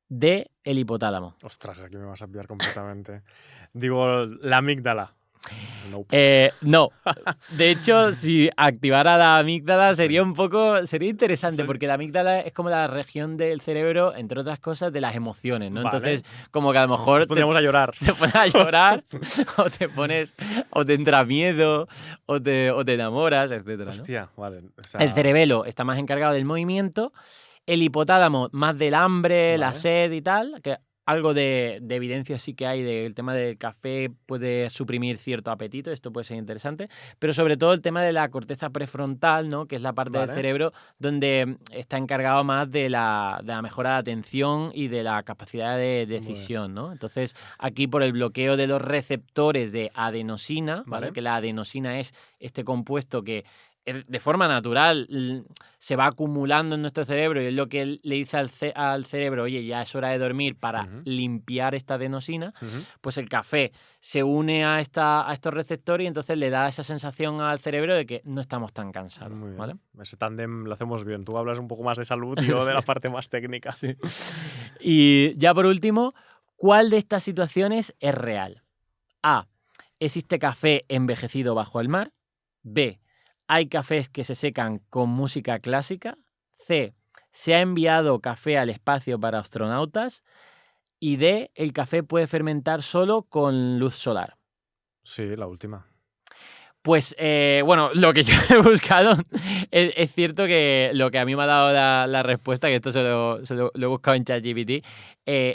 D, el hipotálamo. Ostras, aquí me vas a pillar completamente. Digo, la amígdala. Nope. No. De hecho, si activara la amígdala sería interesante, porque la amígdala es como la región del cerebro, entre otras cosas, de las emociones, ¿no? Vale. Entonces, como que a lo mejor Nos pondríamos a llorar. te pones a llorar o te entra miedo o te enamoras, etcétera, ¿no? Hostia, vale. O sea, El cerebelo está más encargado del movimiento, el hipotálamo más del hambre, la sed y tal, que algo de evidencia sí que hay del tema del café puede suprimir cierto apetito, esto puede ser interesante, pero sobre todo el tema de la corteza prefrontal, ¿no? Que es la parte del Vale. cerebro donde está encargado más de la mejora de atención y de la capacidad de Muy bien. decisión, ¿no? Entonces, aquí por el bloqueo de los receptores de adenosina, ¿vale? Vale. Que la adenosina es este compuesto que de forma natural se va acumulando en nuestro cerebro y es lo que le dice al cerebro, oye, ya es hora de dormir para Ujú. limpiar esta adenosina, Ujú. pues el café se une a estos receptores y entonces le da esa sensación al cerebro de que no estamos tan cansados, Muy ¿vale? bien. Ese tándem lo hacemos bien. Tú hablas un poco más de salud y yo de la parte más técnica. Sí. Y ya por último, ¿cuál de estas situaciones es real? A. ¿Existe café envejecido bajo el mar? B. ¿Hay cafés que se secan con música clásica? C. ¿Se ha enviado café al espacio para astronautas? Y D. ¿El café puede fermentar solo con luz solar? Sí, la última. Pues bueno, lo que yo he buscado es cierto que lo que a mí me ha dado la respuesta, que esto lo he buscado en ChatGPT,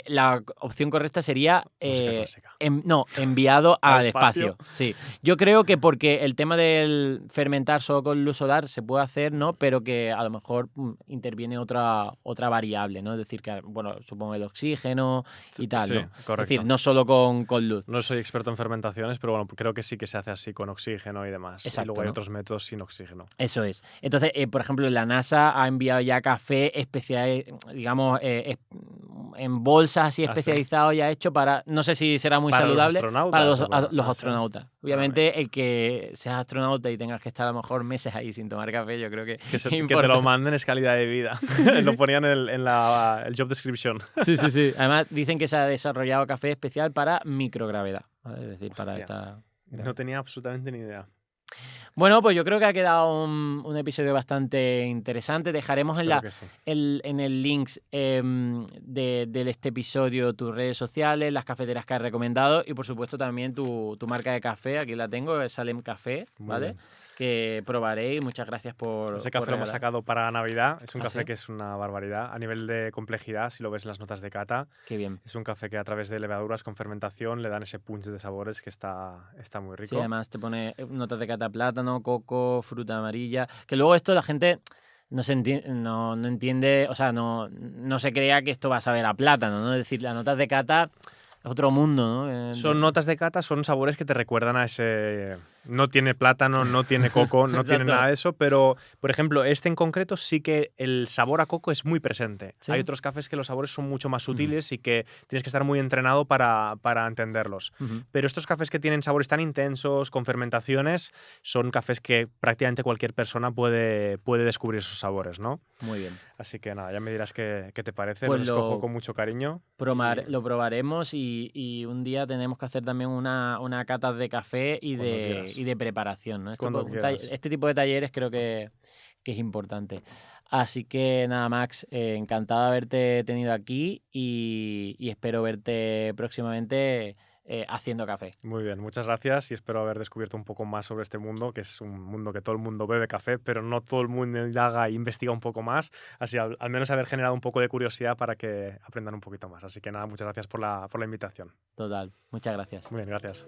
la opción correcta sería Música clásica. no, enviado ¿Al al espacio? espacio. Sí, yo creo que porque el tema del fermentar solo con luz solar se puede hacer, ¿no? Pero que a lo mejor interviene otra variable, ¿no? Es decir, que, bueno, supongo el oxígeno y tal, Sí, ¿no? Es correcto. decir, no solo con luz. No soy experto en fermentaciones, pero bueno, creo que sí que se hace así con oxígeno y demás. Exacto, y luego hay ¿no? otros métodos sin oxígeno. Eso es. Entonces, por ejemplo, la NASA ha enviado ya café especial, digamos, en bolsas así ¿Ah, sí? especializado ya hecho para, no sé si será muy ¿Para los saludable, para astronautas o para...? los Ah, sí. astronautas. Ah, Obviamente, el que seas astronauta y tengas que estar a lo mejor meses ahí sin tomar café, yo creo que Que te lo importa. manden es calidad de vida. Sí, sí, Lo sí. ponían en el job description. Sí, sí, sí. Además, dicen que se ha desarrollado café especial para microgravedad, ¿vale? Es decir, para Hostia, esta no gravedad. tenía absolutamente ni idea. Bueno, pues yo creo que ha quedado un episodio bastante interesante. Dejaremos Espero que sí. en el links de este episodio tus redes sociales, las cafeteras que has recomendado y por supuesto también tu marca de café. Aquí la tengo, es Salem Café, Muy ¿vale? bien. Que probaré y muchas gracias por Ese café lo hemos regalar. sacado para Navidad. Es un ¿Ah, café sí? que es una barbaridad. A nivel de complejidad, si lo ves en las notas de cata, Qué bien. es un café que a través de levaduras con fermentación le dan ese punch de sabores que está muy Sí, rico. además te pone notas de cata plátano, coco, fruta amarilla. Que luego esto la gente no entiende, o sea, no se crea que esto va a saber a plátano, ¿no? Es decir, las notas de cata es otro mundo, ¿no? Son notas de cata, son sabores que te recuerdan a ese... No tiene plátano, no tiene coco, no tiene Exacto. nada de eso, pero, por ejemplo, este en concreto sí que el sabor a coco es muy presente. ¿Sí? Hay otros cafés que los sabores son mucho más sutiles y que tienes que estar muy entrenado para entenderlos. Ujú. Pero estos cafés que tienen sabores tan intensos, con fermentaciones, son cafés que prácticamente cualquier persona puede descubrir sus sabores, ¿no? Muy bien. Así que nada, ya me dirás qué te parece. Pues Los escojo con mucho cariño. lo probaremos y un día tenemos que hacer también una cata de café Cuando quieras. y de preparación, ¿no? Cuando quieras. Este tipo de talleres creo que es importante. Así que nada, Max, encantado de haberte tenido aquí y espero verte próximamente haciendo café. Muy bien, muchas gracias y espero haber descubierto un poco más sobre este mundo, que es un mundo que todo el mundo bebe café, pero no todo el mundo indaga e investiga un poco más. Así al menos haber generado un poco de curiosidad para que aprendan un poquito más. Así que nada, muchas gracias por la invitación. Total. Muchas gracias. Muy bien, gracias.